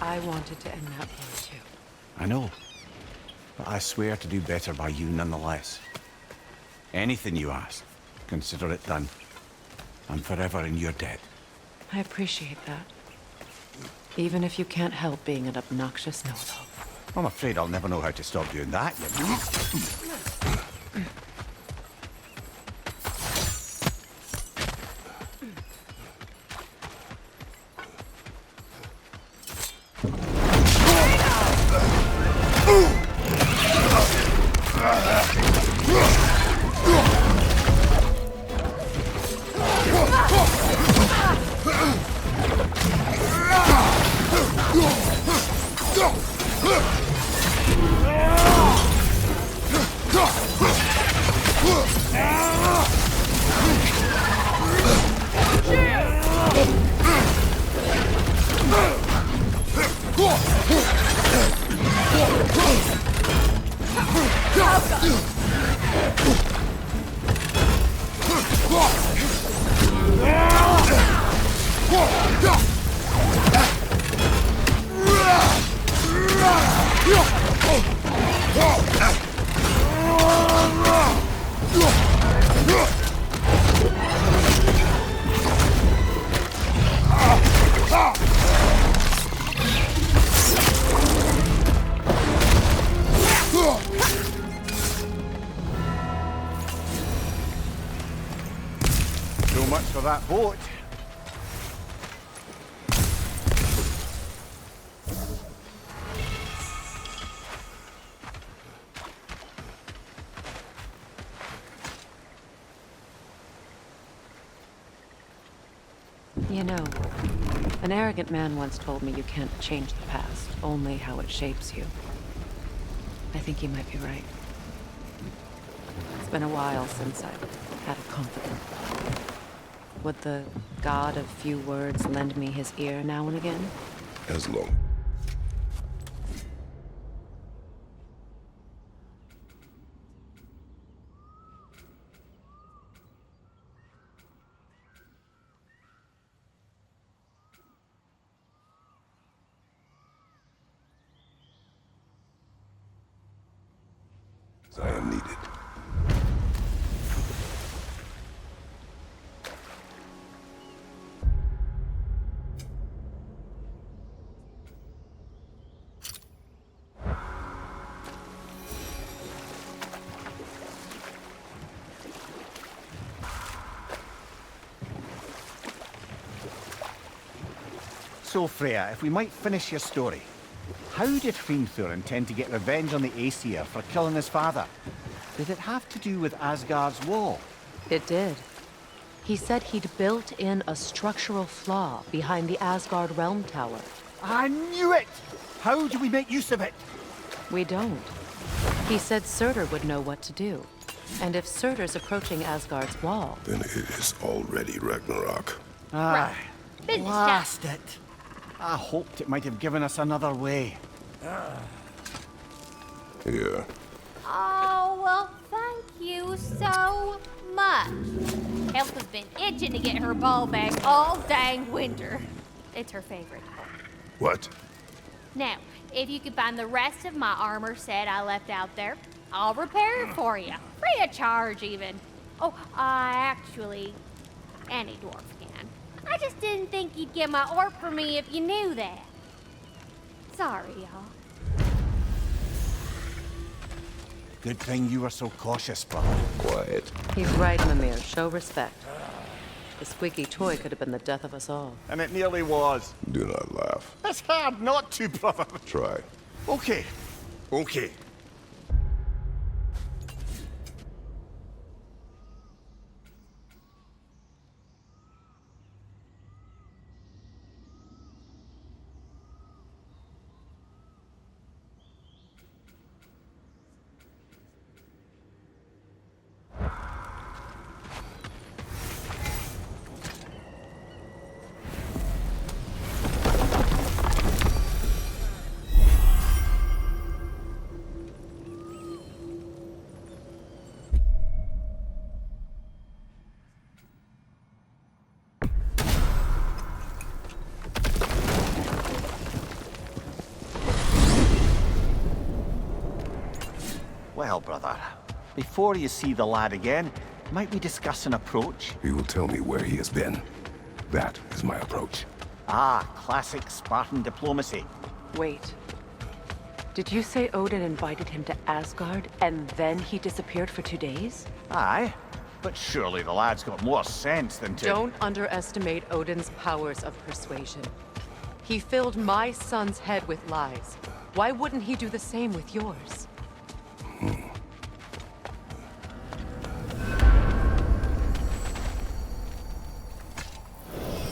I wanted to end that war too. I know. But I swear to do better by you nonetheless. Anything you ask, consider it done. I'm forever in your debt. I appreciate that. Even if you can't help being an obnoxious know-it-all. I'm afraid I'll never know how to stop doing that, you know? So much for that boat. You know, an arrogant man once told me you can't change the past, only how it shapes you. I think he might be right. It's been a while since I've had a confidant. Would the god of few words lend me his ear now and again? As long. I am needed. So, Freya, if we might finish your story. How did Fimbulwinter intend to get revenge on the Aesir for killing his father? Did it have to do with Asgard's wall? It did. He said he'd built in a structural flaw behind the Asgard realm tower. I knew it! How do we make use of it? We don't. He said Surtur would know what to do. And if Surtur's approaching Asgard's wall... Then it is already Ragnarok. Ah, Business blast it! I hoped it might have given us another way. Here. Oh, well, thank you so much. Elsa's been itching to get her ball back all dang winter. It's her favorite. What? Now, if you could find the rest of my armor set I left out there, I'll repair it for you. Free of charge, even. Oh, actually, any dwarf can. I just didn't think you'd get my orb for me if you knew that. Sorry, y'all. Good thing you were so cautious, brother. Quiet. He's right, Mimir. Show respect. The squeaky toy could have been the death of us all. And it nearly was. Do not laugh. It's hard not to, brother. Try. Okay. Okay. Well, brother, before you see the lad again, might we discuss an approach? He will tell me where he has been. That is my approach. Ah, classic Spartan diplomacy. Wait. Did you say Odin invited him to Asgard, and then he disappeared for 2 days? Aye, but surely the lad's got more sense than to... Don't underestimate Odin's powers of persuasion. He filled my son's head with lies. Why wouldn't he do the same with yours?